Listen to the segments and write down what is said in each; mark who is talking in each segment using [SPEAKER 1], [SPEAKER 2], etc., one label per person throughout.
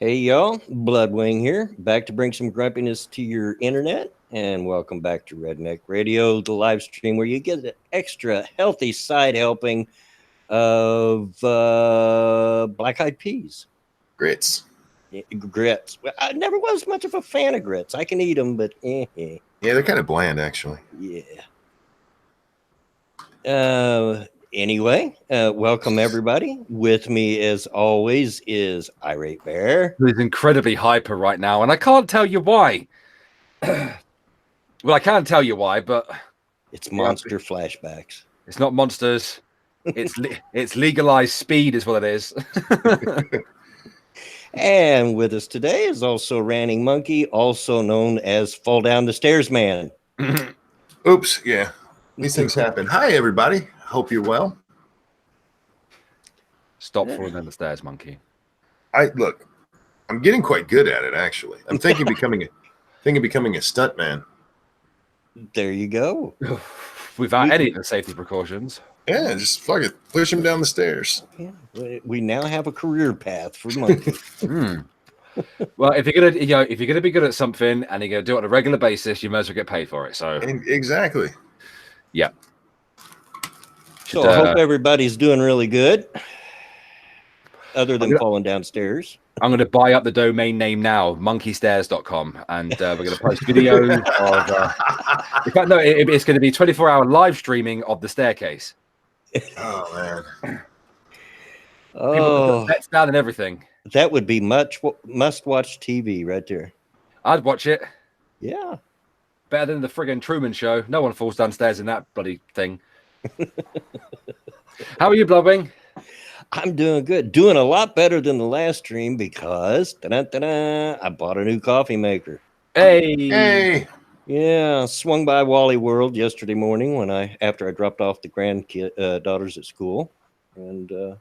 [SPEAKER 1] Hey y'all, Bloodwing here, back to bring some grumpiness to your internet, and welcome back to Redneck Radio, the live stream where you get an extra healthy side helping of black eyed peas.
[SPEAKER 2] Grits.
[SPEAKER 1] Grits. Well, I never was much of a fan of grits. I can eat them, but
[SPEAKER 2] Yeah, they're kind of bland, actually.
[SPEAKER 1] Yeah. Anyway, welcome everybody. With me, as always, is Irate Bear.
[SPEAKER 3] Who's incredibly hyper right now, and I can't tell you why. Well, I can tell you why, but
[SPEAKER 1] it's monster flashbacks.
[SPEAKER 3] It's not monsters. It's legalized speed, is what it is.
[SPEAKER 1] And with us today is also Ranting Monkey, also known as Fall Down the Stairs Man.
[SPEAKER 2] Oops, yeah. These things happen. Hi, everybody. Hope you're well.
[SPEAKER 3] Stop falling down the stairs, Monkey.
[SPEAKER 2] Look, I'm getting quite good at it, actually. I'm thinking becoming a stunt man.
[SPEAKER 1] There you go.
[SPEAKER 3] Without any of the safety precautions.
[SPEAKER 2] Yeah, just fuck it. Push him down the stairs.
[SPEAKER 1] Yeah, we now have a career path for Monkey.
[SPEAKER 3] Well, if you're gonna be good at something and you're gonna do it on a regular basis, you might as well get paid for it. So
[SPEAKER 2] exactly.
[SPEAKER 3] Yeah.
[SPEAKER 1] So I hope everybody's doing really good. Other than falling downstairs.
[SPEAKER 3] I'm going to buy up the domain name now, monkeystairs.com, and we're going to post videos of. In fact, no, it's going to be 24-hour live streaming of the staircase.
[SPEAKER 2] Oh man!
[SPEAKER 1] Oh,
[SPEAKER 3] pets down and everything.
[SPEAKER 1] That would be must-watch TV right there.
[SPEAKER 3] I'd watch it.
[SPEAKER 1] Yeah,
[SPEAKER 3] better than the friggin' Truman Show. No one falls downstairs in that bloody thing. How are you, Bloodwing?
[SPEAKER 1] I'm doing good. Doing a lot better than the last stream because I bought a new coffee maker.
[SPEAKER 2] Hey.
[SPEAKER 1] Yeah, swung by Wally World yesterday morning after I dropped off the daughters at school, and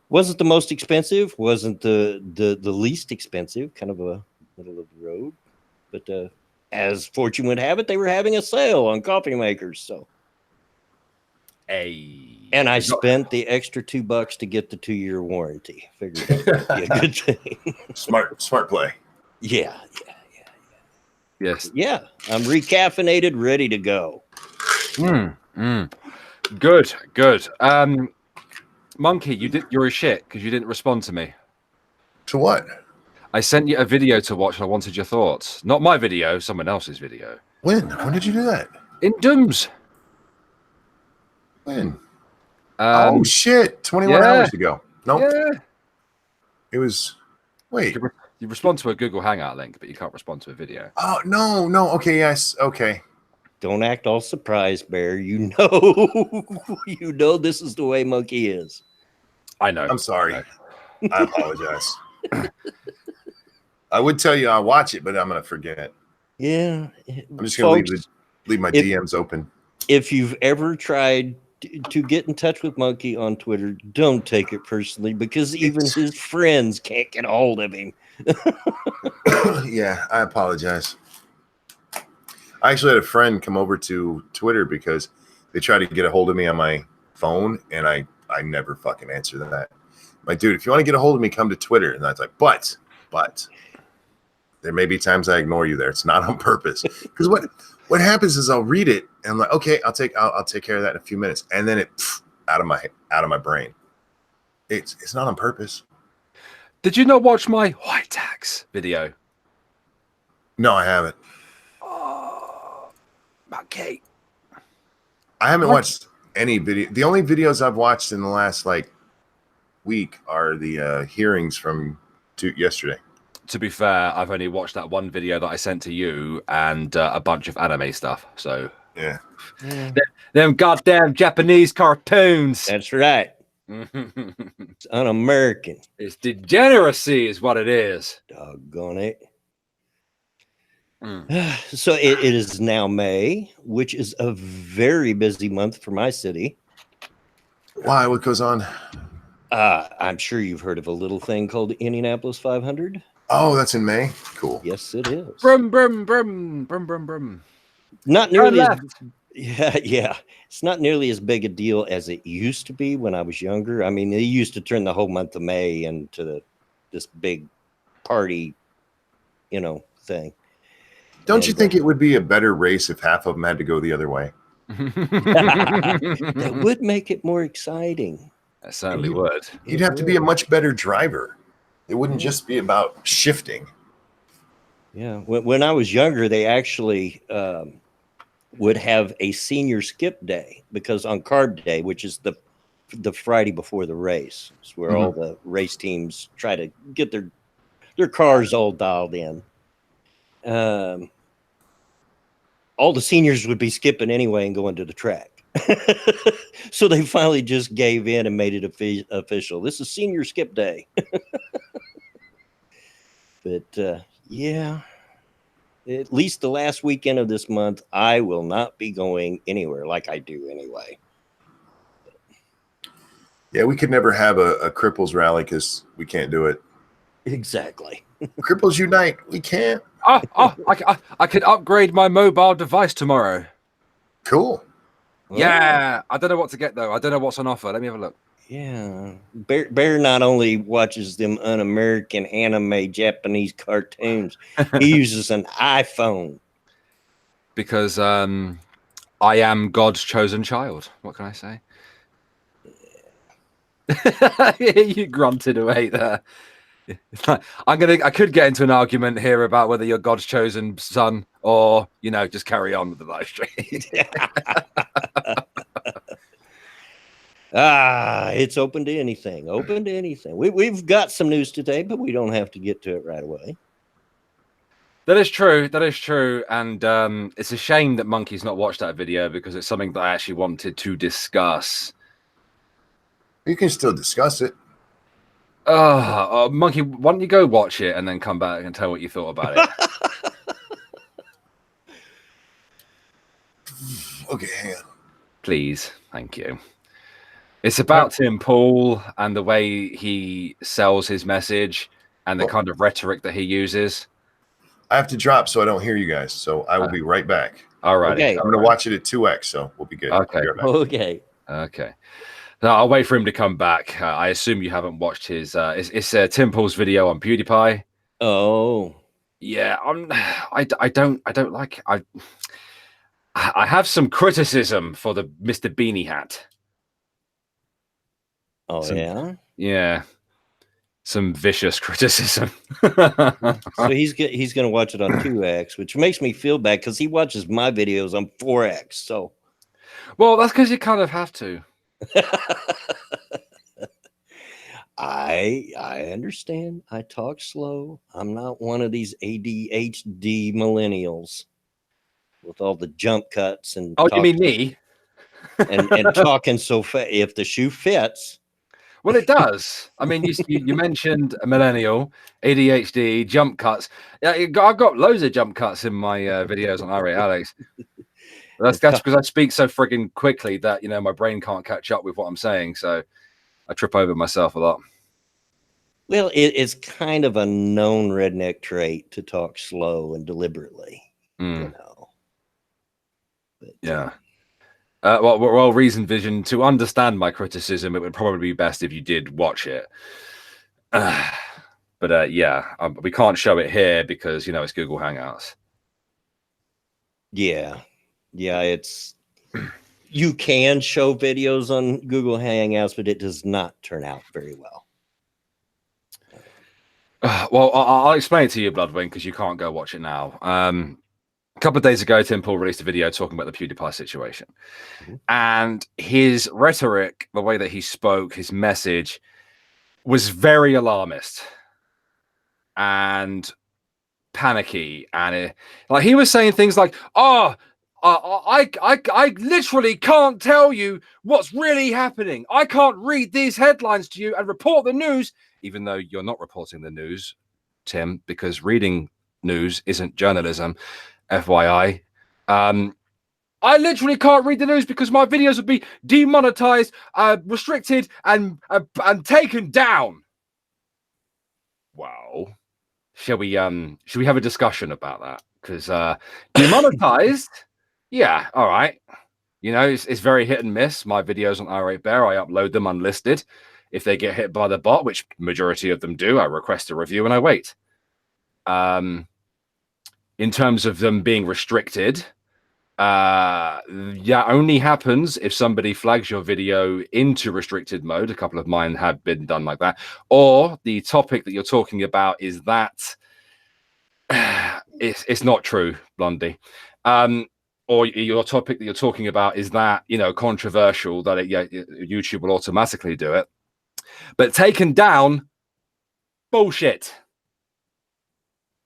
[SPEAKER 1] wasn't the most expensive, wasn't the least expensive, kind of a middle of the road, but as fortune would have it, they were having a sale on coffee makers, so. And I spent the extra $2 to get the 2-year warranty. Figured that would be a good thing.
[SPEAKER 2] Smart play.
[SPEAKER 1] Yeah.
[SPEAKER 3] Yes.
[SPEAKER 1] Yeah, I'm recaffeinated, ready to go.
[SPEAKER 3] Good. Monkey, you're a shit because you didn't respond to me.
[SPEAKER 2] To what?
[SPEAKER 3] I sent you a video to watch and I wanted your thoughts. Not my video, someone else's video.
[SPEAKER 2] When did you do that?
[SPEAKER 3] In Dooms.
[SPEAKER 2] When? Oh shit! 21 hours ago. Nope.
[SPEAKER 3] Yeah.
[SPEAKER 2] It was. Wait.
[SPEAKER 3] You respond to a Google Hangout link, but you can't respond to a video.
[SPEAKER 2] Oh no. Okay, yes. Okay.
[SPEAKER 1] Don't act all surprised, Bear. You know this is the way Monkey is.
[SPEAKER 3] I know.
[SPEAKER 2] I'm sorry. I apologize. I would tell you I'll watch it, but I'm gonna forget.
[SPEAKER 1] Yeah.
[SPEAKER 2] I'm just gonna leave my DMs open.
[SPEAKER 1] If you've ever tried to get in touch with Monkey on Twitter, don't take it personally because even his friends can't get a hold of him.
[SPEAKER 2] Yeah, I apologize. I actually had a friend come over to Twitter because they tried to get a hold of me on my phone, and I never fucking answer that. My dude, if you want to get a hold of me, come to Twitter. And I was like, but there may be times I ignore you there. It's not on purpose. Because what happens is I'll read it and I'm like, okay, I'll take care of that in a few minutes, and then it out of my brain. It's not on purpose.
[SPEAKER 3] Did you not watch my Huwite tax video?
[SPEAKER 2] No, I haven't.
[SPEAKER 3] Oh, okay.
[SPEAKER 2] I haven't watched any video. The only videos I've watched in the last week are the hearings from yesterday.
[SPEAKER 3] To be fair, I've only watched that one video that I sent to you and a bunch of anime stuff. So
[SPEAKER 2] yeah.
[SPEAKER 3] Them goddamn Japanese cartoons.
[SPEAKER 1] That's right. It's un-American.
[SPEAKER 3] It's degeneracy is what it is.
[SPEAKER 1] Doggone it. So it is now May, which is a very busy month for my city.
[SPEAKER 2] Why? What goes on?
[SPEAKER 1] I'm sure you've heard of a little thing called the Indianapolis 500.
[SPEAKER 2] Oh, that's in May? Cool.
[SPEAKER 1] Yes, it is.
[SPEAKER 3] Brum, brum, brum, brum, brum, brum.
[SPEAKER 1] Not nearly yeah. It's not nearly as big a deal as it used to be when I was younger. I mean, they used to turn the whole month of May into this big party, thing.
[SPEAKER 2] Don't you think it would be a better race if half of them had to go the other way?
[SPEAKER 1] That would make it more exciting.
[SPEAKER 3] That certainly would.
[SPEAKER 2] You'd have to be a much better driver. It wouldn't just be about shifting.
[SPEAKER 1] Yeah. When I was younger, they actually would have a senior skip day, because on carb day, which is the Friday before the race, is where all the race teams try to get their cars all dialed in. All the seniors would be skipping anyway and going to the track. So they finally just gave in and made it official. This is senior skip day. But yeah, at least the last weekend of this month, I will not be going anywhere like I do anyway.
[SPEAKER 2] Yeah, we could never have a Cripples rally because we can't do it.
[SPEAKER 1] Exactly.
[SPEAKER 2] Cripples unite. We can't.
[SPEAKER 3] I could upgrade my mobile device tomorrow.
[SPEAKER 2] Cool.
[SPEAKER 3] Yeah, I don't know what to get though. I don't know what's on offer. Let me have a look.
[SPEAKER 1] Yeah, Bear not only watches them un-American anime Japanese cartoons, he uses an iPhone.
[SPEAKER 3] Because I am God's chosen child. What can I say? You grunted away there. I could get into an argument here about whether you're God's chosen son or, just carry on with the live stream.
[SPEAKER 1] It's open to anything. Open to anything. We've got some news today, but we don't have to get to it right away.
[SPEAKER 3] That is true. That is true. And it's a shame that Monkey's not watched that video, because it's something that I actually wanted to discuss.
[SPEAKER 2] You can still discuss it.
[SPEAKER 3] Monkey, why don't you go watch it and then come back and tell what you thought about it?
[SPEAKER 2] Okay, hang on.
[SPEAKER 3] Please. Thank you. It's about Tim Pool and the way he sells his message and the kind of rhetoric that he uses.
[SPEAKER 2] I have to drop so I don't hear you guys, so I will be right back.
[SPEAKER 3] All right.
[SPEAKER 1] Okay.
[SPEAKER 2] I'm going to watch it at 2x, so we'll be good.
[SPEAKER 3] Okay.
[SPEAKER 1] Okay.
[SPEAKER 3] Okay. No, I'll wait for him to come back. I assume you haven't watched his. It's Tim Pool's video on PewDiePie.
[SPEAKER 1] Oh.
[SPEAKER 3] Yeah, I don't like it. I have some criticism for the Mr. Beanie Hat.
[SPEAKER 1] Oh, yeah?
[SPEAKER 3] Yeah. Some vicious criticism.
[SPEAKER 1] So he's going to watch it on 2x, which makes me feel bad because he watches my videos on 4x. So,
[SPEAKER 3] well, that's because you kind of have to.
[SPEAKER 1] I understand. I talk slow. I'm not one of these ADHD millennials with all the jump cuts and.
[SPEAKER 3] Oh, you mean me?
[SPEAKER 1] and talking so fast. If the shoe fits.
[SPEAKER 3] Well, it does. I mean, you mentioned a millennial, ADHD, jump cuts. Yeah, I've got loads of jump cuts in my videos on R8 Alex. That's because I speak so frigging quickly that my brain can't catch up with what I'm saying, so I trip over myself a lot.
[SPEAKER 1] Well, it's kind of a known redneck trait to talk slow and deliberately. But,
[SPEAKER 3] yeah. Well, Reason Vision, to understand my criticism, it would probably be best if you did watch it. But yeah, we can't show it here because it's Google Hangouts.
[SPEAKER 1] Yeah, it's you can show videos on Google Hangouts, but it does not turn out very well.
[SPEAKER 3] Well, I'll explain it to you, Bloodwing, because you can't go watch it now. A couple of days ago, Tim Pool released a video talking about the PewDiePie situation. And his rhetoric, the way that he spoke, his message was very alarmist and panicky. And he was saying things like, I literally can't tell you what's really happening. I can't read these headlines to you and report the news, even though you're not reporting the news, Tim, because reading news isn't journalism. FYI, I literally can't read the news because my videos would be demonetized, restricted, and taken down. Wow. Shall we have a discussion about that? Because demonetized, yeah, all right. It's very hit and miss. My videos on R8 Bear, I upload them unlisted. If they get hit by the bot, which majority of them do, I request a review and I wait. In terms of them being restricted, that only happens if somebody flags your video into restricted mode. A couple of mine have been done like that. Or the topic that you're talking about is that it's not true, Blondie. Or your topic that you're talking about is that, controversial, that YouTube will automatically do it. But taken down, bullshit.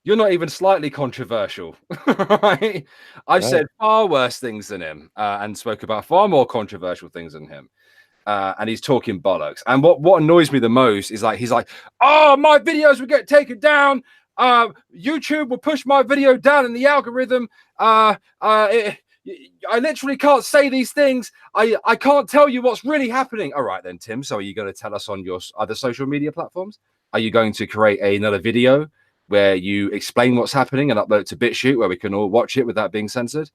[SPEAKER 3] You're not even slightly controversial, right? I've said far worse things than him and spoke about far more controversial things than him. And he's talking bollocks. And what annoys me the most is he's like, oh, my videos will get taken down. YouTube will push my video down in the algorithm. I literally can't say these things. I can't tell you what's really happening. All right, then, Tim. So are you going to tell us on your other social media platforms? Are you going to create another video where you explain what's happening and upload it to BitChute where we can all watch it without being censored?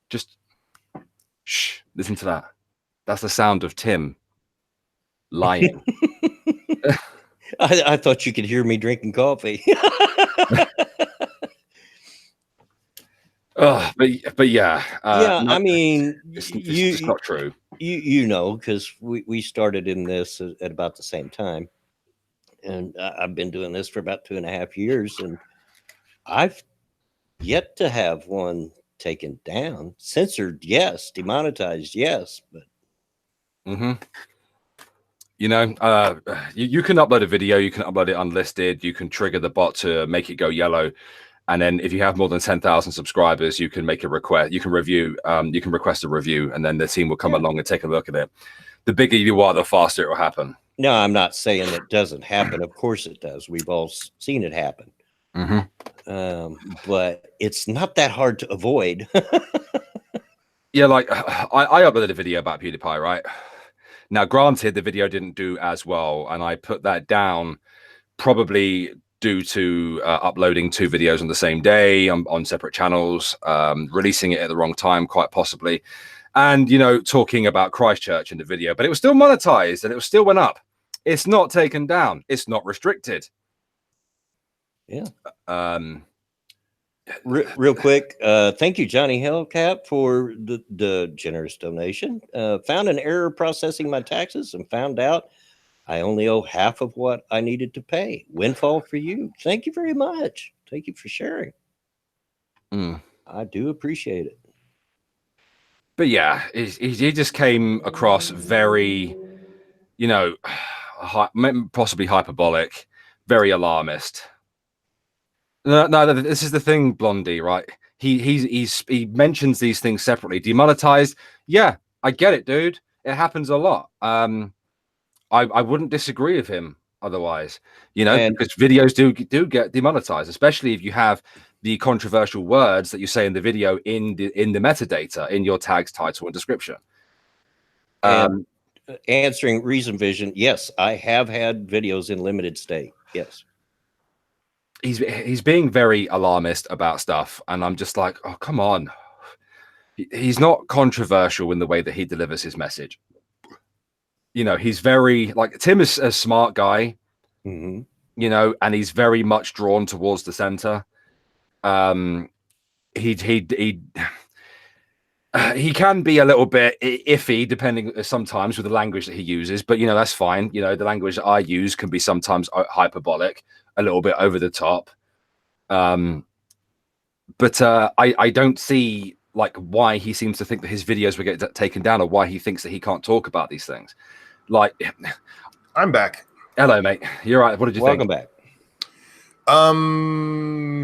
[SPEAKER 3] Just shh, listen to that. That's the sound of Tim lying.
[SPEAKER 1] I thought you could hear me drinking coffee.
[SPEAKER 3] But yeah.
[SPEAKER 1] I mean,
[SPEAKER 3] it's just not true.
[SPEAKER 1] Because we started in this at about the same time. And I've been doing this for about 2.5 years, and I've yet to have one taken down. Censored, yes. Demonetized, yes. But
[SPEAKER 3] you can upload a video, you can upload it unlisted, you can trigger the bot to make it go yellow, and then if you have more than 10,000 subscribers, you can make a request. You can request a review, and then the team will come along and take a look at it. The bigger you are, the faster it will happen.
[SPEAKER 1] No, I'm not saying it doesn't happen. Of course it does. We've all seen it happen. But it's not that hard to avoid.
[SPEAKER 3] Yeah, I uploaded a video about PewDiePie, right? Now, granted, the video didn't do as well, and I put that down probably due to uploading 2 videos on the same day on separate channels, releasing it at the wrong time, quite possibly. And, talking about Christchurch in the video, but it was still monetized and it still went up. It's not taken down. It's not restricted.
[SPEAKER 1] Yeah. Real quick. Thank you, Johnny Hellcat, for the generous donation. Found an error processing my taxes and found out I only owe half of what I needed to pay. Windfall for you. Thank you very much. Thank you for sharing. I do appreciate it.
[SPEAKER 3] But yeah, he just came across very, possibly hyperbolic, very alarmist. No, this is the thing, Blondie, right? He mentions these things separately. Demonetized, yeah, I get it, dude. It happens a lot. I wouldn't disagree with him otherwise, because videos do get demonetized, especially if you have the controversial words that you say in the video in the metadata in your tags, title, and description.
[SPEAKER 1] Answering Reason Vision, yes, I have had videos in limited state. Yes.
[SPEAKER 3] He's being very alarmist about stuff, and I'm just like, oh, come on. He's not controversial in the way that he delivers his message. He's very Tim is a smart guy, and he's very much drawn towards the center. He can be a little bit iffy depending sometimes with the language that he uses, but that's fine. The language that I use can be sometimes hyperbolic, a little bit over the top. But I don't see why he seems to think that his videos will get taken down, or why he thinks that he can't talk about these things.
[SPEAKER 2] I'm back.
[SPEAKER 3] Hello, mate. You're right. What did you think?
[SPEAKER 1] Welcome back.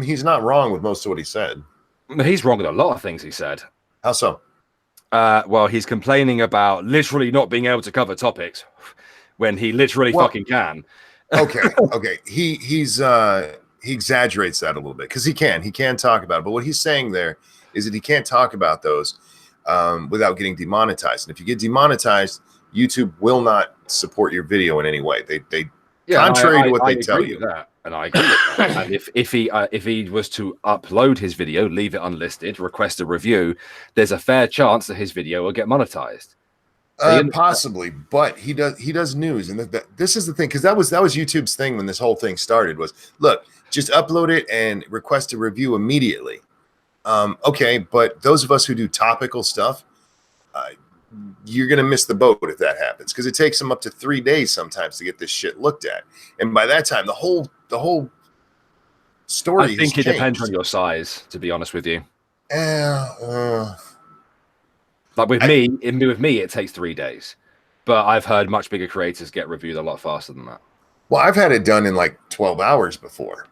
[SPEAKER 2] He's not wrong with most of what he said.
[SPEAKER 3] He's wrong with a lot of things he said.
[SPEAKER 2] How so?
[SPEAKER 3] Well, he's complaining about literally not being able to cover topics when he literally fucking can.
[SPEAKER 2] Okay. He exaggerates that a little bit because he can talk about it. But what he's saying there is that he can't talk about those without getting demonetized. And if you get demonetized, YouTube will not support your video in any way. They contrary to what they tell you.
[SPEAKER 3] And I agree with that. And if he was to upload his video, leave it unlisted, request a review, there's a fair chance that his video will get monetized.
[SPEAKER 2] Possibly, but he does news, and this is the thing, because that was YouTube's thing when this whole thing started. Was, look, just upload it and request a review immediately. Okay, but those of us who do topical stuff, you're gonna miss the boat if that happens, because it takes them up to 3 days sometimes to get this shit looked at, and by that time the whole story.
[SPEAKER 3] I think it depends on your size, to be honest with you. Like with me, it takes 3 days, but I've heard much bigger creators get reviewed a lot faster than that.
[SPEAKER 2] Well, I've had it done in like 12 hours before.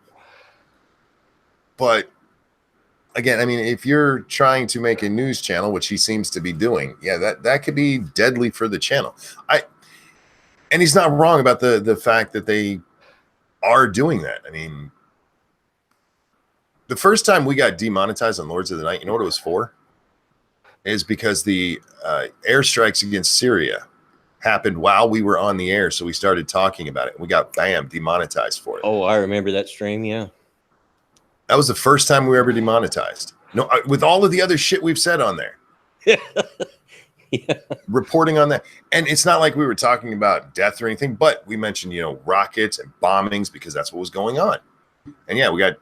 [SPEAKER 2] But again, I mean, if you're trying to make a news channel, which he seems to be doing, yeah, that could be deadly for the channel. And he's not wrong about the fact that they are doing that. I mean, the first time we got demonetized on Lords of the Night, you know what it was for? Is because the airstrikes against Syria happened while we were on the air, so we started talking about it. We got demonetized for it.
[SPEAKER 1] Oh, I remember that stream. Yeah,
[SPEAKER 2] that was the first time we were ever demonetized. No, with all of the other shit we've said on there, yeah. Reporting on that, and it's not like we were talking about death or anything, but we mentioned rockets and bombings because that's what was going on. And yeah, we got.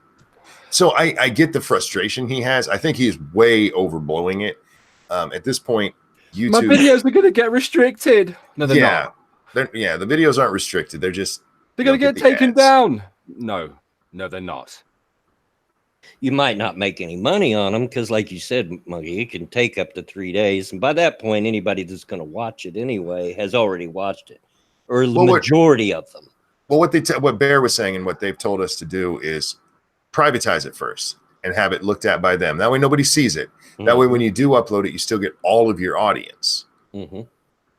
[SPEAKER 2] So I get the frustration he has. I think he's way overblowing it. At this point, YouTube.
[SPEAKER 3] My videos are going to get restricted. No, they're not.
[SPEAKER 2] The videos aren't restricted. They're
[SPEAKER 3] going to get taken down. No, they're not.
[SPEAKER 1] You might not make any money on them because, like you said, Monkey, it can take up to 3 days. And by that point, anybody that's going to watch it anyway has already watched it, or the majority of them.
[SPEAKER 2] Well, what Bear was saying and what they've told us to do is privatize it first and have it looked at by them. That way nobody sees it. That way when you do upload it, you still get all of your audience.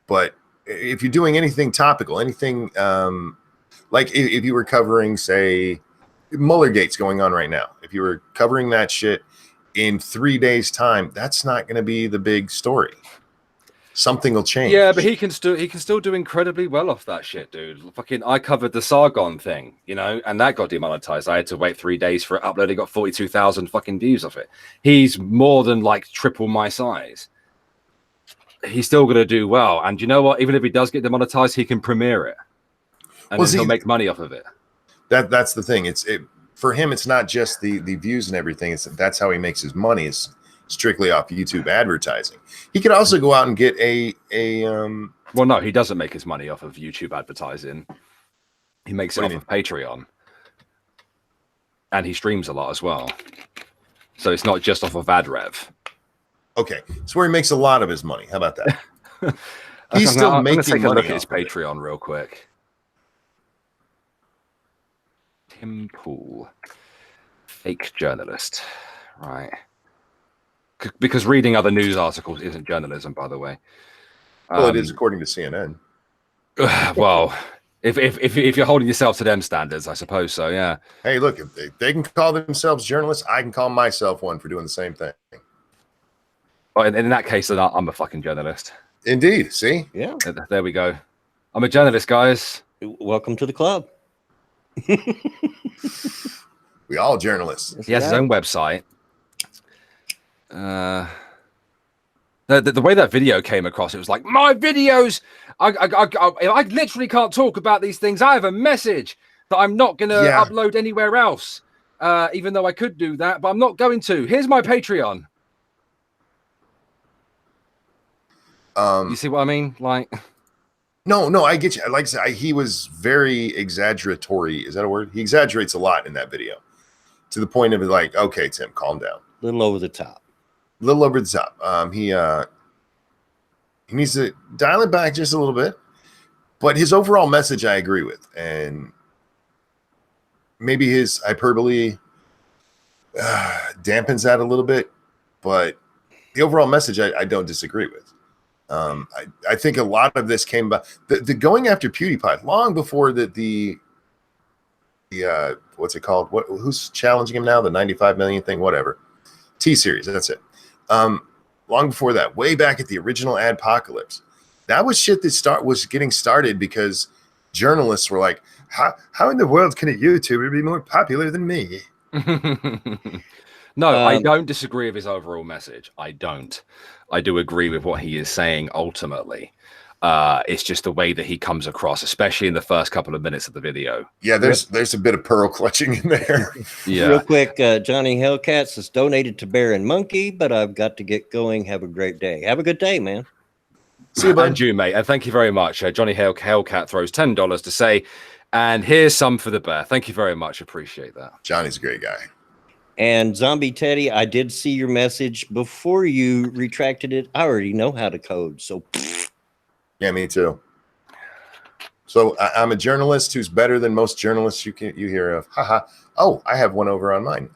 [SPEAKER 2] But if you're doing anything topical, anything like if you were covering, say, Muellergate's going on right now, if you were covering that shit in 3 days time, that's not going to be the big story. Something will change.
[SPEAKER 3] Yeah, but he can still do incredibly well off that shit, dude. Fucking, I covered the Sargon thing, and that got demonetized. I had to wait 3 days for it upload. It got 42,000 fucking views off it. He's more than like triple my size. He's still gonna do well. And you know what? Even if he does get demonetized, he can premiere it, and he'll make money off of it.
[SPEAKER 2] That's the thing. For him, it's not just the views and everything. That's how he makes his money. Is strictly off YouTube advertising. He could also go out and get well, no, he doesn't make his money off of YouTube advertising. He makes it off of Patreon, and he streams a lot as well. So it's not just off of ad rev. Okay, so where he makes a lot of his money. How about that? He's still making money.
[SPEAKER 3] Take a look at his Patreon real quick. Tim Pool, fake journalist, right? Because reading other news articles isn't journalism, by the way.
[SPEAKER 2] Well, it is according to CNN.
[SPEAKER 3] Well, if you're holding yourself to them standards, I suppose so. Yeah.
[SPEAKER 2] Hey, look, if they can call themselves journalists, I can call myself one for doing the same thing.
[SPEAKER 3] Oh, in that case, then I'm a fucking journalist.
[SPEAKER 2] Indeed. See?
[SPEAKER 1] Yeah.
[SPEAKER 3] There we go. I'm a journalist, guys.
[SPEAKER 1] Welcome to the club.
[SPEAKER 2] We all journalists.
[SPEAKER 3] He has his own website. The way that video came across, it was like, my videos, I literally can't talk about these things. I have a message that I'm not going to upload anywhere else, even though I could do that, but I'm not going to. Here's my Patreon. You see what I mean? Like,
[SPEAKER 2] no, I get you. Like I said, he was very exaggeratory. Is that a word? He exaggerates a lot in that video, to the point of like, okay, Tim, calm down.
[SPEAKER 1] A little over the top.
[SPEAKER 2] A little over the top. He needs to dial it back just a little bit, but his overall message I agree with, and maybe his hyperbole dampens that a little bit, but the overall message I don't disagree with. I think a lot of this came about the going after PewDiePie long before the what's it called? Who's challenging him now? The 95 million thing, whatever. T-Series, that's it. Long before that, way back at the original Adpocalypse, that was shit that was getting started because journalists were like, how in the world can a YouTuber be more popular than me?
[SPEAKER 3] No, I don't disagree with his overall message. I don't. I do agree with what he is saying ultimately. It's just the way that he comes across, especially in the first couple of minutes of the video.
[SPEAKER 2] Yeah, there's a bit of pearl clutching in there.
[SPEAKER 3] Yeah.
[SPEAKER 1] Real quick, Johnny Hellcats has donated to Bear and Monkey, but I've got to get going. Have a great day. Have a good day, man.
[SPEAKER 2] See you, bud.
[SPEAKER 3] And you, mate. And thank you very much. Johnny Hellcat throws $10 to say, and here's some for the bear. Thank you very much. Appreciate that.
[SPEAKER 2] Johnny's a great guy.
[SPEAKER 1] And Zombie Teddy, I did see your message before you retracted it. I already know how to code. So,
[SPEAKER 2] Yeah, me too. So I'm a journalist who's better than most journalists you hear of. Haha. Oh, I have one over on mine.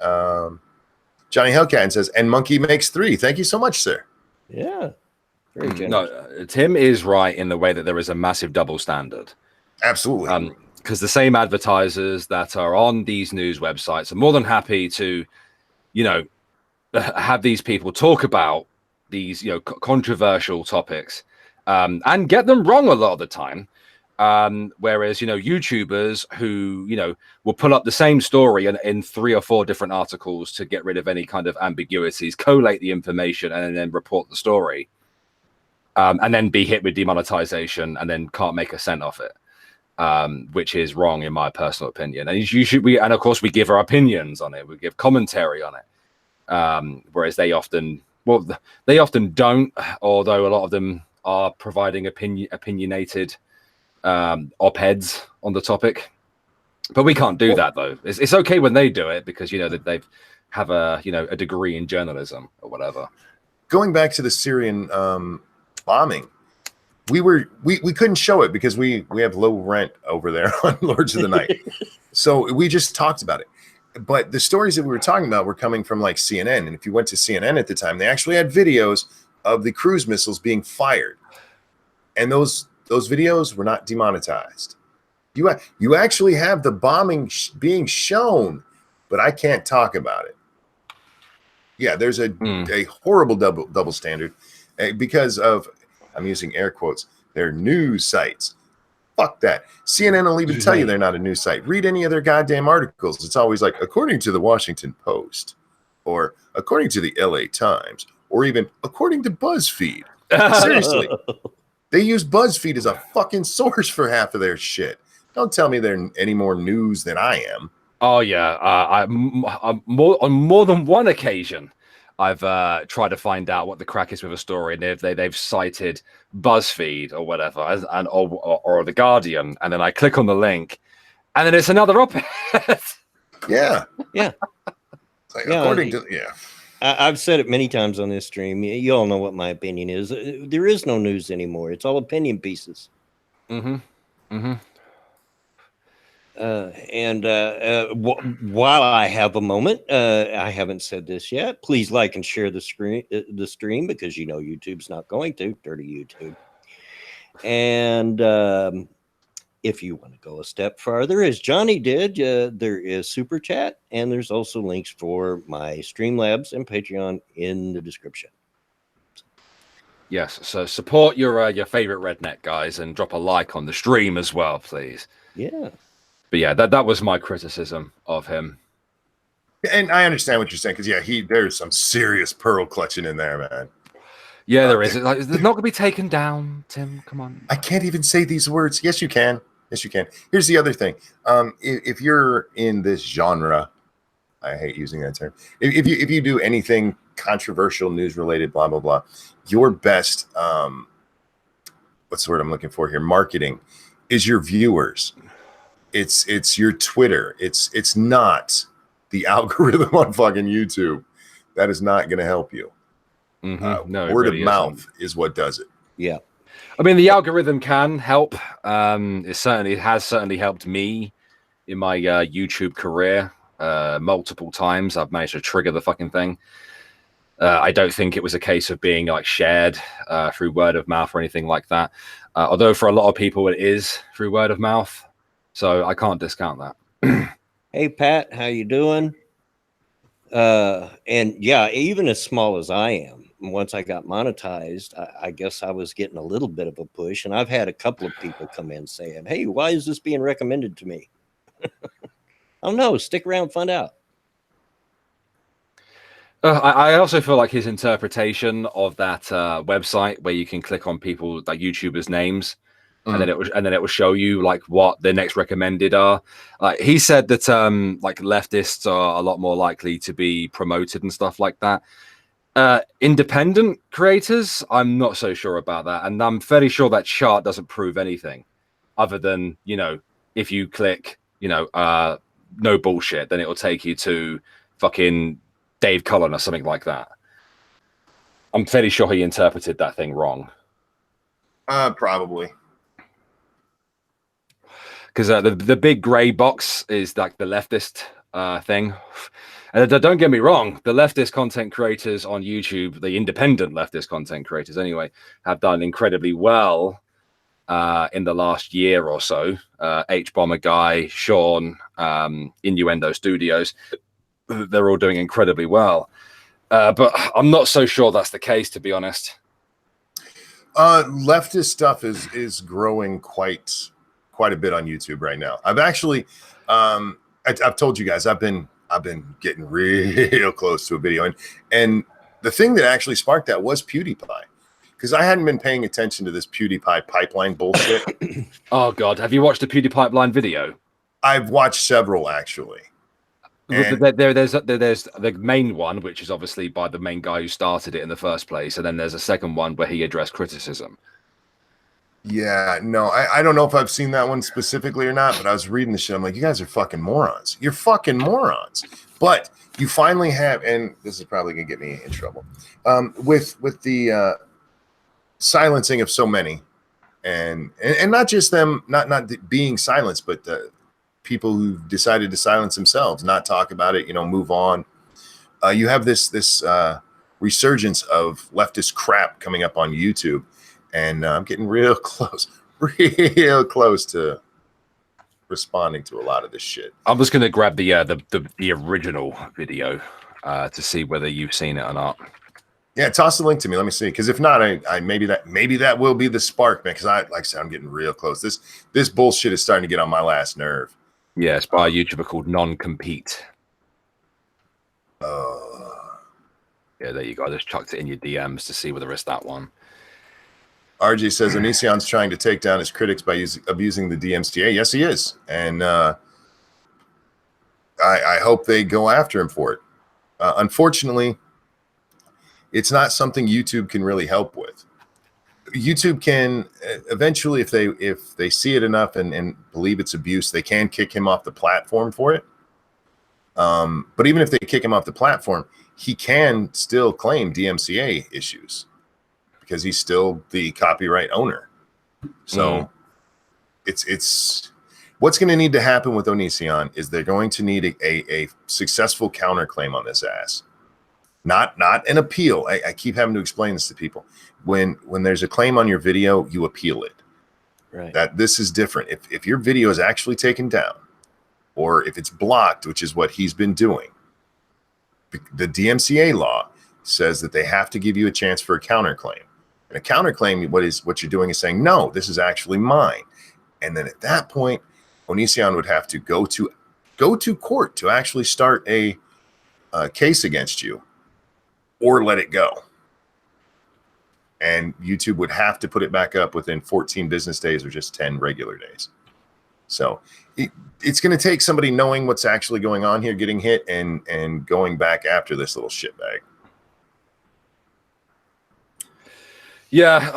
[SPEAKER 2] Johnny Hellcat says, and Monkey makes 3. Thank you so much, sir.
[SPEAKER 1] yeah. Very generous.
[SPEAKER 3] No, Tim is right in the way that there is a massive double standard.
[SPEAKER 2] Absolutely.
[SPEAKER 3] Because the same advertisers that are on these news websites are more than happy to, have these people talk about these, controversial topics, and get them wrong a lot of the time. Whereas, YouTubers who, will pull up the same story in 3 or 4 different articles to get rid of any kind of ambiguities, collate the information, and then report the story, and then be hit with demonetization and then can't make a cent off it, which is wrong in my personal opinion. And of course we give our opinions on it. We give commentary on it. Whereas they often don't, although a lot of them are providing opinionated op-eds on the topic. But we can't do that though. It's okay when they do it because that they have a degree in journalism or whatever.
[SPEAKER 2] Going back to the Syrian bombing, we couldn't show it because we have low rent over there on Lords of the Night. So we just talked about it. But the stories that we were talking about were coming from like CNN. And if you went to CNN at the time, they actually had videos of the cruise missiles being fired. And those videos were not demonetized. You actually have the bombing being shown, but I can't talk about it. Yeah, there's a horrible double standard because of, I'm using air quotes, they're news sites. Fuck that. CNN will even tell you they're not a news site. Read any of their goddamn articles. It's always like, according to the Washington Post, or according to the LA Times, or even according to BuzzFeed. Seriously. They use BuzzFeed as a fucking source for half of their shit. Don't tell me they're any more news than I am.
[SPEAKER 3] Oh yeah, on more than one occasion, I've tried to find out what the crack is with a story, and they've cited BuzzFeed or whatever, or the Guardian, and then I click on the link, and then it's another op-ed.
[SPEAKER 2] Yeah.
[SPEAKER 1] It's
[SPEAKER 2] like, according to
[SPEAKER 1] I've said it many times on this stream. You all know what my opinion is. There is no news anymore. It's all opinion pieces. While I have a moment, I haven't said this yet. Please like and share the stream because YouTube's not going to. Dirty YouTube. And if you want to go a step farther, as Johnny did, there is Super Chat, and there's also links for my Streamlabs and Patreon in the description.
[SPEAKER 3] Yes, so support your favorite redneck guys and drop a like on the stream as well, please.
[SPEAKER 1] Yeah.
[SPEAKER 3] But yeah, that was my criticism of him.
[SPEAKER 2] And I understand what you're saying because there's some serious pearl clutching in there, man.
[SPEAKER 3] Yeah, there is. It's not going to be taken down, Tim. Come on.
[SPEAKER 2] I can't even say these words. Yes, you can. Yes, you can. Here's the other thing. If you're in this genre, I hate using that term. If you do anything controversial, news related, blah blah blah, your best what's the word I'm looking for here? Marketing is your viewers. It's your Twitter. It's not the algorithm on fucking YouTube. That is not going to help you.
[SPEAKER 3] No,
[SPEAKER 2] word
[SPEAKER 3] really
[SPEAKER 2] of mouth is what does it.
[SPEAKER 1] Yeah.
[SPEAKER 3] I mean, the algorithm can help. It has certainly helped me in my YouTube career multiple times. I've managed to trigger the fucking thing. I don't think it was a case of being like shared through word of mouth or anything like that. Although for a lot of people it is through word of mouth, so I can't discount that.
[SPEAKER 1] Hey Pat, how you doing? And yeah, even as small as I am, once I got monetized, I guess I was getting a little bit of a push, and I've had a couple of people come in saying, "Hey, why is this being recommended to me?" Oh no, stick around, find out.
[SPEAKER 3] I also feel like his interpretation of that website where you can click on people like YouTubers' names, and then it will show you like what the next recommended are. Like he said that like leftists are a lot more likely to be promoted and stuff like that. Independent creators, I'm not so sure about that, and I'm fairly sure that chart doesn't prove anything other than, you know, if you click, you know, no bullshit, then it'll take you to fucking Dave Cullen or something like that. I'm fairly sure he interpreted that thing wrong.
[SPEAKER 2] Probably.
[SPEAKER 3] Because the big gray box is like the leftist thing. And don't get me wrong, the leftist content creators on YouTube, the independent leftist content creators anyway, have done incredibly well in the last year or so. H-Bomber Guy, Sean, Innuendo Studios, they're all doing incredibly well. But I'm not so sure that's the case, to be honest.
[SPEAKER 2] Leftist stuff is growing quite a bit on YouTube right now. I've actually, I've told you guys, I've been getting real close to a video, and the thing that actually sparked that was PewDiePie, because I hadn't been paying attention to this PewDiePie pipeline bullshit.
[SPEAKER 3] Oh God, have you watched the PewDiePie pipeline video?
[SPEAKER 2] I've watched several actually.
[SPEAKER 3] There's the main one, which is obviously by the main guy who started it in the first place, and then there's a second one where he addressed criticism.
[SPEAKER 2] Yeah, no, I don't know if I've seen that one specifically or not, but I was reading the shit. I'm like, you guys are fucking morons. You're fucking morons. But you finally have, and this is probably gonna get me in trouble, with the silencing of so many, and not just them not being silenced, but the people who decided to silence themselves, not talk about it, you know, move on. You have this resurgence of leftist crap coming up on YouTube. And I'm getting real close to responding to a lot of this shit.
[SPEAKER 3] I'm just gonna grab the original video to see whether you've seen it or not.
[SPEAKER 2] Yeah, toss the link to me. Let me see. Because if not, I maybe that will be the spark, man. Because like I said, I'm getting real close. This bullshit is starting to get on my last nerve.
[SPEAKER 3] Yeah, it's by a YouTuber called Non-Compete. Yeah, there you go. I just chucked it in your DMs to see whether it's that one.
[SPEAKER 2] RJ says Onision's trying to take down his critics by abusing the DMCA. Yes, he is. And I hope they go after him for it. Unfortunately, it's not something YouTube can really help with. YouTube can eventually, if they see it enough and believe it's abuse, they can kick him off the platform for it. But even if they kick him off the platform, he can still claim DMCA issues, because he's still the copyright owner. So it's what's going to need to happen with Onision is they're going to need a successful counterclaim on this ass. Not an appeal. I keep having to explain this to people. When there's a claim on your video, you appeal it.
[SPEAKER 1] Right.
[SPEAKER 2] That this is different. If your video is actually taken down, or if it's blocked, which is what he's been doing, the DMCA law says that they have to give you a chance for a counterclaim. And a counterclaim, what you're doing is saying, no, this is actually mine. And then at that point, Onision would have to go to court to actually start a case against you, or let it go. And YouTube would have to put it back up within 14 business days or just 10 regular days. So it's going to take somebody knowing what's actually going on here, getting hit, and going back after this little shitbag.
[SPEAKER 3] Yeah,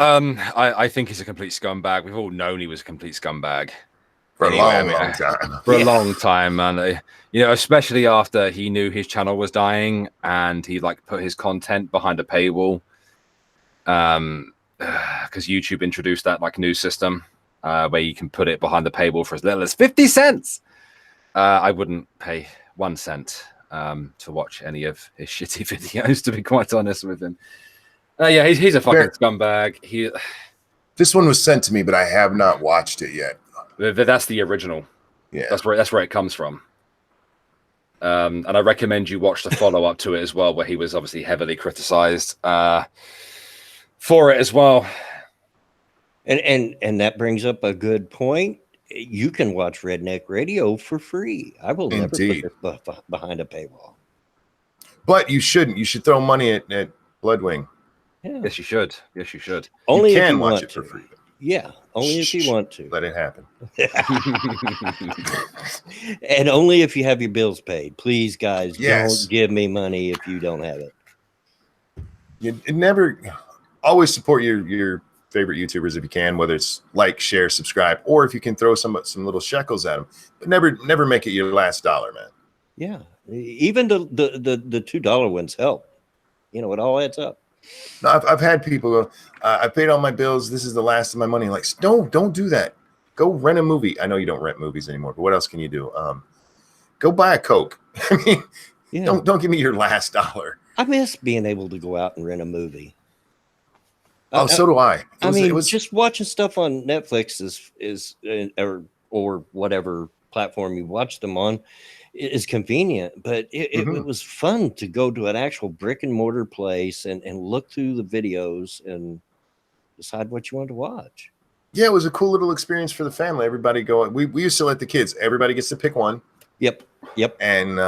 [SPEAKER 3] I think he's a complete scumbag. We've all known he was a complete scumbag
[SPEAKER 2] For a long time.
[SPEAKER 3] For a long time, man. You know, especially after he knew his channel was dying and he like put his content behind a paywall. Because YouTube introduced that like new system where you can put it behind the paywall for as little as 50 cents. I wouldn't pay 1 cent to watch any of his shitty videos, to be quite honest with him. Yeah, he's a fucking scumbag.
[SPEAKER 2] This one was sent to me, but I have not watched it yet.
[SPEAKER 3] That's the original.
[SPEAKER 2] Yeah,
[SPEAKER 3] that's where it comes from. And I recommend you watch the follow-up to it as well, where he was obviously heavily criticized for it as well.
[SPEAKER 1] And that brings up a good point. You can watch Redneck Radio for free. I will never put this behind a paywall.
[SPEAKER 2] But you shouldn't. You should throw money at Bloodwing.
[SPEAKER 1] Yeah.
[SPEAKER 3] Yes, you should. Yes, you should.
[SPEAKER 1] Only
[SPEAKER 2] you
[SPEAKER 1] if
[SPEAKER 2] can
[SPEAKER 1] you
[SPEAKER 2] watch
[SPEAKER 1] want
[SPEAKER 2] it
[SPEAKER 1] to.
[SPEAKER 2] for free.
[SPEAKER 1] Yeah, only if you
[SPEAKER 2] Shh,
[SPEAKER 1] want to.
[SPEAKER 2] Let it happen.
[SPEAKER 1] And only if you have your bills paid. Please, guys,
[SPEAKER 2] Yes.
[SPEAKER 1] don't give me money if you don't have it.
[SPEAKER 2] You never always support your favorite YouTubers if you can, whether it's like, share, subscribe, or if you can throw some little shekels at them. But never make it your last dollar, man.
[SPEAKER 1] Yeah, even the $2 ones help. You know, it all adds up.
[SPEAKER 2] No, I've had people go, I paid all my bills. This is the last of my money. Like, don't do that. Go rent a movie. I know you don't rent movies anymore, but what else can you do? Go buy a Coke. I mean,
[SPEAKER 1] Yeah.
[SPEAKER 2] don't give me your last dollar.
[SPEAKER 1] I miss being able to go out and rent a movie.
[SPEAKER 2] Oh, so do I.
[SPEAKER 1] It was just watching stuff on Netflix or whatever platform you watch them on is convenient, but it was fun to go to an actual brick and mortar place and look through the videos and decide what you want to watch.
[SPEAKER 2] Yeah, it was a cool little experience for the family. Everybody go. We used to let the kids. Everybody gets to pick one.
[SPEAKER 1] Yep.
[SPEAKER 2] And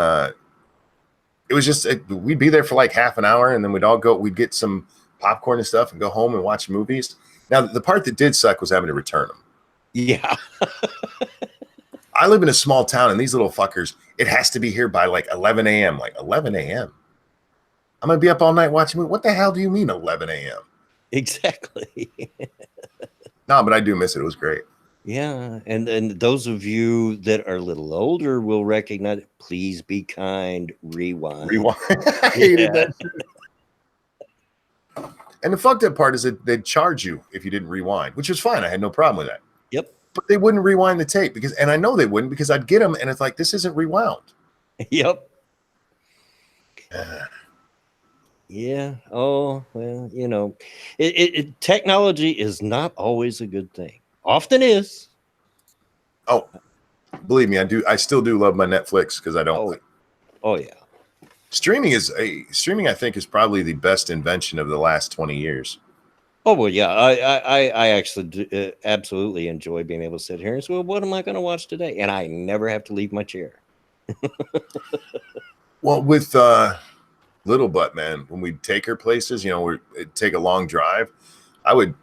[SPEAKER 2] it was just we'd be there for like half an hour, and then we'd all go. We'd get some popcorn and stuff, and go home and watch movies. Now, the part that did suck was having to return them.
[SPEAKER 1] Yeah.
[SPEAKER 2] I live in a small town, and these little fuckers, it has to be here by like 11 a.m. Like 11 a.m. I'm gonna be up all night watching movies. What the hell do you mean 11 a.m.?
[SPEAKER 1] Exactly.
[SPEAKER 2] No, but I do miss it. It was great.
[SPEAKER 1] Yeah, and those of you that are a little older will recognize it. Please be kind. Rewind.
[SPEAKER 2] I hated that shit. And the fucked up part is that they'd charge you if you didn't rewind, which was fine. I had no problem with that.
[SPEAKER 1] Yep.
[SPEAKER 2] But they wouldn't rewind the tape and I know they wouldn't because I'd get them and it's like, this isn't rewound.
[SPEAKER 1] Yep. Yeah. Oh, well, you know, technology is not always a good thing. Often is.
[SPEAKER 2] Oh, believe me, I still do love my Netflix because I don't.
[SPEAKER 1] Oh yeah.
[SPEAKER 2] Streaming, I think, is probably the best invention of the last 20 years.
[SPEAKER 1] Oh well, yeah. I actually do, absolutely enjoy being able to sit here and say, well, what am I going to watch today? And I never have to leave my chair.
[SPEAKER 2] Well, with Little Butt, man, when we'd take her places, you know, it'd take a long drive, I would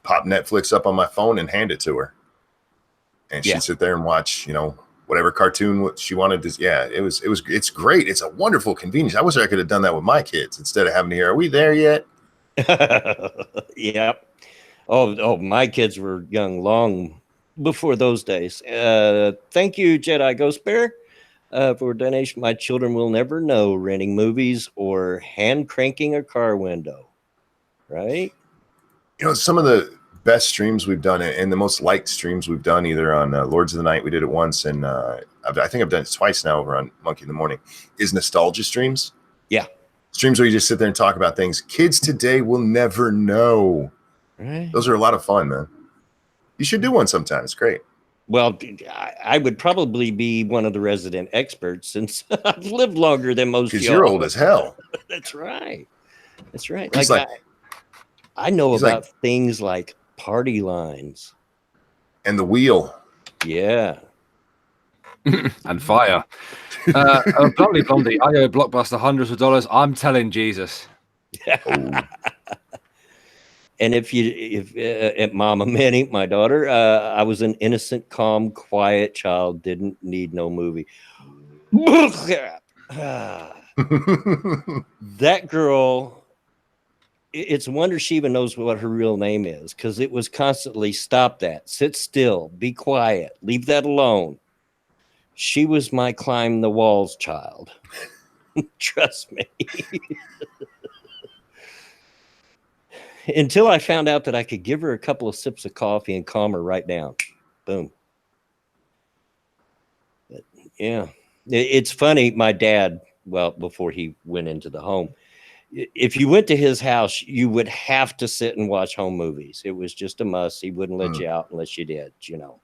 [SPEAKER 2] pop Netflix up on my phone and hand it to her. And she'd sit there and watch, you know, whatever cartoon she wanted to. Yeah, it's great. It's a wonderful convenience. I wish I could have done that with my kids instead of having to hear, are we there yet?
[SPEAKER 1] Yep. Oh, my kids were young long before those days. Thank you, Jedi Ghost Bear, for a donation. My children will never know renting movies or hand cranking a car window. Right?
[SPEAKER 2] You know, some of the best streams we've done and the most liked streams we've done, either on Lords of the Night, we did it once, and I think I've done it twice now over on Monkey in the Morning, is nostalgia streams.
[SPEAKER 1] Yeah.
[SPEAKER 2] Streams where you just sit there and talk about things kids today will never know.
[SPEAKER 1] Right.
[SPEAKER 2] Those are a lot of fun, man. You should do one sometime. It's great.
[SPEAKER 1] Well, I would probably be one of the resident experts since I've lived longer than most.
[SPEAKER 2] Because you're old as hell.
[SPEAKER 1] That's right. That's right.
[SPEAKER 2] He's
[SPEAKER 1] I know about things like party lines
[SPEAKER 2] and the wheel.
[SPEAKER 1] Yeah.
[SPEAKER 3] And fire. Blondie, I owe Blockbuster hundreds of dollars. I'm telling Jesus.
[SPEAKER 2] Oh.
[SPEAKER 1] And if Mama Minnie, my daughter, I was an innocent, calm, quiet child, didn't need no movie. That girl, it's a wonder she even knows what her real name is, because it was constantly, stop that, sit still, be quiet, leave that alone. She was my climb the walls child. Trust me. Until I found out that I could give her a couple of sips of coffee and calm her right down. Boom. But, yeah. It's funny. My dad, well, before he went into the home, if you went to his house, you would have to sit and watch home movies. It was just a must. He wouldn't let you out unless you did, you know.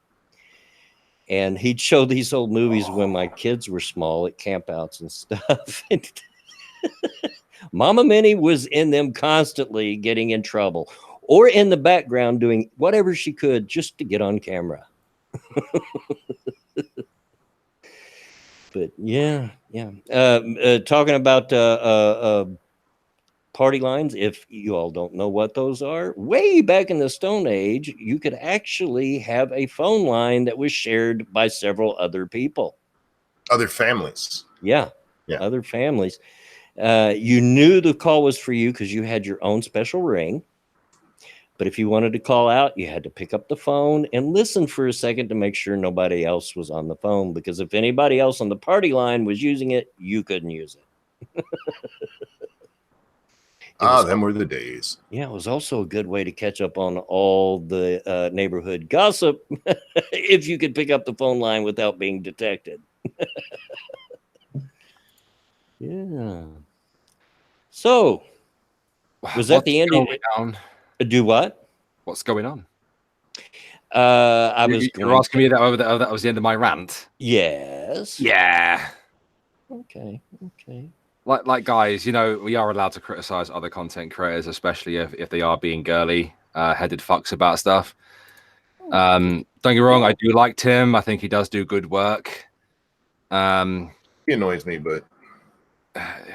[SPEAKER 1] And he'd show these old movies when my kids were small at campouts and stuff. Mama Minnie was in them constantly getting in trouble or in the background doing whatever she could just to get on camera. But yeah. Talking about party lines, if you all don't know what those are, way back in the Stone Age, you could actually have a phone line that was shared by several other people.
[SPEAKER 2] Other families.
[SPEAKER 1] Yeah.
[SPEAKER 2] Yeah.
[SPEAKER 1] Other families. You knew the call was for you because you had your own special ring. But if you wanted to call out, you had to pick up the phone and listen for a second to make sure nobody else was on the phone. Because if anybody else on the party line was using it, you couldn't use it.
[SPEAKER 2] Them were the days.
[SPEAKER 1] Yeah, it was also a good way to catch up on all the neighborhood gossip if you could pick up the phone line without being detected. Yeah. So, was that the end? Do what?
[SPEAKER 3] What's going on?
[SPEAKER 1] You're
[SPEAKER 3] asking me that was the end of my rant.
[SPEAKER 1] Yes.
[SPEAKER 3] Yeah.
[SPEAKER 1] Okay.
[SPEAKER 3] Like guys, we are allowed to criticize other content creators, especially if they are being girly headed fucks about stuff. Don't get me wrong, I do like Tim. I think he does do good work.
[SPEAKER 2] He annoys me, but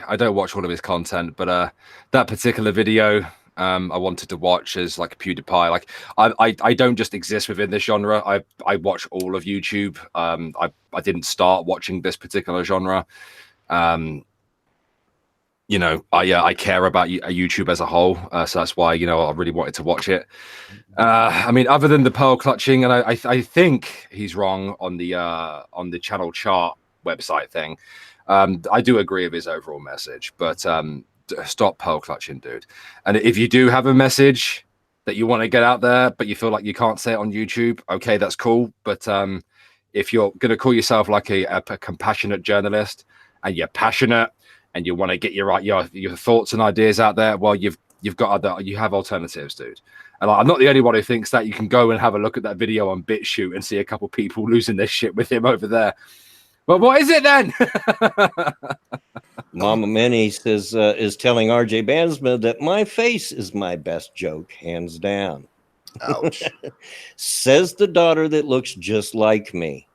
[SPEAKER 3] I don't watch all of his content, but that particular video I wanted to watch is like PewDiePie. Like I don't just exist within this genre. I watch all of YouTube. I didn't start watching this particular genre. I care about YouTube as a whole, so that's why I really wanted to watch it. I mean, other than the pearl clutching, and I think he's wrong on the channel chart website thing. I do agree with his overall message, but stop pearl clutching, dude. And if you do have a message that you want to get out there, but you feel like you can't say it on YouTube, okay, that's cool. But if you're going to call yourself like a compassionate journalist and you're passionate and you want to get your thoughts and ideas out there, well, you have alternatives, dude. And I'm not the only one who thinks that. You can go and have a look at that video on BitChute and see a couple people losing their shit with him over there. But what is it then?
[SPEAKER 1] Mama Minnie says is telling RJ Bansma that my face is my best joke, hands down.
[SPEAKER 2] Ouch.
[SPEAKER 1] Says the daughter that looks just like me.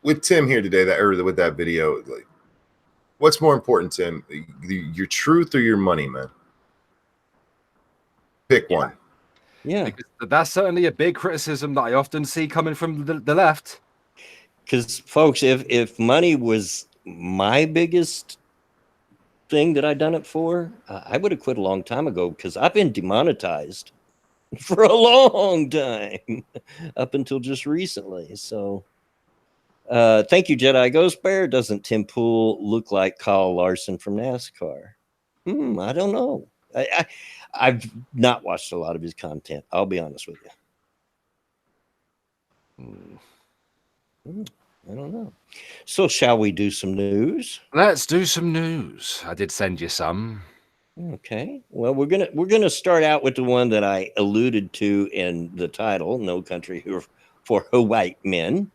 [SPEAKER 2] With Tim here today, with that video, like, what's more important, Tim? Your truth or your money, man? Pick one.
[SPEAKER 1] Yeah,
[SPEAKER 3] because that's certainly a big criticism that I often see coming from the left.
[SPEAKER 1] because folks, if money was my biggest thing that I done it for, I would have quit a long time ago because I've been demonetized for a long time up until just recently. So thank you, Jedi Ghost Bear. Doesn't Tim Pool look like Kyle Larson from NASCAR? I don't know. I've not watched a lot of his content. I'll be honest with you. I don't know. So shall we do some news?
[SPEAKER 3] Let's do some news. I did send you some.
[SPEAKER 1] Okay. Well, we're gonna start out with the one that I alluded to in the title, "No Country for Huwite Men."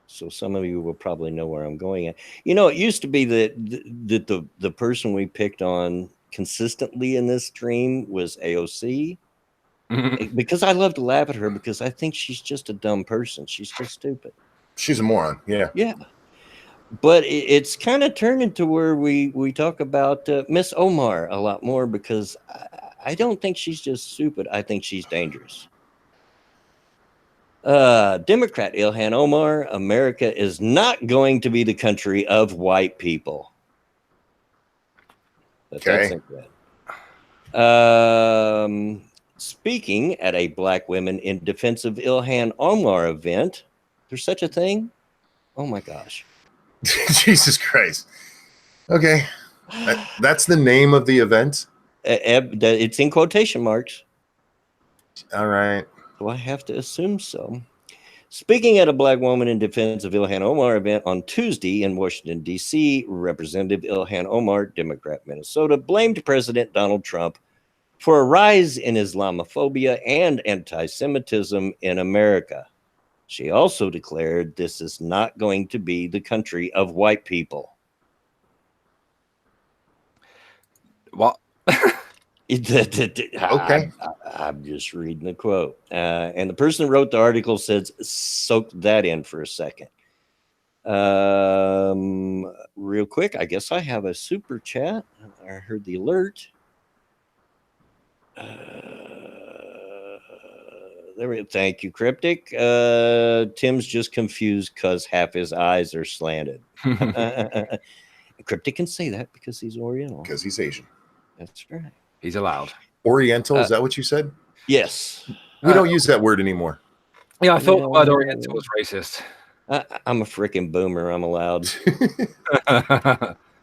[SPEAKER 1] So some of you will probably know where I'm going at. It used to be that the person we picked on consistently in this stream was AOC, because I love to laugh at her because I think she's just a dumb person. She's just stupid.
[SPEAKER 2] She's a moron. Yeah.
[SPEAKER 1] But it's kind of turned into where we talk about Miss Omar a lot more because I don't think she's just stupid. I think she's dangerous. Democrat Ilhan Omar, America is not going to be the country of white people. But
[SPEAKER 2] Okay.
[SPEAKER 1] Speaking at a Black Women in Defense of Ilhan Omar event, there's such a thing? Oh my gosh.
[SPEAKER 2] Jesus Christ. Okay. That's the name of the event?
[SPEAKER 1] It's in quotation marks.
[SPEAKER 2] All right.
[SPEAKER 1] So I have to assume so. Speaking at a Black Woman in Defense of Ilhan Omar event on Tuesday in Washington, D.C., Representative Ilhan Omar, Democrat, Minnesota, blamed President Donald Trump for a rise in Islamophobia and anti-Semitism in America. She also declared this is not going to be the country of white people.
[SPEAKER 3] What?
[SPEAKER 2] Okay.
[SPEAKER 1] I'm just reading the quote. And the person that wrote the article says, soak that in for a second. Real quick, I guess I have a super chat. I heard the alert. There we go. Thank you, Cryptic. Tim's just confused because half his eyes are slanted. Cryptic can say that because he's Oriental.
[SPEAKER 2] Because he's Asian.
[SPEAKER 1] That's right.
[SPEAKER 3] He's allowed.
[SPEAKER 2] Oriental, is that what you said?
[SPEAKER 1] Yes.
[SPEAKER 2] We don't use that word anymore.
[SPEAKER 3] Yeah, I thought the word Oriental was racist.
[SPEAKER 1] I'm a freaking boomer. I'm allowed.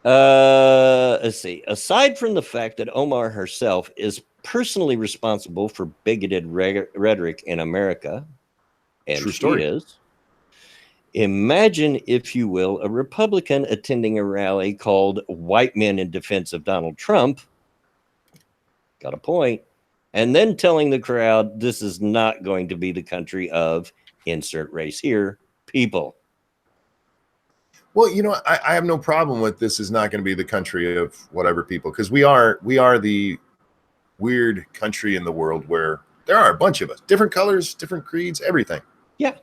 [SPEAKER 1] Let's see. Aside from the fact that Omar herself is personally responsible for bigoted rhetoric in America, and
[SPEAKER 2] True
[SPEAKER 1] she
[SPEAKER 2] story.
[SPEAKER 1] is, imagine, if you will, a Republican attending a rally called White Men in Defense of Donald Trump. Got a point. And then telling the crowd, this is not going to be the country of insert race here, people.
[SPEAKER 2] Well, you know, I have no problem with this is not going to be the country of whatever people, because we are the weird country in the world where there are a bunch of us, different colors, different creeds, everything.
[SPEAKER 1] Yeah.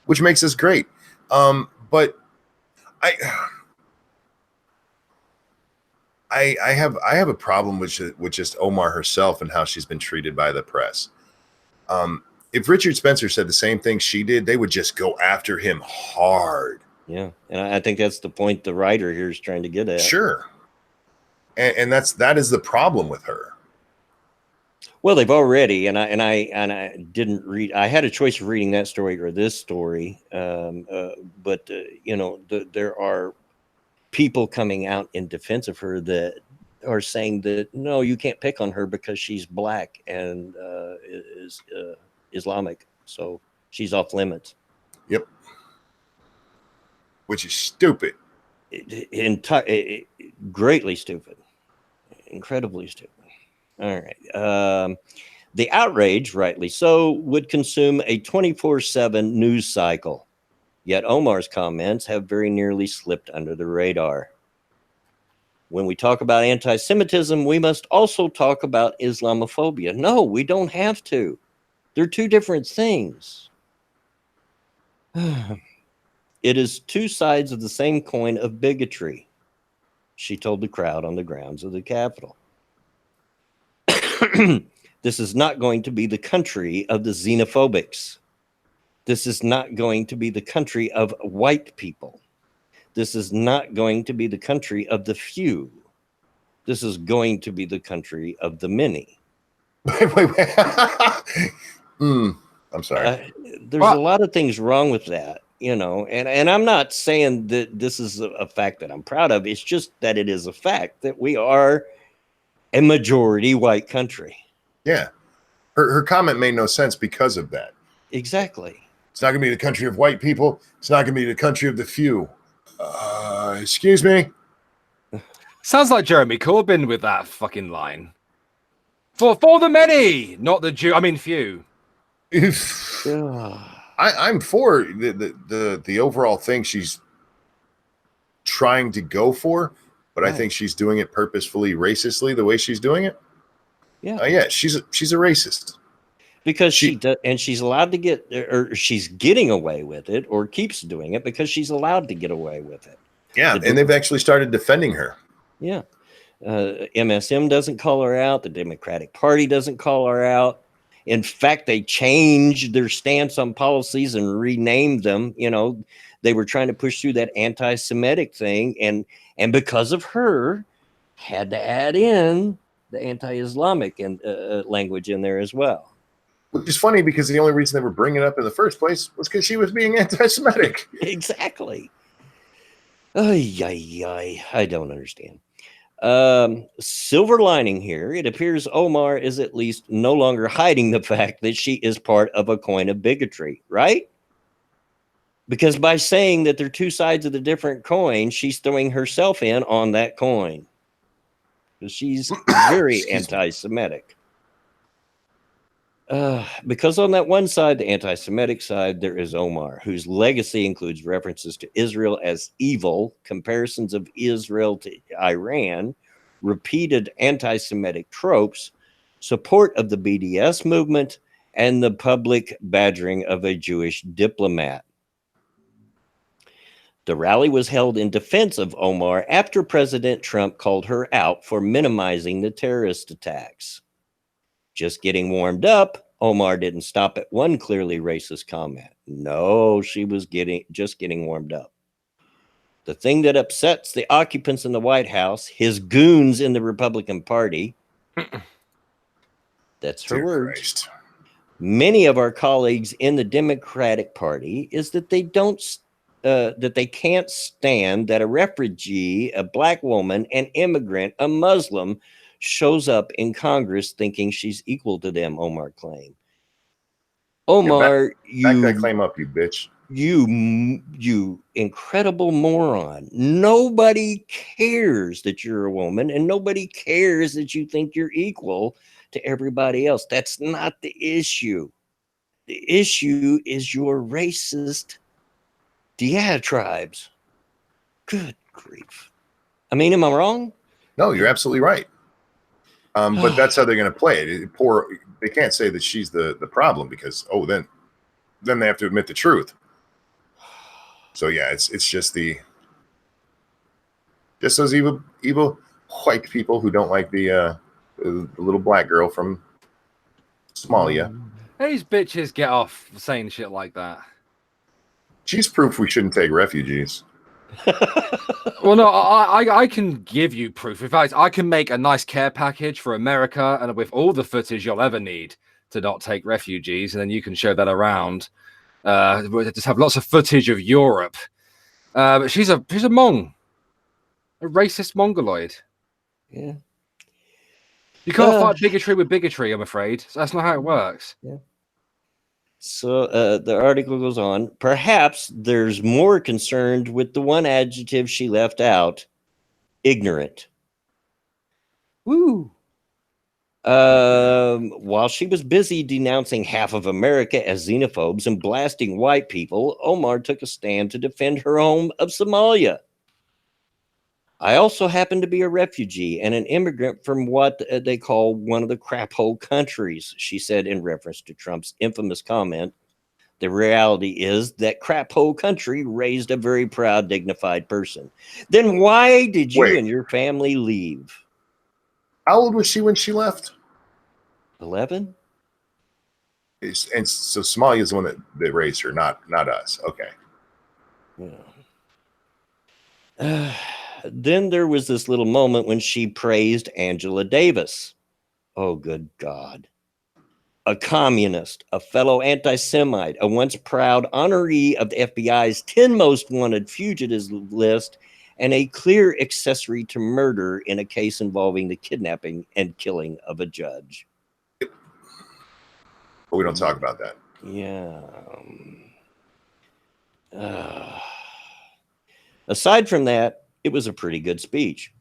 [SPEAKER 2] Which makes us great. But I have a problem with just Omar herself and how she's been treated by the press. If Richard Spencer said the same thing she did, they would just go after him hard.
[SPEAKER 1] Yeah, and I think that's the point the writer here is trying to get at.
[SPEAKER 2] Sure. And that is the problem with her.
[SPEAKER 1] Well, they've already, and I didn't read. I had a choice of reading that story or this story, but you know, there are people coming out in defense of her that are saying that no, you can't pick on her because she's black and is Islamic, so she's off limits.
[SPEAKER 2] Yep. Which is stupid.
[SPEAKER 1] Greatly stupid. Incredibly stupid. All right. The outrage, rightly so, would consume a 24/7 news cycle. Yet Omar's comments have very nearly slipped under the radar. When we talk about anti-Semitism, we must also talk about Islamophobia. No, we don't have to. They're two different things. It is two sides of the same coin of bigotry, she told the crowd on the grounds of the Capitol. This is not going to be the country of the xenophobics. This is not going to be the country of white people. This is not going to be the country of the few. This is going to be the country of the many.
[SPEAKER 2] Wait. I'm sorry.
[SPEAKER 1] There's a lot of things wrong with that, you know, and I'm not saying that this is a fact that I'm proud of. It's just that it is a fact that we are a majority white country.
[SPEAKER 2] Yeah. Her comment made no sense because of that.
[SPEAKER 1] Exactly.
[SPEAKER 2] It's not going to be the country of white people. It's not going to be the country of the few. Excuse me?
[SPEAKER 3] Sounds like Jeremy Corbyn with that fucking line. For the many, not the few.
[SPEAKER 2] I'm for the overall thing she's trying to go for, but right. I think she's doing it purposefully, racistly, the way she's doing it.
[SPEAKER 1] Yeah.
[SPEAKER 2] She's a racist.
[SPEAKER 1] Because she's allowed to get, or she's getting away with it, or keeps doing it because she's allowed to get away with it.
[SPEAKER 2] Yeah, and they've actually started defending her.
[SPEAKER 1] Yeah. MSM doesn't call her out. The Democratic Party doesn't call her out. In fact, they changed their stance on policies and renamed them. You know, they were trying to push through that anti-Semitic thing, and because of her, had to add in the anti-Islamic language in there as well.
[SPEAKER 2] Which is funny because the only reason they were bringing it up in the first place was because she was being anti-Semitic.
[SPEAKER 1] Exactly. I don't understand. Silver lining here, it appears Omar is at least no longer hiding the fact that she is part of a coin of bigotry, right? Because by saying that they're two sides of the different coin, she's throwing herself in on that coin. Because she's very anti-Semitic. Because on that one side, the anti-Semitic side, there is Omar, whose legacy includes references to Israel as evil, comparisons of Israel to Iran, repeated anti-Semitic tropes, support of the BDS movement, and the public badgering of a Jewish diplomat. The rally was held in defense of Omar after President Trump called her out for minimizing the terrorist attacks. Just getting warmed up, Omar didn't stop at one clearly racist comment. No, she was just getting warmed up. The thing that upsets the occupants in the White House, his goons in the Republican Party, that's her words.
[SPEAKER 2] Christ.
[SPEAKER 1] Many of our colleagues in the Democratic Party is that they can't stand that a refugee, a black woman, an immigrant, a Muslim shows up in Congress thinking she's equal to them, Omar claimed. Omar,
[SPEAKER 2] back that claim up, you bitch.
[SPEAKER 1] You incredible moron. Nobody cares that you're a woman, and nobody cares that you think you're equal to everybody else. That's not the issue. The issue is your racist diatribes. Good grief. I mean, am I wrong?
[SPEAKER 2] No, you're absolutely right. But that's how they're going to play it. They can't say that she's the problem because then they have to admit the truth. So yeah, it's just those evil white people who don't like the little black girl from Somalia.
[SPEAKER 3] These bitches get off saying shit like that.
[SPEAKER 2] She's proof we shouldn't take refugees.
[SPEAKER 3] Well, no, I can give you proof. In fact, I can make a nice care package for America and with all the footage you'll ever need to not take refugees, and then you can show that around. Just have lots of footage of Europe. But she's a Mong, a racist Mongoloid.
[SPEAKER 1] Yeah.
[SPEAKER 3] You can't fight bigotry with bigotry, I'm afraid. So that's not how it works.
[SPEAKER 1] Yeah. So the article goes on. Perhaps there's more concerned with the one adjective she left out, ignorant. Woo. While she was busy denouncing half of America as xenophobes and blasting white people, Omar took a stand to defend her home of Somalia. I also happen to be a refugee and an immigrant from what they call one of the crap hole countries, she said in reference to Trump's infamous comment. The reality is that crap hole country raised a very proud, dignified person. Then why did you and your family leave?
[SPEAKER 2] How old was she when she left?
[SPEAKER 1] 11?
[SPEAKER 2] And so Somalia is the one that raised her, not us. Okay.
[SPEAKER 1] Yeah. Then there was this little moment when she praised Angela Davis. Oh, good God. A communist, a fellow anti-Semite, a once proud honoree of the FBI's 10 most wanted fugitives list, and a clear accessory to murder in a case involving the kidnapping and killing of a judge.
[SPEAKER 2] But we don't talk about that.
[SPEAKER 1] Yeah. Aside from that, it was a pretty good speech.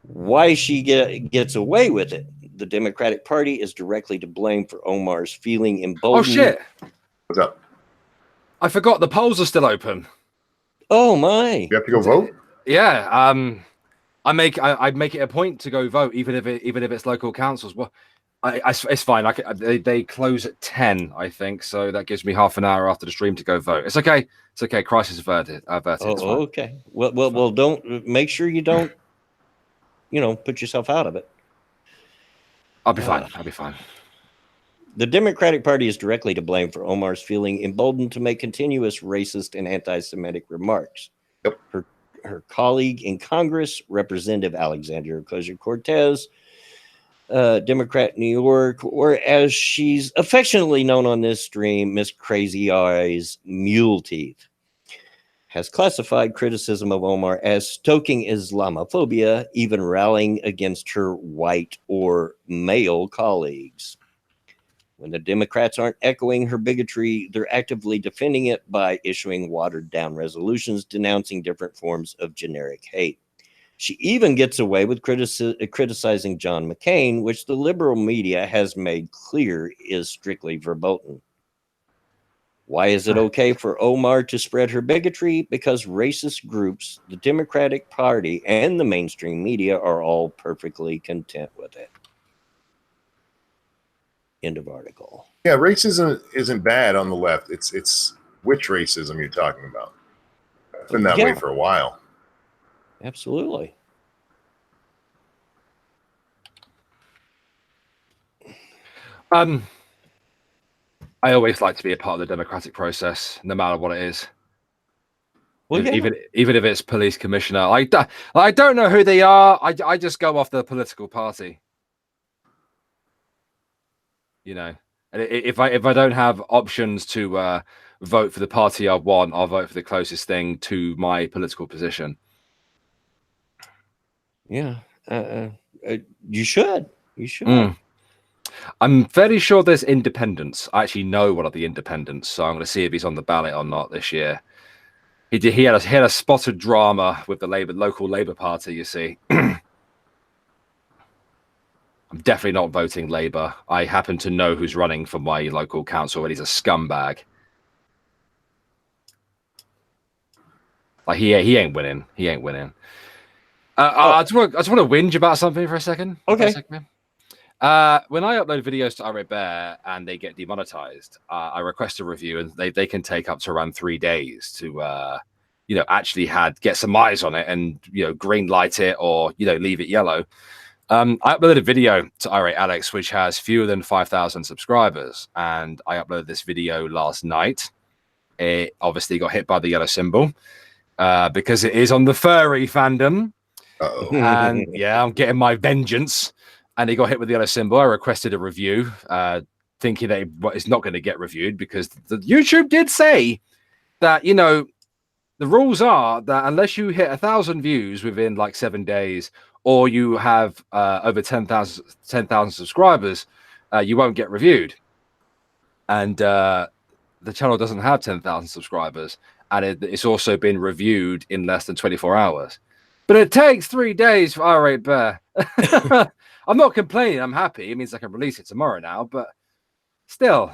[SPEAKER 1] Why she gets away with it? The Democratic Party is directly to blame for Omar's feeling emboldened.
[SPEAKER 3] Oh, shit.
[SPEAKER 2] What's up?
[SPEAKER 3] I forgot the polls are still open.
[SPEAKER 1] Oh, my.
[SPEAKER 2] You have to go vote?
[SPEAKER 3] Yeah. I make it a point to go vote, even if it's local councils. Well, it's fine. They close at 10, I think, so that gives me half an hour after the stream to go vote. It's okay. It's okay. Crisis averted.
[SPEAKER 1] Oh, okay. Well, don't make sure you don't, put yourself out of it.
[SPEAKER 3] I'll be fine. I'll be fine.
[SPEAKER 1] The Democratic Party is directly to blame for Omar's feeling emboldened to make continuous racist and anti-Semitic remarks.
[SPEAKER 2] Yep.
[SPEAKER 1] Her colleague in Congress, Representative Alexandria Ocasio-Cortez, Democrat in New York, or as she's affectionately known on this stream, Miss Crazy Eyes Mule Teeth, has classified criticism of Omar as stoking Islamophobia, even rallying against her white or male colleagues. When the Democrats aren't echoing her bigotry, they're actively defending it by issuing watered-down resolutions denouncing different forms of generic hate. She even gets away with criticizing John McCain, which the liberal media has made clear is strictly verboten. Why is it okay for Omar to spread her bigotry? Because racist groups, the Democratic Party, and the mainstream media are all perfectly content with it. End of article.
[SPEAKER 2] Yeah, racism isn't bad on the left. It's which racism you're talking about. It's been that way for a while.
[SPEAKER 1] Absolutely.
[SPEAKER 3] I always like to be a part of the democratic process, no matter what it is. Well, even if it's police commissioner, I don't know who they are. I just go off the political party. You know, and if I don't have options to vote for the party I want, I'll vote for the closest thing to my political position.
[SPEAKER 1] Yeah, you should. You should.
[SPEAKER 3] I'm fairly sure there's independents. I actually know one of the independents, so I'm going to see if he's on the ballot or not this year. He had a spotted drama with the local Labour Party. You see, I'm definitely not voting Labour. I happen to know who's running for my local council, and he's a scumbag. Like he ain't winning. He ain't winning. I just want to whinge about something for a second.
[SPEAKER 1] Okay.
[SPEAKER 3] When I upload videos to Huwite Bear and they get demonetized, I request a review, and they can take up to around 3 days to actually get some eyes on it and green light it or leave it yellow. I uploaded a video to Huwite Alex which has fewer than 5,000 subscribers, and I uploaded this video last night. It obviously got hit by the yellow symbol because it is on the furry fandom.
[SPEAKER 2] Uh-oh.
[SPEAKER 3] And yeah, I'm getting my vengeance. And he got hit with the yellow symbol. I requested a review, thinking that it's not going to get reviewed because the YouTube did say that, the rules are that unless you hit 1,000 views within like 7 days, or you have over 10,000 subscribers, you won't get reviewed. And the channel doesn't have 10,000 subscribers, and it's also been reviewed in less than 24 hours. But it takes 3 days for Huwite Bear. I'm not complaining. I'm happy. It means I can release it tomorrow now. But still,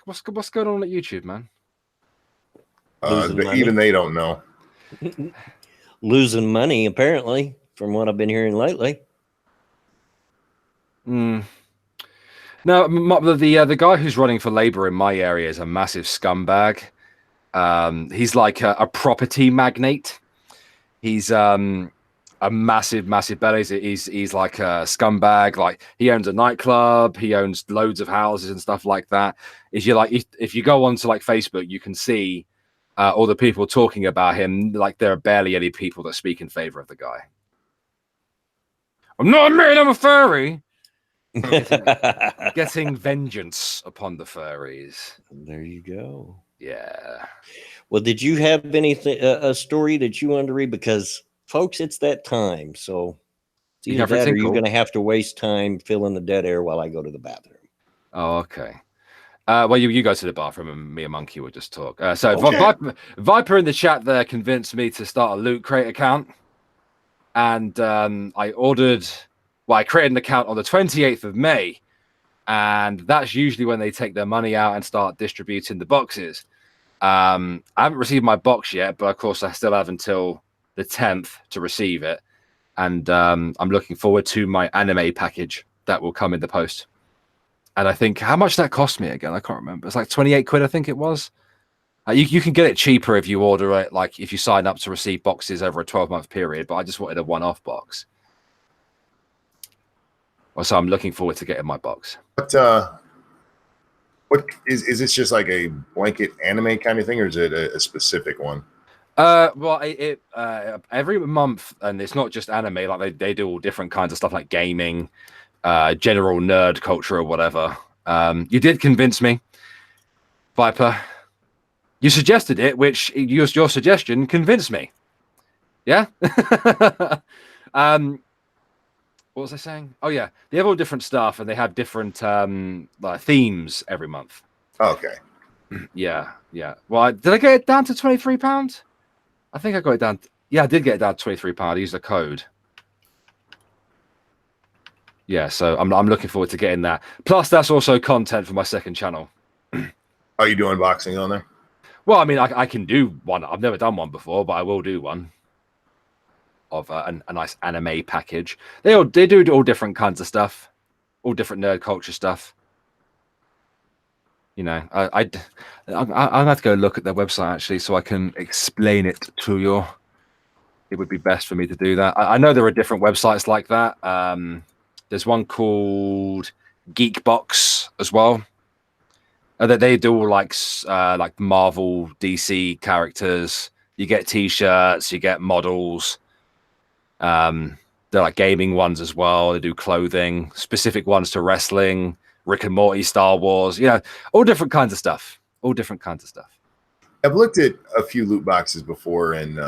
[SPEAKER 3] what's going on at YouTube, man?
[SPEAKER 2] Even they don't know.
[SPEAKER 1] Losing money, apparently, from what I've been hearing lately.
[SPEAKER 3] No, the guy who's running for Labour in my area is a massive scumbag. He's like a property magnate. He's a massive belly. He's like a scumbag. Like he owns a nightclub. He owns loads of houses and stuff like that. If you go onto like Facebook, you can see all the people talking about him. Like there are barely any people that speak in favor of the guy. I'm not a man. I'm a furry. Getting vengeance upon the furries.
[SPEAKER 1] There you go.
[SPEAKER 3] Yeah.
[SPEAKER 1] Well, did you have anything a story that you wanted to read? Because folks, it's that time. So it's either that or you're going to have to waste time filling the dead air while I go to the bathroom.
[SPEAKER 3] Oh, okay. Well, you go to the bathroom and me and Monkey will just talk. So
[SPEAKER 2] okay.
[SPEAKER 3] Viper in the chat there convinced me to start a Loot Crate account. And I created an account on the 28th of May. And that's usually when they take their money out and start distributing the boxes. I haven't received my box yet, but of course I still have until the 10th to receive it. And I'm looking forward to my anime package that will come in the post. And I think, how much that cost me again? I can't remember. It's like 28 quid, I think it was. You can get it cheaper if you order it, like if you sign up to receive boxes over a 12-month period, but I just wanted a one-off box. So I'm looking forward to getting my box.
[SPEAKER 2] What is this just like a blanket anime kind of thing, or is it a specific one?
[SPEAKER 3] Well, every month, and it's not just anime, like they do all different kinds of stuff like gaming, general nerd culture or whatever. You did convince me, Viper. You suggested it, which your suggestion convinced me. Yeah? What was I saying? Oh, yeah. They have all different stuff, and they have different themes every month.
[SPEAKER 2] Okay.
[SPEAKER 3] Yeah. Well, did I get it down to £23? I think I got it down. Yeah, I did get it down to £23. I used a code. Yeah, so I'm looking forward to getting that. Plus, that's also content for my second channel.
[SPEAKER 2] Are you doing unboxing on there?
[SPEAKER 3] Well, I mean, I can do one. I've never done one before, but I will do one of a nice anime package. They do all different kinds of stuff, all different nerd culture stuff. You know, I'll have to go look at their website actually, so I can explain it to you. It would be best for me to do that. I know there are different websites like that. There's one called Geekbox as well. That they do all like Marvel, DC characters. You get T-shirts, you get models. They're like gaming ones as well. They do clothing, specific ones to wrestling, Rick and Morty, Star Wars. Yeah, all different kinds of stuff. All different kinds of stuff.
[SPEAKER 2] I've looked at a few loot boxes before, and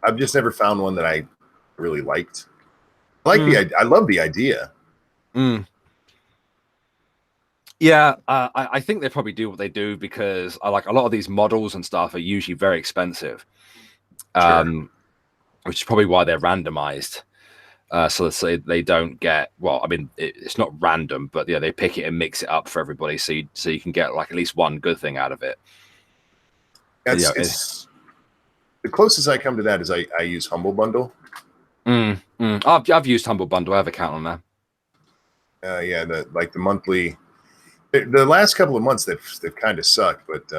[SPEAKER 2] I've just never found one that I really liked. I love the idea.
[SPEAKER 3] Yeah, I think they probably do what they do because I like a lot of these models and stuff are usually very expensive, which is probably why they're randomized. So let's say they don't get, well, I mean, it's not random, but yeah, they pick it and mix it up for everybody, so you can get like at least one good thing out of it.
[SPEAKER 2] It's the closest I come to that is I use Humble Bundle.
[SPEAKER 3] I've used Humble Bundle. I have an account on there.
[SPEAKER 2] Yeah, the monthly. The last couple of months they've kind of sucked, but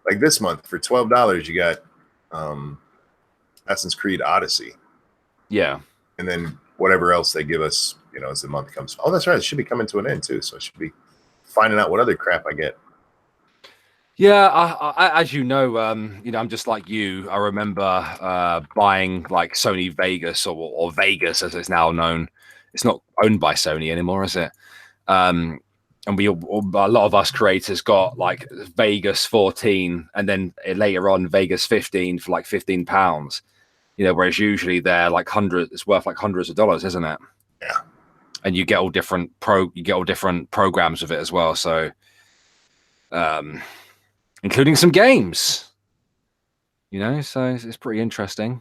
[SPEAKER 2] like this month for $12 you got Assassin's Creed Odyssey.
[SPEAKER 3] Yeah,
[SPEAKER 2] and then whatever else they give us, as the month comes. Oh, that's right. It should be coming to an end too, so I should be finding out what other crap I get.
[SPEAKER 3] Yeah, I as you know, I'm just like you. I remember buying like Sony Vegas or Vegas as it's now known. It's not owned by Sony anymore, is it? And a lot of us creators got like Vegas 14 and then later on Vegas 15 for like £15. Whereas usually they're like it's worth like hundreds of dollars, isn't it?
[SPEAKER 2] Yeah.
[SPEAKER 3] And you get all different programs with it as well. So, including some games, so it's pretty interesting.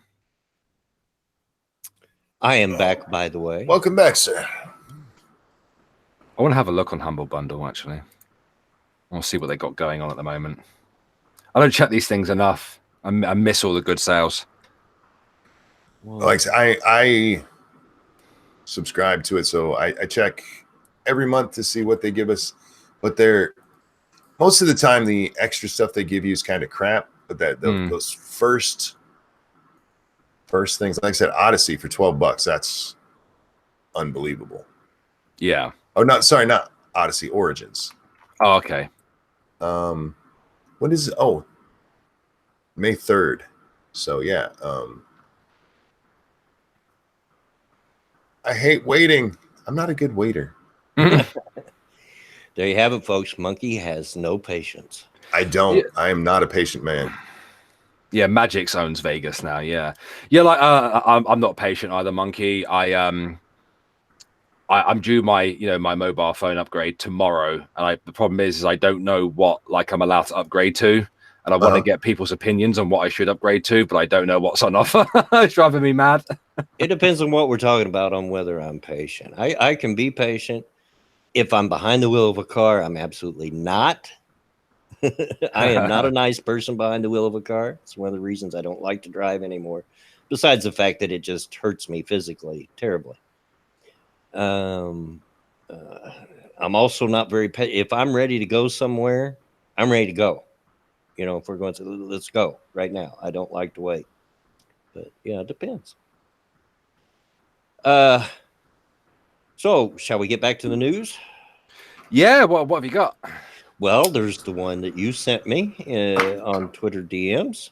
[SPEAKER 1] I am back, by the way.
[SPEAKER 2] Welcome back, sir.
[SPEAKER 3] I want to have a look on Humble Bundle, actually. I want to see what they got going on at the moment. I don't check these things enough. I miss all the good sales.
[SPEAKER 2] Well, like I subscribe to it, so I check every month to see what they give us. But most of the time, the extra stuff they give you is kind of crap. But those first things, like I said, Odyssey for $12, that's unbelievable.
[SPEAKER 3] Yeah.
[SPEAKER 2] Oh, not Odyssey, Origins.
[SPEAKER 3] Oh, okay.
[SPEAKER 2] When is it? Oh, May 3rd. So yeah. I hate waiting. I'm not a good waiter.
[SPEAKER 1] There you have it, folks. Monkey has no patience.
[SPEAKER 2] I don't. Yeah. I am not a patient man.
[SPEAKER 3] Yeah, Magix owns Vegas now. Yeah. Like I'm not patient either, Monkey. I'm due my my mobile phone upgrade tomorrow, and the problem is I don't know what I'm allowed to upgrade to, and I want to get people's opinions on what I should upgrade to, but I don't know what's on offer. It's driving me mad.
[SPEAKER 1] It depends on what we're talking about on whether I'm patient. I can be patient. If I'm behind the wheel of a car, I'm absolutely not. I am not a nice person behind the wheel of a car. It's one of the reasons I don't like to drive anymore, besides the fact that it just hurts me physically terribly. I'm also not very if I'm ready to go somewhere, I'm ready to go. If we're going to, let's go right now. I don't like to wait. But yeah, it depends. So shall we get back to the news?
[SPEAKER 3] Yeah, what have you got?
[SPEAKER 1] Well, there's the one that you sent me on Twitter DMs.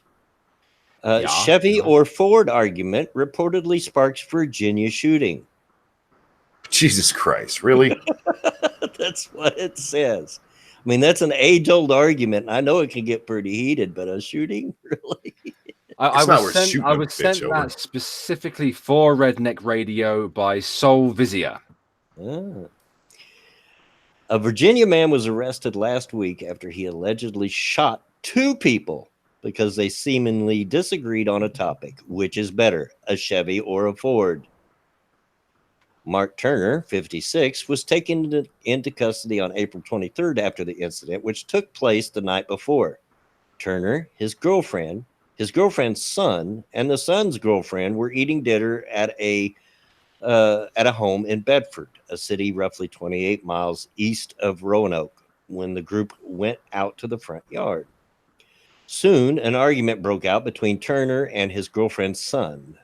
[SPEAKER 1] Chevy or Ford argument reportedly sparks Virginia shooting.
[SPEAKER 2] Jesus Christ, really?
[SPEAKER 1] That's what it says. I mean, that's an age-old argument. I know it can get pretty heated, but a shooting, really?
[SPEAKER 3] I was sent that specifically for Redneck Radio by Soul Vizier.
[SPEAKER 1] A Virginia man was arrested last week after he allegedly shot two people because they seemingly disagreed on a topic. Which is better, a Chevy or a Ford? Mark Turner, 56, was taken into custody on April 23rd after the incident, which took place the night before. Turner, his girlfriend's son, and the son's girlfriend were eating dinner at a home in Bedford, a city roughly 28 miles east of Roanoke, when the group went out to the front yard. Soon, an argument broke out between Turner and his girlfriend's son,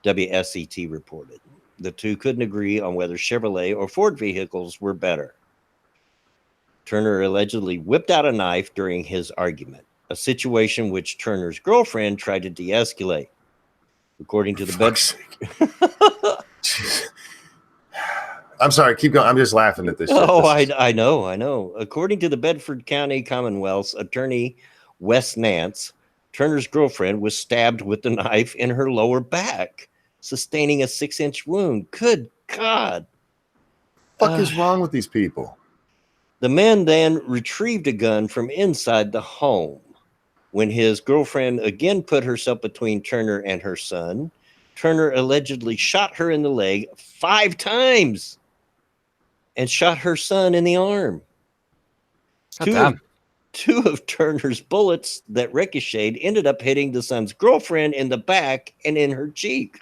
[SPEAKER 1] WSET reported. The two couldn't agree on whether Chevrolet or Ford vehicles were better. Turner allegedly whipped out a knife during his argument, a situation which Turner's girlfriend tried to de-escalate. According to the
[SPEAKER 2] I'm sorry, keep going. I'm just laughing at this shit.
[SPEAKER 1] I know. According to the Bedford County Commonwealth's attorney, Wes Nance, Turner's girlfriend was stabbed with the knife in her lower back, sustaining a 6-inch wound. Good God.
[SPEAKER 2] What the fuck is wrong with these people?
[SPEAKER 1] The man then retrieved a gun from inside the home. When his girlfriend again put herself between Turner and her son, Turner allegedly shot her in the leg 5 times and shot her son in the arm. Two of Turner's bullets that ricocheted ended up hitting the son's girlfriend in the back and in her cheek.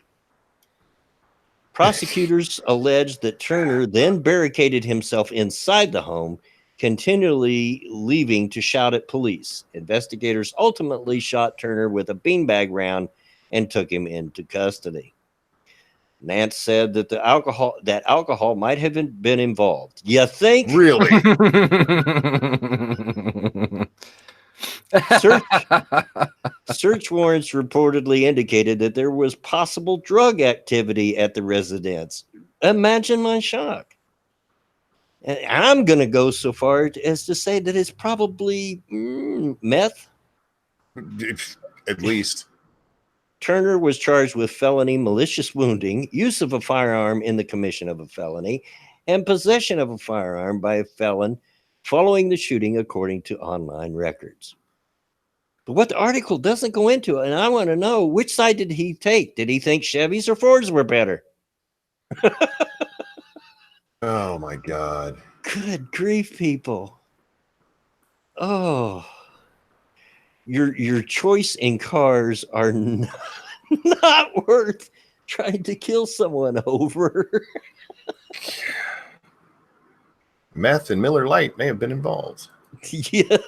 [SPEAKER 1] Prosecutors alleged that Turner then barricaded himself inside the home, continually leaving to shout at police. Investigators ultimately shot Turner with a beanbag round and took him into custody. Nance said that alcohol might have been involved. You think?
[SPEAKER 2] Really?
[SPEAKER 1] Search warrants reportedly indicated that there was possible drug activity at the residence. Imagine my shock. And I'm going to go so far as to say that it's probably meth.
[SPEAKER 2] At least.
[SPEAKER 1] Turner was charged with felony malicious wounding, use of a firearm in the commission of a felony, and possession of a firearm by a felon following the shooting, according to online records. But what the article doesn't go into, and I want to know, which side did he take? Did he think Chevys or Fords were better?
[SPEAKER 2] Oh my God.
[SPEAKER 1] Good grief, people. Oh. Your choice in cars are not worth trying to kill someone over.
[SPEAKER 2] Meth and Miller Lite may have been involved.
[SPEAKER 1] Yeah.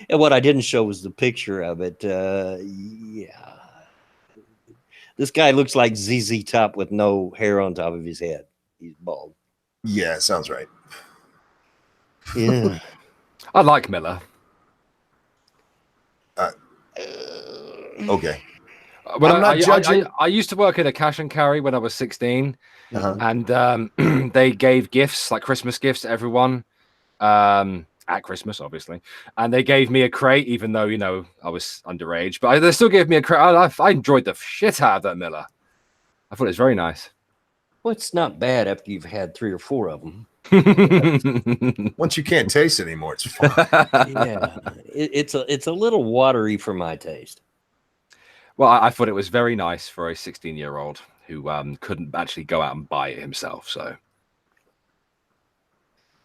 [SPEAKER 1] And what I didn't show was the picture of it. Yeah. This guy looks like ZZ Top with no hair on top of his head. He's bald.
[SPEAKER 2] Yeah, sounds right.
[SPEAKER 1] Yeah.
[SPEAKER 3] I like Miller.
[SPEAKER 2] Okay.
[SPEAKER 3] When
[SPEAKER 2] I'm not judging.
[SPEAKER 3] I used to work in a cash and carry when I was 16,
[SPEAKER 2] Uh-huh.
[SPEAKER 3] and they gave gifts, like Christmas gifts, to everyone at Christmas, obviously. And they gave me a crate, even though, you know, I was underage. But they still gave me a crate. I enjoyed the shit out of that Miller. I thought it was very nice.
[SPEAKER 1] Well, it's not bad after you've had 3 or 4 of them.
[SPEAKER 2] Once you can't taste it anymore, it's fine.
[SPEAKER 1] Yeah, it's a little watery for my taste.
[SPEAKER 3] Well, I thought it was very nice for a 16-year-old who couldn't actually go out and buy it himself. So,
[SPEAKER 1] of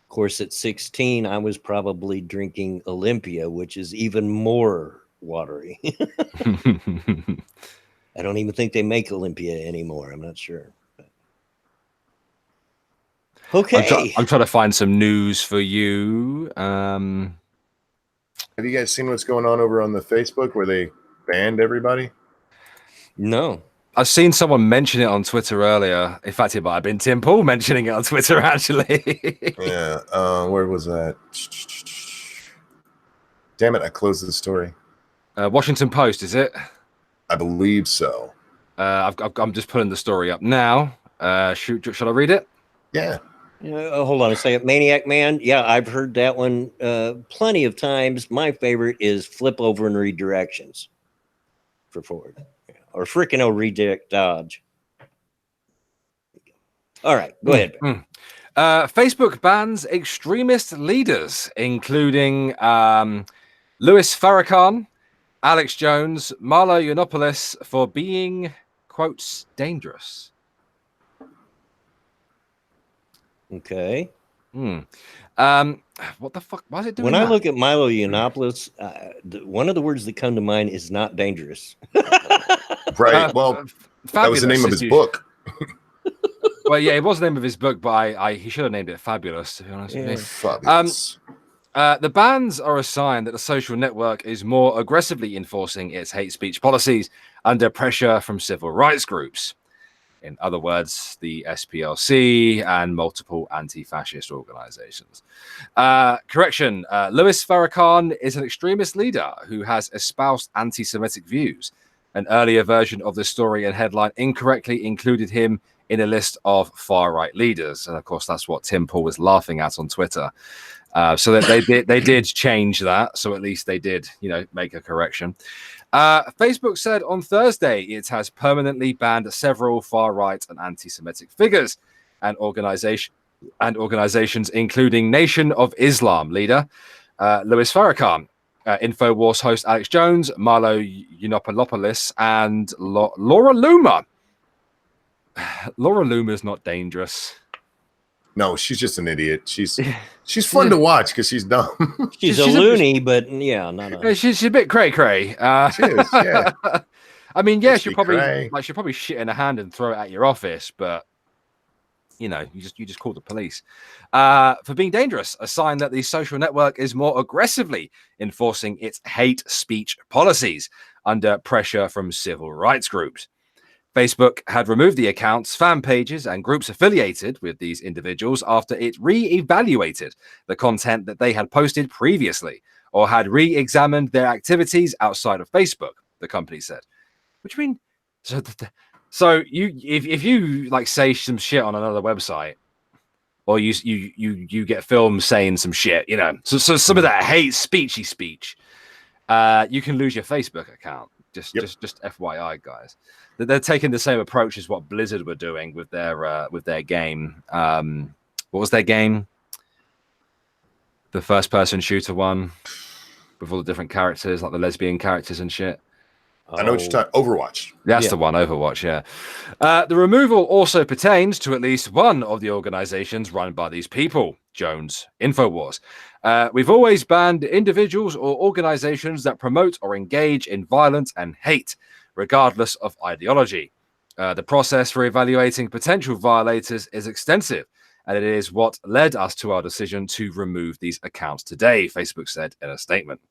[SPEAKER 1] course, at 16, I was probably drinking Olympia, which is even more watery. I don't even think they make Olympia anymore. I'm not sure. Okay.
[SPEAKER 3] I'm trying to find some news for you.
[SPEAKER 2] Have you guys seen what's going on over on the Facebook where they banned everybody?
[SPEAKER 1] No.
[SPEAKER 3] I've seen someone mention it on Twitter earlier. In fact, it might have been Tim Paul mentioning it on Twitter, actually.
[SPEAKER 2] Yeah. Where was that? Damn it, I closed the story.
[SPEAKER 3] Washington Post, is it?
[SPEAKER 2] I believe so.
[SPEAKER 3] I'm just pulling the story up now. Should I read it?
[SPEAKER 2] Yeah.
[SPEAKER 1] Hold on a second. Maniac Man. Yeah, I've heard that one plenty of times. My favorite is flip over and redirections for Ford. Or freaking redirect Dodge. All right, go ahead.
[SPEAKER 3] Facebook bans extremist leaders, including Louis Farrakhan, Alex Jones, Marlo Yiannopoulos for being, quotes, dangerous.
[SPEAKER 1] Okay.
[SPEAKER 3] What the fuck? Why is it doing
[SPEAKER 1] When
[SPEAKER 3] that?
[SPEAKER 1] I look at Milo Yiannopoulos, one of the words that come to mind is not dangerous.
[SPEAKER 2] Right. Well, that was the name of his book.
[SPEAKER 3] Well, yeah, it was the name of his book, but he should have named it Fabulous, to be honest with you.
[SPEAKER 2] Fabulous.
[SPEAKER 3] The bans are a sign that the social network is more aggressively enforcing its hate speech policies under pressure from civil rights groups. In other words, the SPLC and multiple anti-fascist organizations. Correction, Louis Farrakhan is an extremist leader who has espoused anti-Semitic views. An earlier version of the story and headline incorrectly included him in a list of far-right leaders. And of course, that's what Tim Pool was laughing at on Twitter. So that they did change that. So at least they did, make a correction. Facebook said on Thursday it has permanently banned several far-right and anti-Semitic figures and organizations, including Nation of Islam leader Louis Farrakhan, Infowars host Alex Jones, Milo Yiannopoulos, and Laura Loomer. Laura Loomer is not dangerous.
[SPEAKER 2] No, she's just an idiot. She's fun to watch because she's dumb.
[SPEAKER 1] She's a loony, but yeah,
[SPEAKER 3] she's a bit cray.
[SPEAKER 2] She is, yeah.
[SPEAKER 3] I mean, yeah, she'll probably shit in a hand and throw it at your office, but you just call the police for being dangerous. A sign that the social network is more aggressively enforcing its hate speech policies under pressure from civil rights groups. Facebook had removed the accounts, fan pages, and groups affiliated with these individuals after it re-evaluated the content that they had posted previously or had re-examined their activities outside of Facebook, the company said. Which mean, so if you like say some shit on another website, or you get filmed saying some shit, so some of that hate speech, you can lose your Facebook account. Just FYI, guys. They're taking the same approach as what Blizzard were doing with their game. What was their game? The first-person shooter one with all the different characters, like the lesbian characters and shit.
[SPEAKER 2] I know what you're talking. Overwatch.
[SPEAKER 3] That's the one, Overwatch, yeah. The removal also pertains to at least one of the organizations run by these people, Jones, Infowars. We've always banned individuals or organizations that promote or engage in violence and hate, regardless of ideology. The process for evaluating potential violators is extensive, and it is what led us to our decision to remove these accounts today, Facebook said in a statement.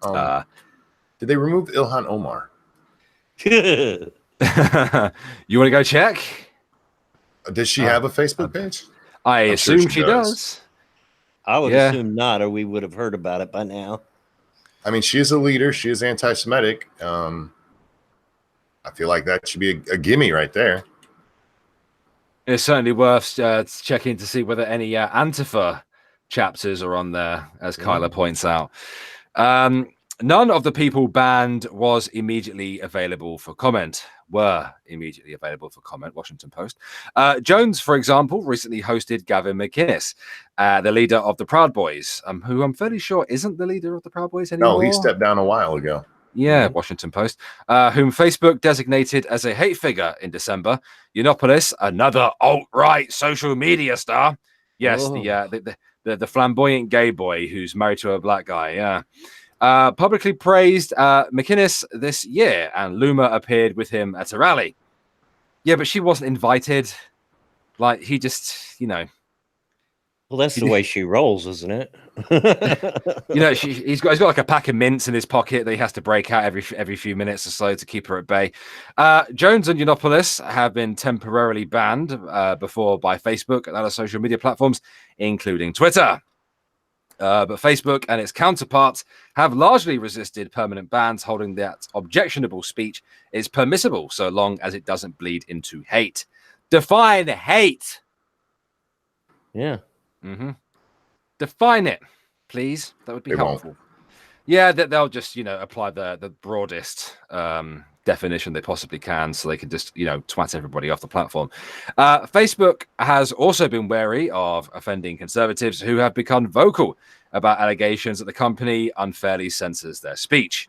[SPEAKER 2] Did they remove Ilhan Omar?
[SPEAKER 3] You want to go check?
[SPEAKER 2] Does she have a Facebook page?
[SPEAKER 3] I assume she does.
[SPEAKER 1] I would assume not, or we would have heard about it by now.
[SPEAKER 2] I mean, she is a leader. She is anti-Semitic. I feel like that should be a gimme right there.
[SPEAKER 3] It's certainly worth checking to see whether any Antifa chapters are on there, as Kyla points out. None of the people banned was immediately available for comment. Washington Post. Jones, for example, recently hosted Gavin McInnes, the leader of the Proud Boys, who I'm fairly sure isn't the leader of the Proud Boys anymore.
[SPEAKER 2] No, he stepped down a while ago.
[SPEAKER 3] Yeah, Washington Post, whom Facebook designated as a hate figure in December. Yiannopoulos, another alt-right social media star. Yes, the flamboyant gay boy who's married to a black guy. Yeah. Publicly praised McInnes this year, and Loomer appeared with him at a rally. Yeah, but she wasn't invited. Like, he just,
[SPEAKER 1] Well, that's the way she rolls, isn't it?
[SPEAKER 3] He's got like a pack of mints in his pocket that he has to break out every few minutes or so to keep her at bay. Jones and Yiannopoulos have been temporarily banned before by Facebook and other social media platforms, including Twitter. But Facebook and its counterparts have largely resisted permanent bans, holding that objectionable speech is permissible so long as it doesn't bleed into hate. Define hate.
[SPEAKER 1] Yeah.
[SPEAKER 3] Mm-hmm. Define it, please. That would be helpful. Yeah, they'll just, apply the broadest definition they possibly can so they can just, twat everybody off the platform. Facebook has also been wary of offending conservatives who have become vocal about allegations that the company unfairly censors their speech.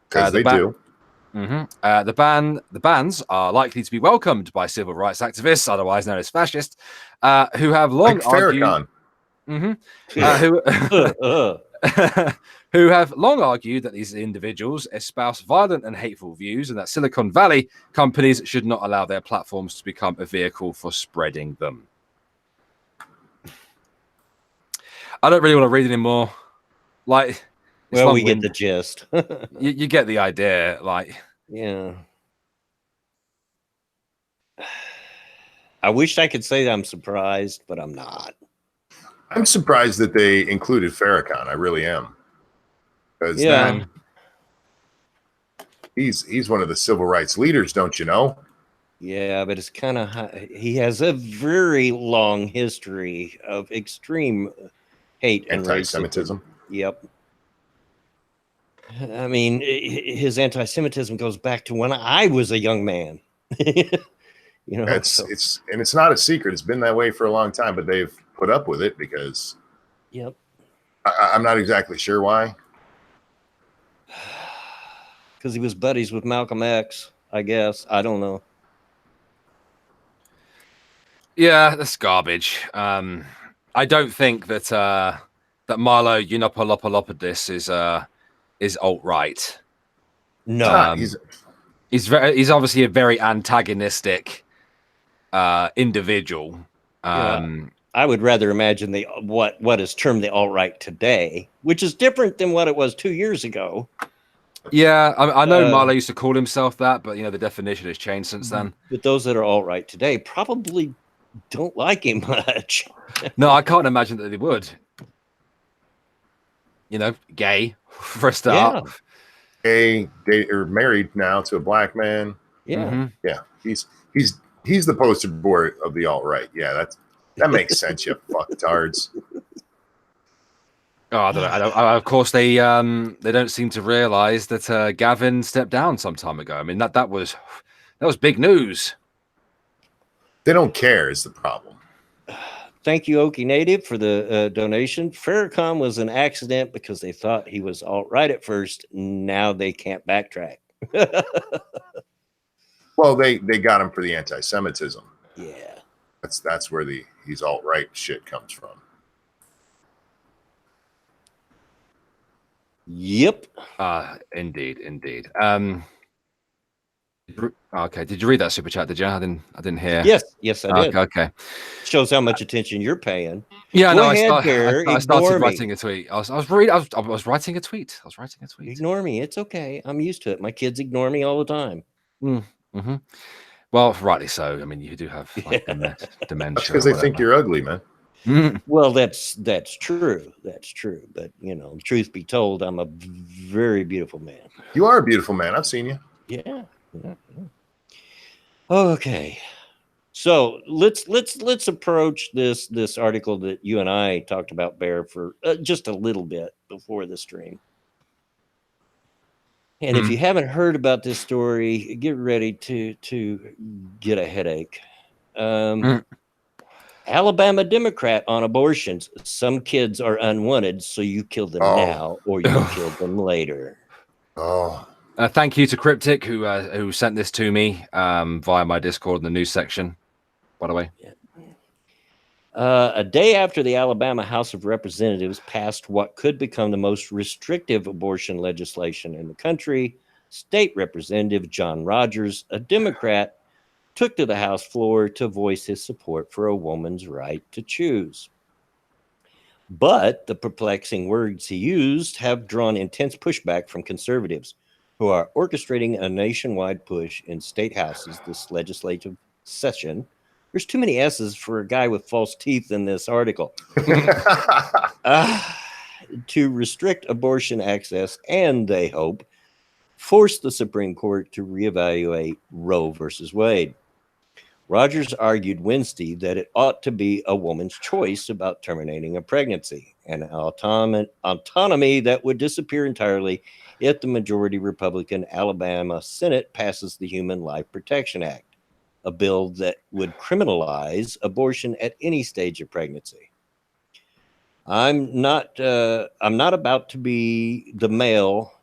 [SPEAKER 2] Because they do.
[SPEAKER 3] The bans are likely to be welcomed by civil rights activists, otherwise known as fascists, who have long
[SPEAKER 2] Like
[SPEAKER 3] argued.
[SPEAKER 2] Farrakhan.
[SPEAKER 3] Who have long argued that these individuals espouse violent and hateful views, and that Silicon Valley companies should not allow their platforms to become a vehicle for spreading them. I don't really want to read anymore. Like,
[SPEAKER 1] well, we get the gist.
[SPEAKER 3] you get the idea. Like,
[SPEAKER 1] yeah. I wish I could say that I'm surprised, but I'm not.
[SPEAKER 2] I'm surprised that they included Farrakhan. I really am. Because
[SPEAKER 1] Yeah,
[SPEAKER 2] he's one of the civil rights leaders, don't you know?
[SPEAKER 1] yeah, but it's kind of he has a very long history of extreme hate and
[SPEAKER 2] Anti-Semitism.
[SPEAKER 1] racism. Yep. I mean, his anti-Semitism goes back to when I was a young man. You know,
[SPEAKER 2] it's not a secret. It's been that way for a long time, but they've put up with it because
[SPEAKER 1] yep.
[SPEAKER 2] I'm not exactly sure why.
[SPEAKER 1] Because he was buddies with Malcolm X, I guess. I don't know.
[SPEAKER 3] Yeah, that's garbage. I don't think that that Milo Yiannopoulos is alt-right.
[SPEAKER 1] No,
[SPEAKER 3] he's obviously a very antagonistic individual.
[SPEAKER 1] I would rather imagine what is termed the alt-right today, which is different than what it was 2 years ago.
[SPEAKER 3] Yeah, I know Milo used to call himself that, but the definition has changed since then.
[SPEAKER 1] But those that are alt-right today probably don't like him much.
[SPEAKER 3] No, I can't imagine that they would. Gay for a start.
[SPEAKER 2] Yeah. They are married now to a black man.
[SPEAKER 1] Yeah,
[SPEAKER 2] yeah. He's the poster boy of the alt-right. Yeah, that makes sense. You fucktards.
[SPEAKER 3] Oh, I don't know. Of course, they don't seem to realize that Gavin stepped down some time ago. I mean, that was big news.
[SPEAKER 2] They don't care is the problem.
[SPEAKER 1] Thank you, Okie Native, for the donation. Farrakhan was an accident because they thought he was alt-right at first. Now they can't backtrack.
[SPEAKER 2] Well, they got him for the anti-Semitism.
[SPEAKER 1] Yeah,
[SPEAKER 2] that's where he's alt-right shit comes from.
[SPEAKER 1] Yep.
[SPEAKER 3] Indeed. Okay. Did you read that super chat? Did you? I didn't hear.
[SPEAKER 1] Yes, I did.
[SPEAKER 3] Okay.
[SPEAKER 1] Shows how much attention you're paying.
[SPEAKER 3] Yeah,
[SPEAKER 1] Go
[SPEAKER 3] no.
[SPEAKER 1] ahead,
[SPEAKER 3] I started writing a tweet. I was writing a tweet.
[SPEAKER 1] Ignore me. It's okay. I'm used to it. My kids ignore me all the time.
[SPEAKER 3] Mm-hmm. Well, rightly so. I mean, you do have like dementia.
[SPEAKER 2] That's because they think you're ugly, man.
[SPEAKER 1] Well, that's true. That's true. But truth be told, I'm a very beautiful man.
[SPEAKER 2] You are a beautiful man. I've seen you.
[SPEAKER 1] Yeah. Okay. So let's approach this article that you and I talked about, Bear, for just a little bit before the stream. And if you haven't heard about this story, get ready to get a headache. Alabama Democrat on abortions. Some kids are unwanted, so you kill them now or you kill them later.
[SPEAKER 2] Oh.
[SPEAKER 3] Thank you to Cryptic who sent this to me via my Discord in the news section, by the way.
[SPEAKER 1] Yeah. A day after the Alabama House of Representatives passed what could become the most restrictive abortion legislation in the country, State Representative John Rogers, a Democrat, took to the House floor to voice his support for a woman's right to choose. But the perplexing words he used have drawn intense pushback from conservatives who are orchestrating a nationwide push in state houses this legislative session. There's too many S's for a guy with false teeth in this article. To restrict abortion access and, they hope, force the Supreme Court to reevaluate Roe versus Wade. Rogers argued Wednesday that it ought to be a woman's choice about terminating a pregnancy, an autonomy that would disappear entirely if the majority Republican Alabama Senate passes the Human Life Protection Act, a bill that would criminalize abortion at any stage of pregnancy. I'm not about to be the male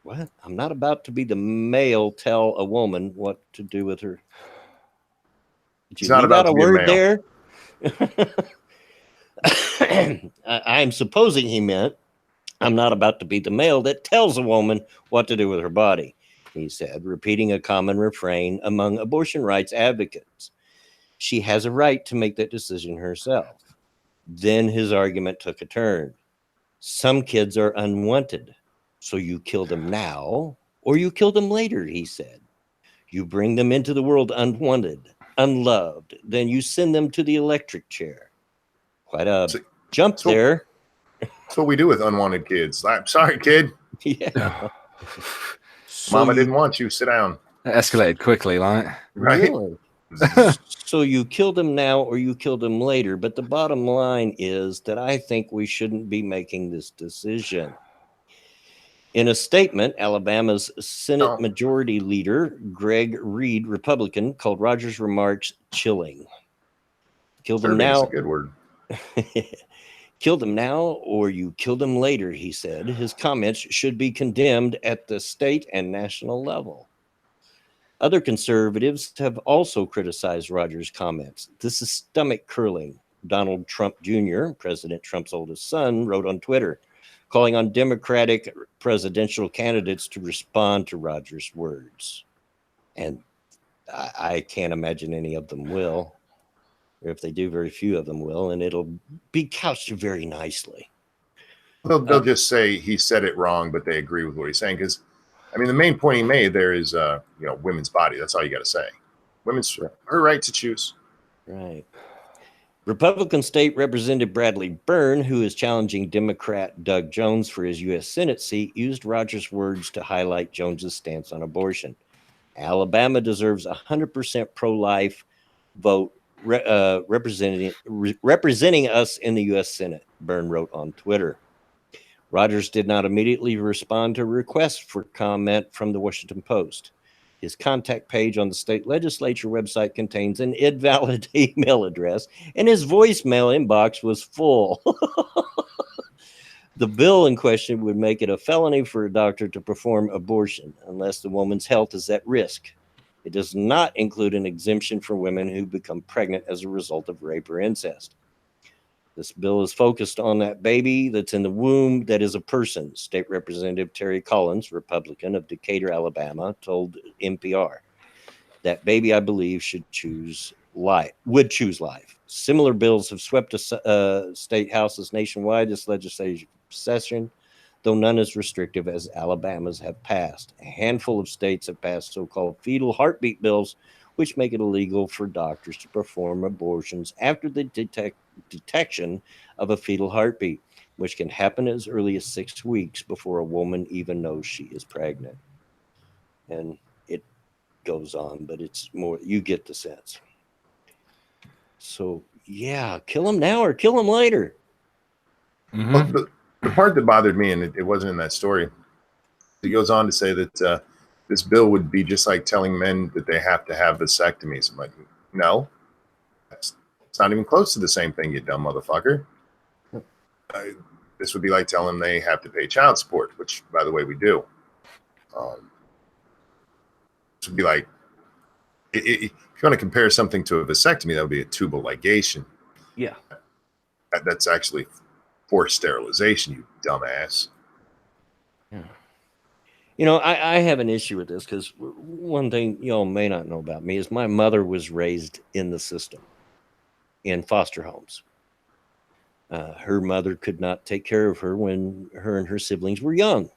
[SPEAKER 1] What? I'm not about to be the male tell a woman what to do with her. Did
[SPEAKER 2] He's
[SPEAKER 1] you
[SPEAKER 2] not
[SPEAKER 1] leave
[SPEAKER 2] about
[SPEAKER 1] out
[SPEAKER 2] to
[SPEAKER 1] a
[SPEAKER 2] be a
[SPEAKER 1] word
[SPEAKER 2] male.
[SPEAKER 1] there? I'm supposing he meant, I'm not about to be the male that tells a woman what to do with her body, he said, repeating a common refrain among abortion rights advocates. She has a right to make that decision herself. Then his argument took a turn. Some kids are unwanted, so you kill them now or you kill them later, he said. You bring them into the world unwanted, unloved, then you send them to the electric chair. Quite a
[SPEAKER 2] So-
[SPEAKER 1] jump
[SPEAKER 2] so-
[SPEAKER 1] there.
[SPEAKER 2] That's what we do with unwanted kids. I'm sorry, kid.
[SPEAKER 1] Yeah.
[SPEAKER 2] Mama
[SPEAKER 1] you
[SPEAKER 2] didn't want you. Sit down.
[SPEAKER 3] That escalated quickly, like.
[SPEAKER 2] Right?
[SPEAKER 1] really. So you kill them now or you kill them later. But the bottom line is that I think we shouldn't be making this decision. In a statement, Alabama's Senate
[SPEAKER 2] Oh.
[SPEAKER 1] Majority Leader Greg Reed, Republican, called Rogers' remarks chilling. Kill them
[SPEAKER 2] Disturbing is a
[SPEAKER 1] now.
[SPEAKER 2] good word.
[SPEAKER 1] Kill them now or you kill them later, he said. His comments should be condemned at the state and national level. Other conservatives have also criticized Rogers' comments. This is stomach curling. Donald Trump Jr., President Trump's oldest son, wrote on Twitter, calling on Democratic presidential candidates to respond to Rogers' words. And I can't imagine any of them will. Or if they do, very few of them will. And it'll be couched very nicely.
[SPEAKER 2] They'll just say he said it wrong, but they agree with what he's saying. Because, I mean, the main point he made there is, women's body. That's all you got to say. Women's her right to choose.
[SPEAKER 1] Right. Republican State Representative Bradley Byrne, who is challenging Democrat Doug Jones for his U.S. Senate seat, used Rogers' words to highlight Jones's stance on abortion. Alabama deserves a 100% pro-life vote representing us in the U.S. Senate, Byrne wrote on Twitter. Rogers did not immediately respond to a request for comment from the Washington Post. His contact page on the state legislature website contains an invalid email address, and his voicemail inbox was full. The bill in question would make it a felony for a doctor to perform abortion unless the woman's health is at risk. It does not include an exemption for women who become pregnant as a result of rape or incest. This bill is focused on that baby that's in the womb that is a person, State Representative Terry Collins, Republican of Decatur, Alabama, told NPR. That baby, I believe, would choose life. Similar bills have swept state houses nationwide this legislative session, though none as restrictive as Alabama's have passed. A handful of states have passed so-called fetal heartbeat bills, which make it illegal for doctors to perform abortions after the detection of a fetal heartbeat, which can happen as early as 6 weeks before a woman even knows she is pregnant. And it goes on, but it's more, you get the sense. So, yeah, kill them now or kill them later.
[SPEAKER 3] Mm-hmm.
[SPEAKER 2] Well, the part that bothered me, and it wasn't in that story, it goes on to say that this bill would be just like telling men that they have to have vasectomies. I'm like, no, it's not even close to the same thing, you dumb motherfucker. This would be like telling them they have to pay child support, which, by the way, we do. This would be like, if you want to compare something to a vasectomy, that would be a tubal ligation.
[SPEAKER 1] Yeah.
[SPEAKER 2] That's actually forced sterilization, you dumbass.
[SPEAKER 1] Yeah. You know, I have an issue with this because one thing y'all may not know about me is my mother was raised in the system in foster homes. Her mother could not take care of her when her and her siblings were young.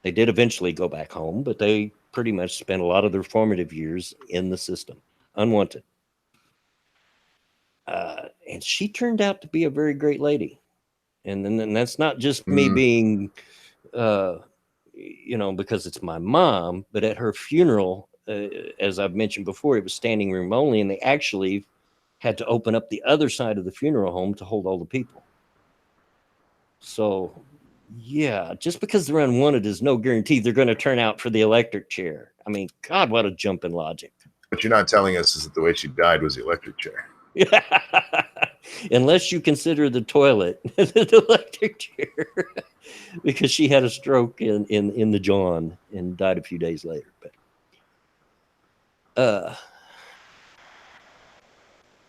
[SPEAKER 1] They did eventually go back home, but they pretty much spent a lot of their formative years in the system, unwanted. And she turned out to be a very great lady. And then that's not just me being, because it's my mom, but at her funeral, as I've mentioned before, it was standing room only, and they actually had to open up the other side of the funeral home to hold all the people. So, yeah, just because they're unwanted is no guarantee they're going to turn out for the electric chair. I mean, God, what a jump in logic.
[SPEAKER 2] What you're not telling us is that the way she died was the electric chair.
[SPEAKER 1] Unless you consider the toilet the electric chair. because she had a stroke in the John and died a few days later. But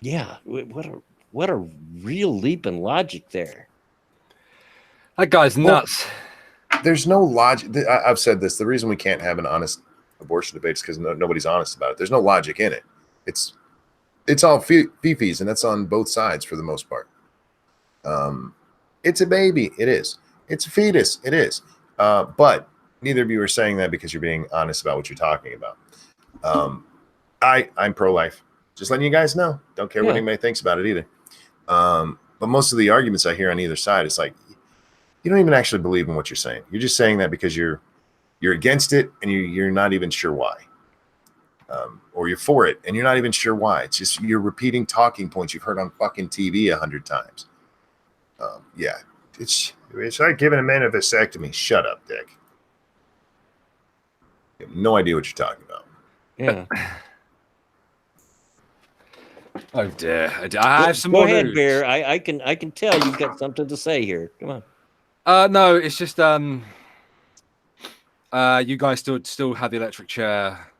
[SPEAKER 1] yeah, what a real leap in logic there.
[SPEAKER 3] That guy's nuts.
[SPEAKER 2] There's no logic. I've said this. The reason we can't have an honest abortion debate is because nobody's honest about it. There's no logic in it. It's all fifis, and that's on both sides for the most part. It's a baby. It is. It's a fetus. It is. But neither of you are saying that because you're being honest about what you're talking about. I'm pro-life. Just letting you guys know. Don't care what anybody thinks about it either. But most of the arguments I hear on either side, it's like, you don't even actually believe in what you're saying. You're just saying that because you're against it and you're not even sure why. Or you're for it and you're not even sure why. It's just you're repeating talking points you've heard on fucking TV 100 times. Yeah, it's like giving a man a vasectomy. Shut up, Dick. You have no idea what you're talking about.
[SPEAKER 1] Yeah.
[SPEAKER 3] Oh dear. I have some
[SPEAKER 1] Go
[SPEAKER 3] more
[SPEAKER 1] ahead,
[SPEAKER 3] news.
[SPEAKER 1] Bear. I can tell you've got something to say here. Come on.
[SPEAKER 3] No, it's just you guys still have the electric chair,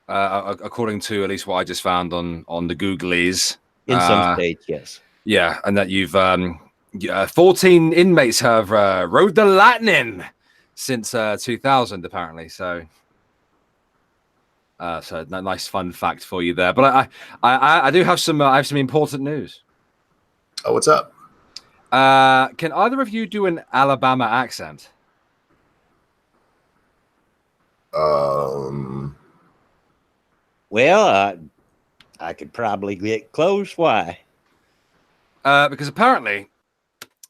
[SPEAKER 3] according to at least what I just found on the Googlies.
[SPEAKER 1] In some states, yes.
[SPEAKER 3] Yeah, and that you've 14 inmates have rode the lightning since 2000, apparently. So nice fun fact for you there. But I do have some important news.
[SPEAKER 2] Oh, what's up?
[SPEAKER 3] Can either of you do an Alabama accent?
[SPEAKER 2] Well,
[SPEAKER 1] I could probably get close. Why?
[SPEAKER 3] Because apparently,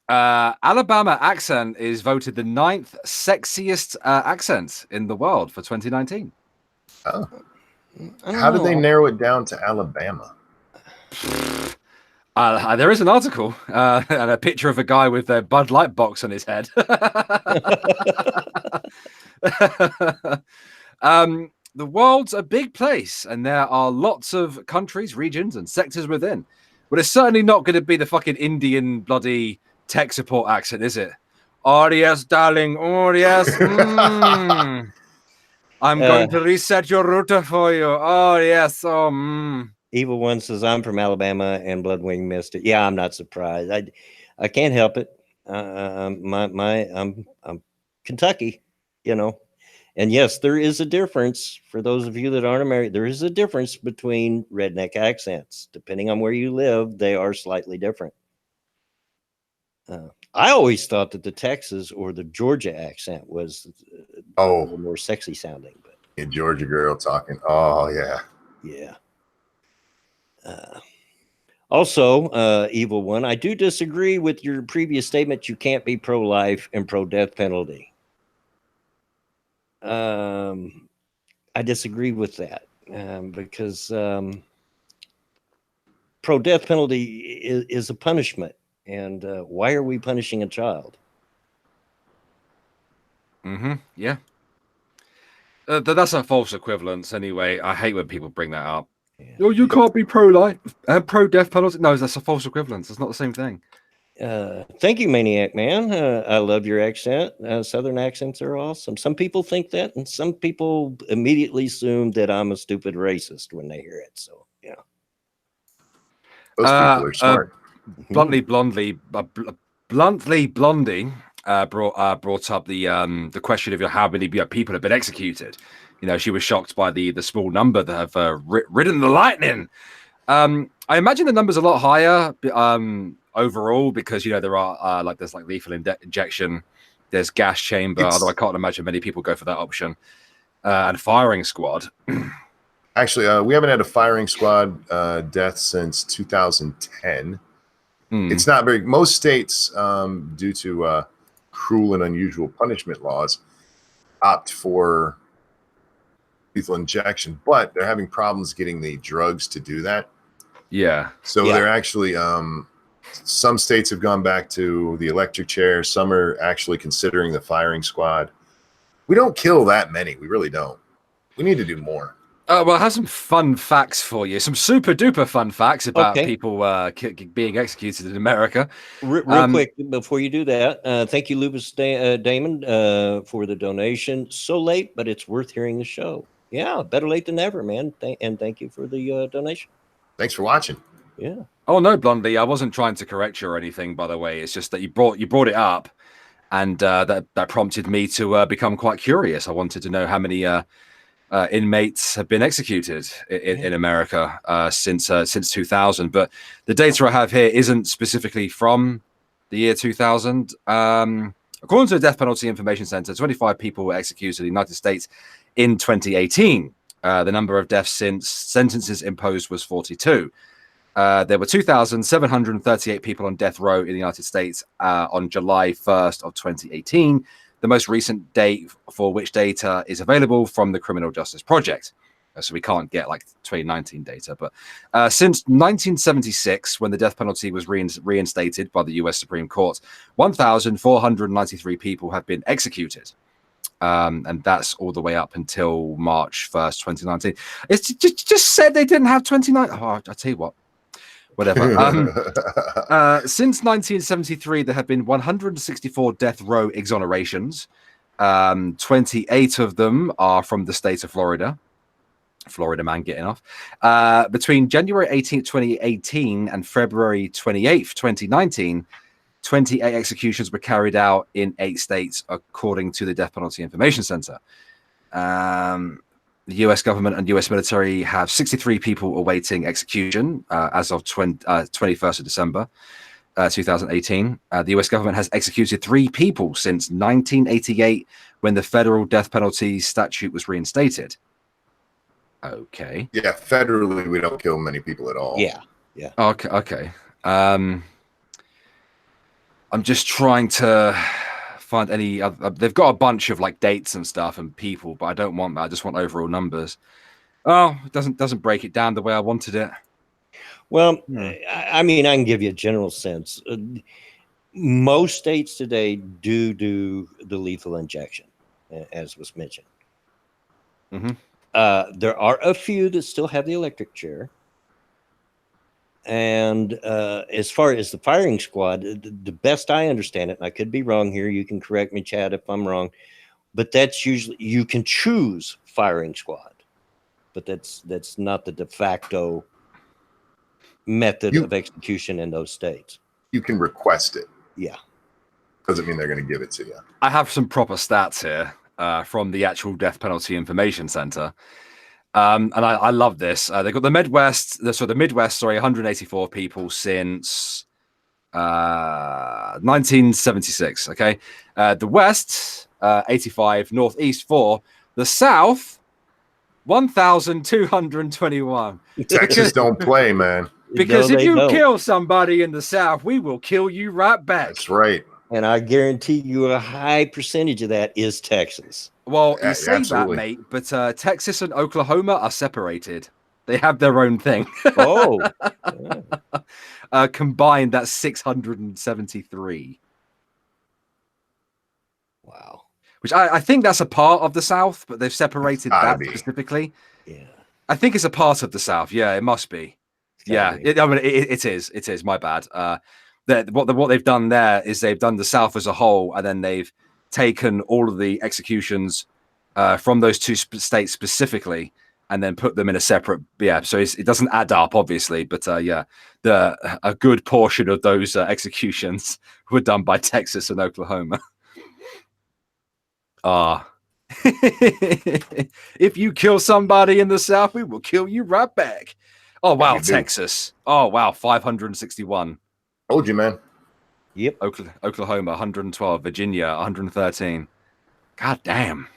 [SPEAKER 3] Alabama accent is voted the 9th sexiest accent in the world for 2019.
[SPEAKER 2] Oh. How did they narrow it down to Alabama?
[SPEAKER 3] There is an article and a picture of a guy with a Bud Light box on his head. The world's a big place, and there are lots of countries, regions, and sectors within. But it's certainly not going to be the fucking Indian bloody tech support accent, is it? Oh, yes, darling. Oh, yes. I'm going to reset your router for you. Oh, yes. Oh,
[SPEAKER 1] Evil One says, I'm from Alabama, and Bloodwing missed it. Yeah, I'm not surprised. I can't help it. I'm Kentucky, you know. And yes, there is a difference for those of you that aren't American. There is a difference between redneck accents. Depending on where you live, they are slightly different. I always thought that the Texas or the Georgia accent was a little more sexy sounding. But
[SPEAKER 2] a Georgia girl talking. Oh, yeah.
[SPEAKER 1] Yeah. Also, Evil One, I do disagree with your previous statement. You can't be pro-life and pro-death penalty. I disagree with that because pro-death penalty is a punishment. And why are we punishing a child?
[SPEAKER 3] Yeah. That's a false equivalence anyway. I hate when people bring that up. Yeah. Oh, you can't be pro-life and pro-death penalty. No, that's a false equivalence. It's not the same thing.
[SPEAKER 1] Thank you, Maniac Man. I love your accent. Southern accents are awesome. Some people think that, and some people immediately assume that I'm a stupid racist when they hear it. So, yeah.
[SPEAKER 2] Those people are smart.
[SPEAKER 3] Bluntly Blondie brought up the question of how many people have been executed. You know, she was shocked by the small number that have ridden the lightning. I imagine the number's a lot higher overall because, you know, there are there's lethal injection, there's gas chamber, although I can't imagine many people go for that option, and firing squad.
[SPEAKER 2] Actually, we haven't had a firing squad death since 2010. It's not very. Most states, due to cruel and unusual punishment laws, opt for lethal injection, but they're having problems getting the drugs to do that.
[SPEAKER 3] Yeah.
[SPEAKER 2] So they're actually some states have gone back to the electric chair. Some are actually considering the firing squad. We don't kill that many. We really don't. We need to do more.
[SPEAKER 3] Well, I have some fun facts for you. Some super duper fun facts about
[SPEAKER 1] Okay.
[SPEAKER 3] people being executed in America.
[SPEAKER 1] Real quick before you do that, thank you, Lupus Damon, for the donation. So late, but it's worth hearing the show. Yeah, better late than never, man. And thank you for the donation.
[SPEAKER 2] Thanks for watching.
[SPEAKER 1] Yeah.
[SPEAKER 3] Oh no, Blondie, I wasn't trying to correct you or anything. By the way, it's just that you brought it up, and that prompted me to become quite curious. I wanted to know how many inmates have been executed in America since 2000. But the data I have here isn't specifically from the year 2000. According to the Death Penalty Information Center, 25 people were executed in the United States in 2018. The number of deaths since sentences imposed was 42. There were 2,738 people on death row in the United States on July 1st of 2018. The most recent date for which data is available from the Criminal Justice Project. So we can't get like 2019 data. But since 1976, when the death penalty was reinstated by the US Supreme Court, 1,493 people have been executed. And that's all the way up until March 1st, 2019. It's just said they didn't have 29. Oh, I'll tell you what. Whatever. Since 1973, there have been 164 death row exonerations. 28 of them are from the state of Florida. Florida man getting off. Between January 18th, 2018 and February 28th, 2019, 28 executions were carried out in 8 states, according to the Death Penalty Information Center. The US government and US military have 63 people awaiting execution as of 21st of December 2018. The US government has executed 3 people since 1988 when the federal death penalty statute was reinstated. Okay.
[SPEAKER 2] Yeah, federally, we don't kill many people at all.
[SPEAKER 1] Yeah.
[SPEAKER 3] Okay. I'm just trying to find any they've got a bunch of like dates and stuff and people, but I don't want that. I just want overall numbers. Oh, it doesn't break it down the way I wanted it.
[SPEAKER 1] Well, I mean, I can give you a general sense. Most states today do the lethal injection, as was mentioned. There are a few that still have the electric chair. And as far as the firing squad, the best I understand it, and I could be wrong here, you can correct me, Chad, if I'm wrong, but that's usually, you can choose firing squad, but that's not the de facto method of execution in those states.
[SPEAKER 2] You can request it.
[SPEAKER 1] Yeah.
[SPEAKER 2] Doesn't mean they're going to give it to you.
[SPEAKER 3] I have some proper stats here from the actual Death Penalty Information Center. And I love this. They've got the Midwest, 184 people since 1976. Okay. The West, 85, Northeast 4, the South, 1,221.
[SPEAKER 2] Texas don't play, man.
[SPEAKER 3] Because if you kill somebody in the South, we will kill you right back.
[SPEAKER 2] That's right.
[SPEAKER 1] And I guarantee you a high percentage of that is Texas.
[SPEAKER 3] Well, you say absolutely. That, mate, but Texas and Oklahoma are separated. They have their own thing.
[SPEAKER 1] Oh.
[SPEAKER 3] Combined, that's 673.
[SPEAKER 1] Wow.
[SPEAKER 3] Which I think that's a part of the South, but they've separated that specifically.
[SPEAKER 1] Yeah.
[SPEAKER 3] I think it's a part of the South. Yeah, it must be. Yeah, it is. It is. My bad. What they've done there is they've done the South as a whole, and then they've taken all of the executions from those 2 states specifically, and then put them in a separate. Yeah, so it doesn't add up, obviously, but a good portion of those executions were done by Texas and Oklahoma. If you kill somebody in the South, we will kill you right back. Oh wow, Texas. Oh wow, 561.
[SPEAKER 2] Told you, man.
[SPEAKER 3] Yep. Oklahoma, 112. Virginia, 113. God damn.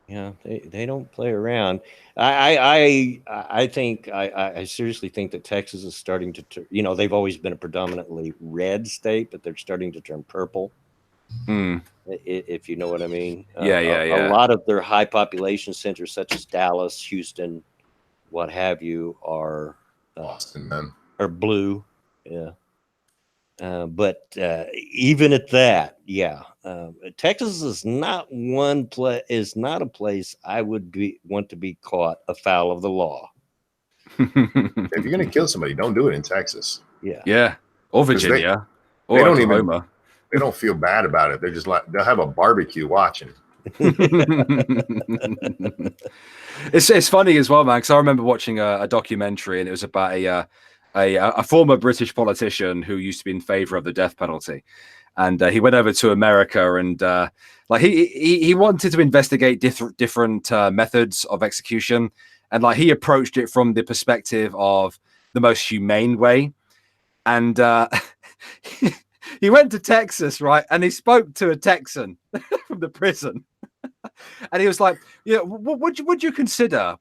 [SPEAKER 1] Yeah, they don't play around. I think I seriously think that Texas is starting to they've always been a predominantly red state, but they're starting to turn purple. If you know what I mean.
[SPEAKER 3] Yeah.
[SPEAKER 1] A lot of their high population centers, such as Dallas, Houston, what have you, are
[SPEAKER 2] Boston, man,
[SPEAKER 1] are blue. Yeah. But even at that, Texas is not is not a place I would want to be caught afoul of the law.
[SPEAKER 2] If you're gonna kill somebody, don't do it in Texas.
[SPEAKER 1] Yeah.
[SPEAKER 3] Yeah. Or Virginia.
[SPEAKER 2] They
[SPEAKER 3] or
[SPEAKER 2] don't even.
[SPEAKER 3] Oklahoma.
[SPEAKER 2] They don't feel bad about it. They're just like they'll have a barbecue watching.
[SPEAKER 3] It's funny as well, man, because I remember watching a documentary, and it was about a former British politician who used to be in favor of the death penalty, and he went over to America, and like he wanted to investigate different methods of execution, and like he approached it from the perspective of the most humane way, and he went to Texas, right, and he spoke to a Texan from the prison. And he was like, "Yeah, would you consider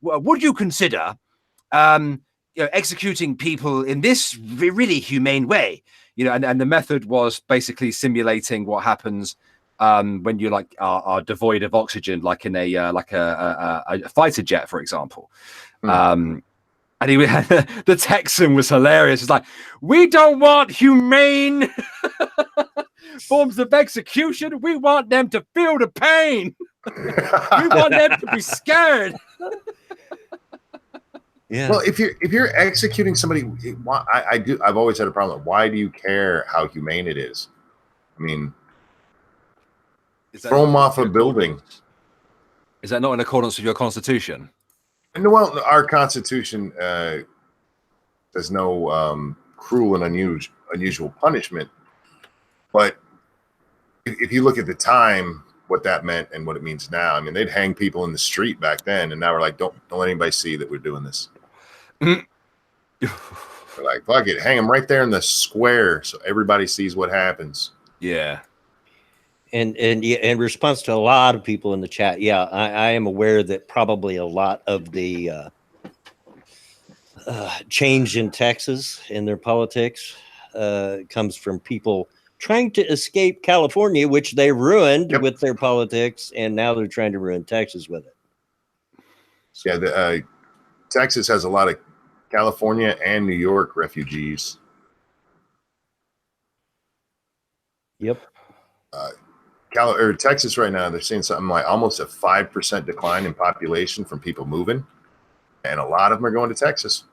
[SPEAKER 3] executing people in this really humane way?" And the method was basically simulating what happens when you like are devoid of oxygen, like in a fighter jet, for example. And the Texan was hilarious. It's like, we don't want humane forms of execution. We want them to feel the pain. We want them to be scared.
[SPEAKER 2] Yeah. Well, if you're executing somebody, I've always had a problem. Why do you care how humane it is? I mean, throw them off a building.
[SPEAKER 3] Is that not in accordance with your Constitution?
[SPEAKER 2] No, well, our Constitution there's no cruel and unusual punishment. But if you look at the time, what that meant and what it means now, I mean, they'd hang people in the street back then, and now we're like, don't let anybody see that we're doing this. We're like, fuck it, hang them right there in the square so everybody sees what happens.
[SPEAKER 3] Yeah.
[SPEAKER 1] And in response to a lot of people in the chat, yeah, I am aware that probably a lot of the change in Texas in their politics comes from people trying to escape California, which they ruined with their politics, and now they're trying to ruin Texas with it.
[SPEAKER 2] So, yeah, Texas has a lot of California and New York refugees.
[SPEAKER 1] Yep.
[SPEAKER 2] Texas right now, they're seeing something like almost a 5% decline in population from people moving, and a lot of them are going to Texas.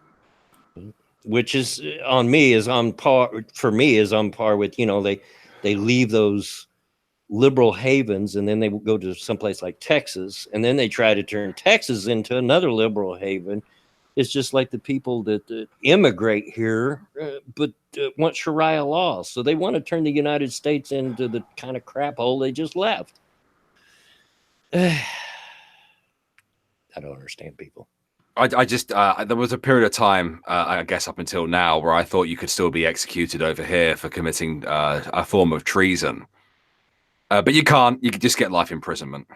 [SPEAKER 1] Which is on par with, they leave those liberal havens and then they go to someplace like Texas, and then they try to turn Texas into another liberal haven. It's just like the people that immigrate here, but want Sharia law. So they want to turn the United States into the kind of crap hole they just left. I don't understand people.
[SPEAKER 3] I just there was a period of time, I guess up until now, where I thought you could still be executed over here for committing a form of treason, but you can't. You could just get life imprisonment.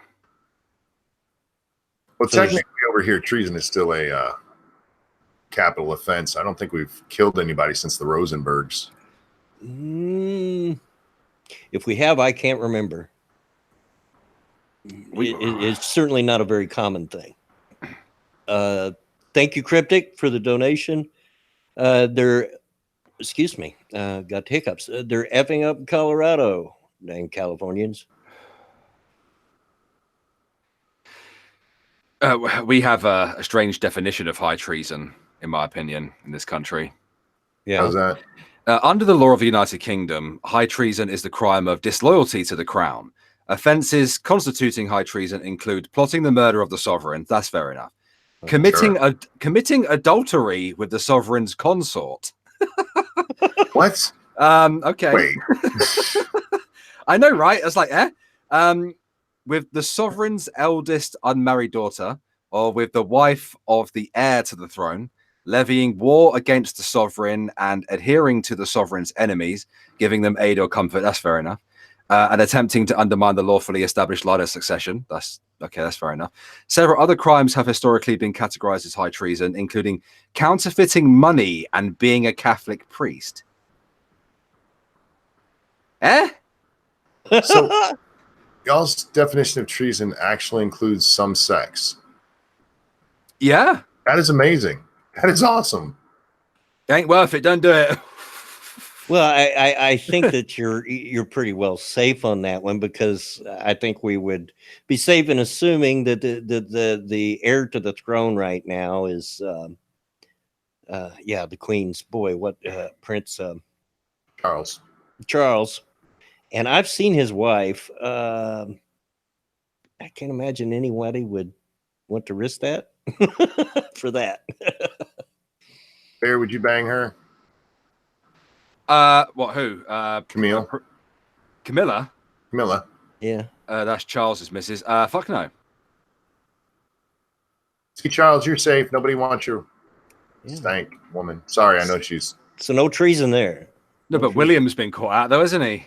[SPEAKER 2] Well, so technically, over here, treason is still a capital offense. I don't think we've killed anybody since the Rosenbergs.
[SPEAKER 1] If we have, I can't remember. It's certainly not a very common thing. Thank you, Cryptic, for the donation. Excuse me, got hiccups. They're effing up Colorado, dang Californians.
[SPEAKER 3] We have a strange definition of high treason, in my opinion, in this country.
[SPEAKER 1] Yeah.
[SPEAKER 2] How's that?
[SPEAKER 3] Under the law of the United Kingdom, high treason is the crime of disloyalty to the crown. Offences constituting high treason include plotting the murder of the sovereign. That's fair enough. Committing adultery with the sovereign's consort.
[SPEAKER 2] What?
[SPEAKER 3] Okay.
[SPEAKER 2] Wait.
[SPEAKER 3] I know, right? It's like, with the sovereign's eldest unmarried daughter, or with the wife of the heir to the throne, levying war against the sovereign and adhering to the sovereign's enemies, giving them aid or comfort. That's fair enough. And attempting to undermine the lawfully established line of succession. That's okay. That's fair enough. Several other crimes have historically been categorized as high treason, including counterfeiting money and being a Catholic priest.
[SPEAKER 2] So, y'all's definition of treason actually includes some sex.
[SPEAKER 3] Yeah.
[SPEAKER 2] That is amazing. That is awesome.
[SPEAKER 3] Ain't worth it. Don't do it.
[SPEAKER 1] Well, I think that you're pretty well safe on that one, because I think we would be safe in assuming that the heir to the throne right now is the Queen's boy, Prince
[SPEAKER 2] Charles.
[SPEAKER 1] Charles, and I've seen his wife. I can't imagine anybody would want to risk that for that.
[SPEAKER 2] Bear, would you bang her?
[SPEAKER 3] What? Who?
[SPEAKER 2] Camille.
[SPEAKER 3] Camilla.
[SPEAKER 2] Camilla.
[SPEAKER 1] Yeah.
[SPEAKER 3] That's Charles's missus. Fuck no.
[SPEAKER 2] See, Charles, you're safe. Nobody wants you.
[SPEAKER 1] Yeah.
[SPEAKER 2] Stank woman. Sorry, I know she's.
[SPEAKER 1] So no treason there.
[SPEAKER 3] No, but William's been caught out though, isn't he?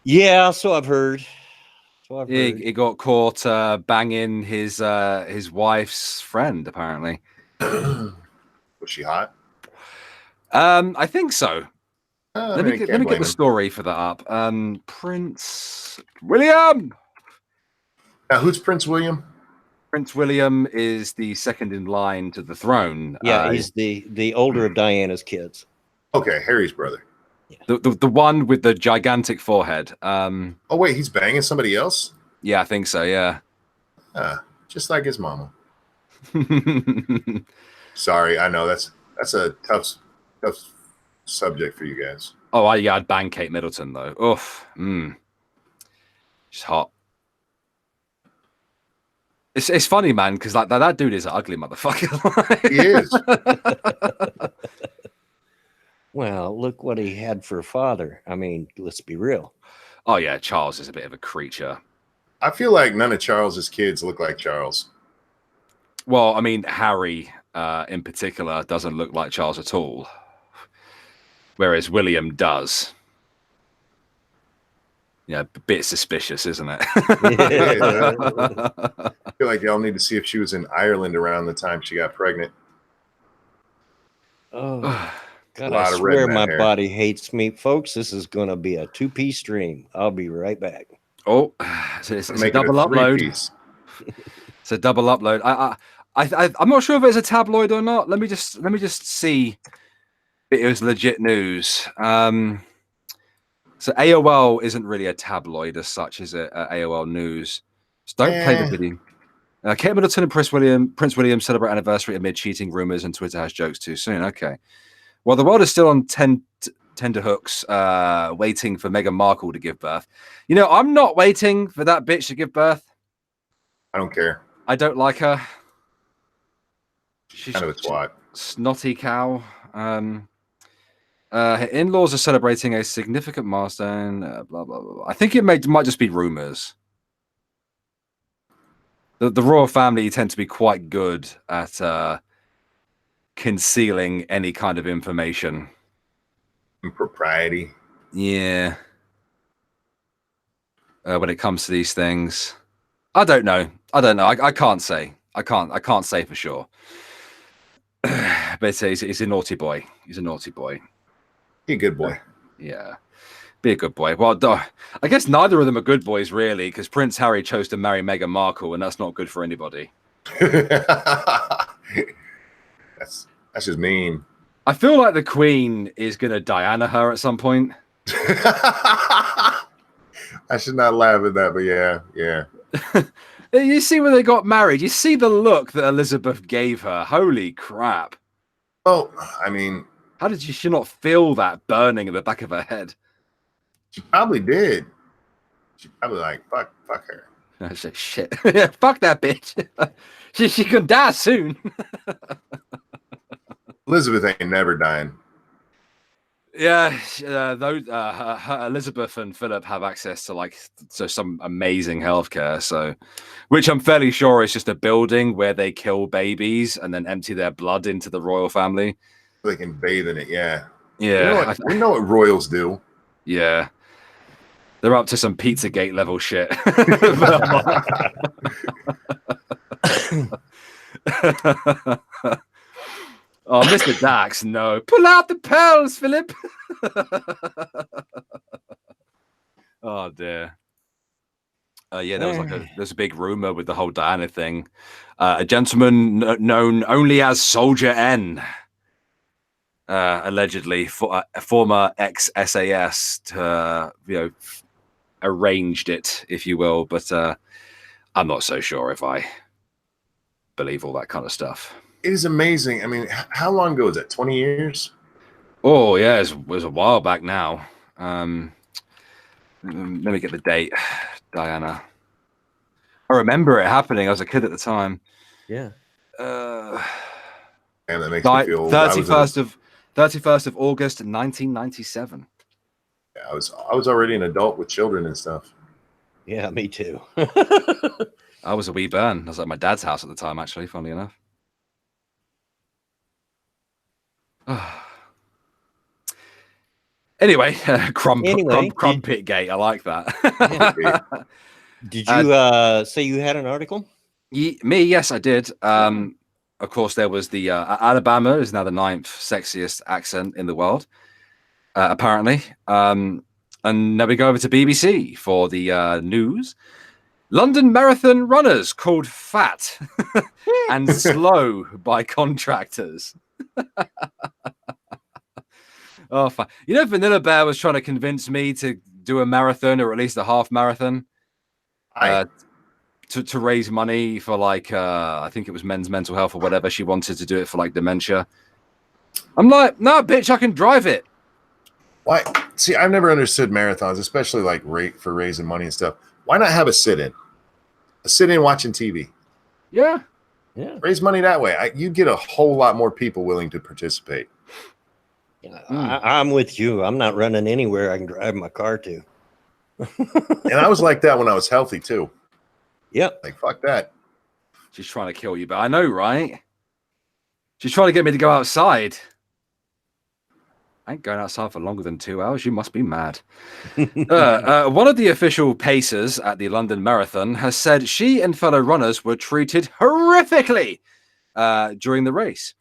[SPEAKER 1] Yeah, so I've heard.
[SPEAKER 3] He got caught banging his wife's friend, apparently.
[SPEAKER 2] Was she hot?
[SPEAKER 3] I think so. Let me get the
[SPEAKER 2] him.
[SPEAKER 3] story for that up. Prince William.
[SPEAKER 2] Now, who's Prince William?
[SPEAKER 3] Prince William is the second in line to the throne.
[SPEAKER 1] Yeah, he's the older of Diana's kids.
[SPEAKER 2] Okay, Harry's brother.
[SPEAKER 3] Yeah. The one with the gigantic forehead.
[SPEAKER 2] Oh wait, he's banging somebody else?
[SPEAKER 3] Yeah, I think so. Yeah.
[SPEAKER 2] Just like his mama. Sorry, I know that's a tough subject for you guys.
[SPEAKER 3] Oh, I'd bang Kate Middleton though. Oof. She's hot. It's funny, man, because like that dude is an ugly motherfucker.
[SPEAKER 2] He is.
[SPEAKER 1] Well, look what he had for a father. I mean, let's be real.
[SPEAKER 3] Oh yeah, Charles is a bit of a creature.
[SPEAKER 2] I feel like none of Charles's kids look like Charles.
[SPEAKER 3] Well, I mean, Harry in particular doesn't look like Charles at all, whereas William does. Yeah, a bit suspicious, isn't it?
[SPEAKER 2] Yeah. I feel like y'all need to see if she was in Ireland around the time she got pregnant.
[SPEAKER 1] Oh, God, I swear my body hates me. Folks, this is going to be a 2-piece stream. I'll be right back.
[SPEAKER 3] Oh, it's a double upload. It's a double upload. I'm not sure if it's a tabloid or not. Let me just see if it was legit news. So AOL isn't really a tabloid as such, is it? AOL News. So don't play the video. Kate Middleton and Prince William celebrate anniversary amid cheating rumors, and Twitter has jokes too soon. Okay. Well, the world is still on tender hooks, waiting for Meghan Markle to give birth. You know, I'm not waiting for that bitch to give birth.
[SPEAKER 2] I don't care.
[SPEAKER 3] I don't like her.
[SPEAKER 2] She's kind of a twat.
[SPEAKER 3] Snotty cow. Her in-laws are celebrating a significant milestone. Blah blah blah. I think it might just be rumors. The royal family tend to be quite good at concealing any kind of information.
[SPEAKER 2] Impropriety.
[SPEAKER 3] Yeah. When it comes to these things, I don't know. I can't say. I can't say for sure. But he's a naughty boy. He's a naughty boy.
[SPEAKER 2] Be a good boy.
[SPEAKER 3] Yeah. Be a good boy. Well, I guess neither of them are good boys, really, because Prince Harry chose to marry Meghan Markle, and that's not good for anybody.
[SPEAKER 2] That's just mean.
[SPEAKER 3] I feel like the Queen is going to Diana her at some point.
[SPEAKER 2] I should not laugh at that, but yeah.
[SPEAKER 3] You see when they got married, you see the look that Elizabeth gave her. Holy crap.
[SPEAKER 2] Well, I mean...
[SPEAKER 3] How did she not feel that burning in the back of her head?
[SPEAKER 2] She probably did. She probably like, fuck her.
[SPEAKER 3] I said, shit. Yeah, fuck that bitch. she could die soon.
[SPEAKER 2] Elizabeth ain't never dying.
[SPEAKER 3] Yeah, Elizabeth and Philip have access to some amazing healthcare. So, which I'm fairly sure is just a building where they kill babies and then empty their blood into the royal family.
[SPEAKER 2] They can bathe in it. Yeah.
[SPEAKER 3] Yeah.
[SPEAKER 2] We know what royals do.
[SPEAKER 3] Yeah. They're up to some Pizzagate level shit. Oh, Mr. Dax, no. Pull out the pearls, Philip. Oh, dear. Yeah, there's a big rumor with the whole Diana thing. A gentleman known only as Soldier N allegedly a former ex-SAS arranged it, if you will, but I'm not so sure if I believe all that kind of stuff.
[SPEAKER 2] It is amazing. I mean, how long ago was that? 20 years?
[SPEAKER 3] Oh yeah, it was a while back now. Let me get the date, Diana. I remember it happening. I was a kid at the time.
[SPEAKER 1] Yeah.
[SPEAKER 2] And that makes me feel old.
[SPEAKER 3] 31st of August 1997.
[SPEAKER 2] I was already an adult with children and stuff.
[SPEAKER 1] Yeah, me too.
[SPEAKER 3] I was a wee burn. I was at my dad's house at the time, actually, funnily enough. Anyway, Crumpet Gate. I like that.
[SPEAKER 1] Did you say you had an article?
[SPEAKER 3] Me, yes, I did. Of course, there was the Alabama is now the 9th sexiest accent in the world, apparently. And now we go over to BBC for the news. London Marathon runners called fat and slow by contractors. Oh, fine. You know, Vanilla Bear was trying to convince me to do a marathon or at least a half marathon to raise money for like, I think it was men's mental health or whatever. She wanted to do it for like dementia. I'm like, no, bitch, I can drive it.
[SPEAKER 2] Why? See, I've never understood marathons, especially like for raising money and stuff. Why not have a sit-in? A sit-in watching TV.
[SPEAKER 3] Yeah.
[SPEAKER 2] Raise money that way. You get a whole lot more people willing to participate.
[SPEAKER 1] I'm with you. I'm not running anywhere I can drive my car to.
[SPEAKER 2] And I was like that when I was healthy too.
[SPEAKER 1] Yep.
[SPEAKER 2] Like, fuck that.
[SPEAKER 3] She's trying to kill you, but I know, right? She's trying to get me to go outside. I ain't going outside for longer than 2 hours. You must be mad. One of the official pacers at the London Marathon has said she and fellow runners were treated horrifically during the race.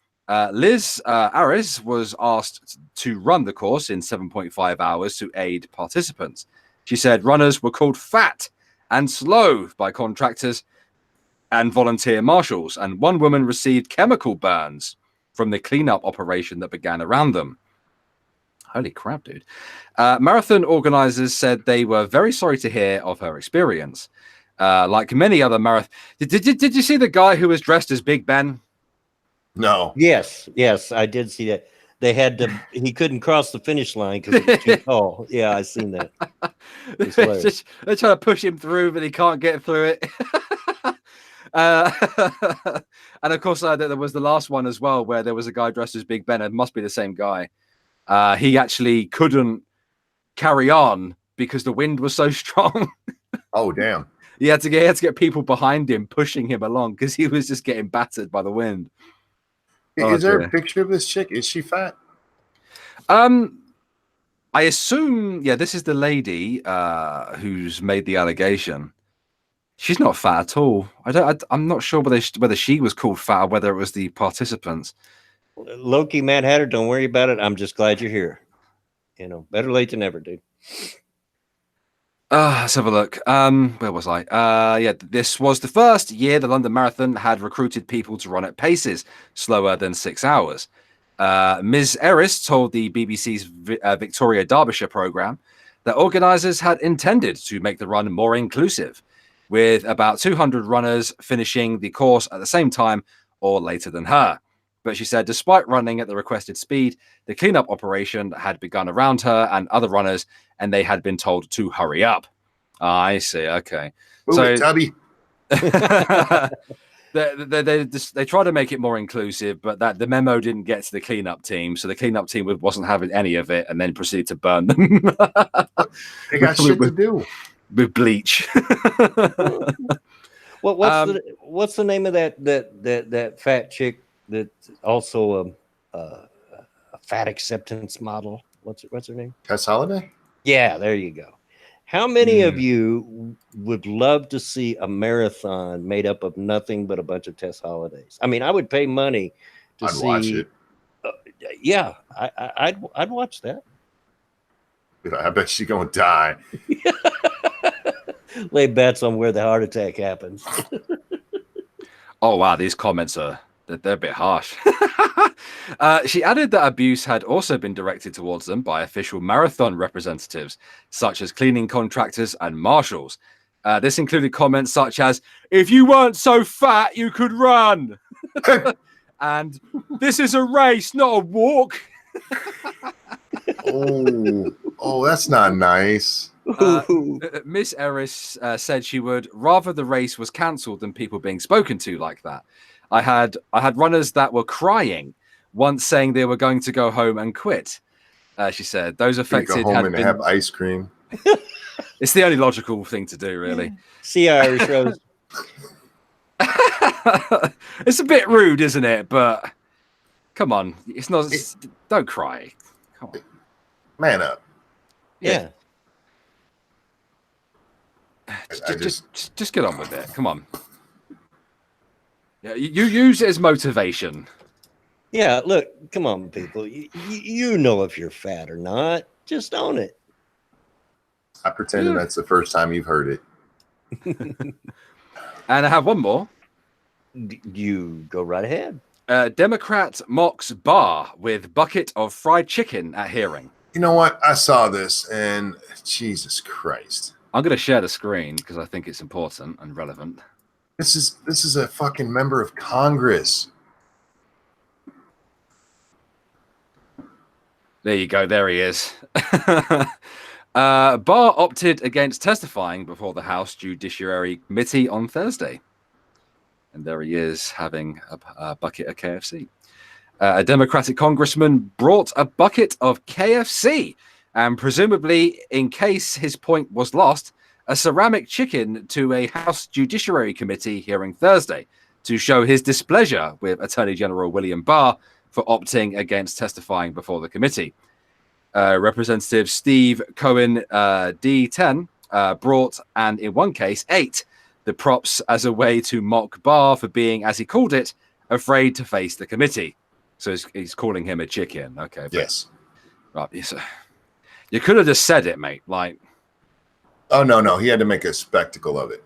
[SPEAKER 3] Liz Aris was asked to run the course in 7.5 hours to aid participants. She said runners were called fat and slow by contractors and volunteer marshals, and one woman received chemical burns from the cleanup operation that began around them. Holy crap, dude. Marathon organizers said they were very sorry to hear of her experience. Like many other marathon... Did you see the guy who was dressed as Big Ben?
[SPEAKER 2] No.
[SPEAKER 1] Yes, I did see that. They had to. He couldn't cross the finish line because he was too tall. Yeah, I seen that.
[SPEAKER 3] They're trying to push him through, but he can't get through it. And of course, there was the last one as well, where there was a guy dressed as Big Ben. It must be the same guy. He actually couldn't carry on because the wind was so strong.
[SPEAKER 2] Oh, damn.
[SPEAKER 3] He had to get people behind him pushing him along because he was just getting battered by the wind.
[SPEAKER 2] Is there a picture of this chick? Is she fat?
[SPEAKER 3] I assume, yeah, this is the lady who's made the allegation. She's not fat at all. I'm not sure whether she was called fat or whether it was the participants.
[SPEAKER 1] Loki, Mad Hatter, don't worry about it. I'm just glad you're here. You know, better late than never, dude.
[SPEAKER 3] Let's have a look. Where was I? Yeah, this was the first year the London Marathon had recruited people to run at paces slower than 6 hours. Ms. Eris told the BBC's Victoria Derbyshire programme that organisers had intended to make the run more inclusive, with about 200 runners finishing the course at the same time or later than her. But she said despite running at the requested speed, the cleanup operation had begun around her and other runners, and they had been told to hurry up. I see. Okay.
[SPEAKER 2] Move it, Tubby.
[SPEAKER 3] They try to make it more inclusive, but that the memo didn't get to the cleanup team, so the cleanup team wasn't having any of it, and then proceeded to burn them.
[SPEAKER 2] They got shit to do
[SPEAKER 3] with bleach.
[SPEAKER 1] What's the name of that fat chick that's also a fat acceptance model? What's her name?
[SPEAKER 2] Tess Holiday?
[SPEAKER 1] Yeah, there you go. How many of you would love to see a marathon made up of nothing but a bunch of Tess Holidays? I mean, I would pay money to see.
[SPEAKER 2] I'd watch it.
[SPEAKER 1] Yeah, I'd watch that.
[SPEAKER 2] I bet she's gonna die.
[SPEAKER 1] Lay bets on where the heart attack happens.
[SPEAKER 3] Oh wow, these comments are They're a bit harsh. She added that abuse had also been directed towards them by official marathon representatives, such as cleaning contractors and marshals. This included comments such as, "If you weren't so fat, you could run." And "This is a race, not a walk."
[SPEAKER 2] Oh, that's not nice.
[SPEAKER 3] Miss Eris said she would rather the race was cancelled than people being spoken to like that. I had runners that were crying, once saying they were going to go home and quit. She said those
[SPEAKER 2] Go
[SPEAKER 3] affected
[SPEAKER 2] home
[SPEAKER 3] had
[SPEAKER 2] and
[SPEAKER 3] been.
[SPEAKER 2] have ice cream.
[SPEAKER 3] It's the only logical thing to do, really.
[SPEAKER 1] See, Irish Rose.
[SPEAKER 3] It's a bit rude, isn't it? But come on, it's not. Don't cry. Come on.
[SPEAKER 2] Man up.
[SPEAKER 1] Yeah.
[SPEAKER 3] Just get on with it. Come on. Yeah, you use it as motivation.
[SPEAKER 1] Yeah, look, come on, people. You know if you're fat or not. Just own it.
[SPEAKER 2] I pretended that's the first time you've heard it.
[SPEAKER 3] And I have one more.
[SPEAKER 1] You go right ahead.
[SPEAKER 3] Democrat mocks bar with bucket of fried chicken at hearing.
[SPEAKER 2] You know what? I saw this and Jesus Christ.
[SPEAKER 3] I'm going to share the screen because I think it's important and relevant.
[SPEAKER 2] This is a fucking member of Congress.
[SPEAKER 3] There you go. There he is. Barr opted against testifying before the House Judiciary Committee on Thursday. And there he is having a bucket of KFC. A Democratic congressman brought a bucket of KFC and presumably, in case his point was lost, a ceramic chicken to a House Judiciary Committee hearing Thursday to show his displeasure with Attorney General William Barr for opting against testifying before the committee. Representative Steve Cohen, D10, brought, and in one case, ate the props as a way to mock Barr for being, as he called it, afraid to face the committee. So he's calling him a chicken. Okay.
[SPEAKER 2] Yes.
[SPEAKER 3] Right. You could have just said it, mate. Like,
[SPEAKER 2] oh no, he had to make a spectacle of it.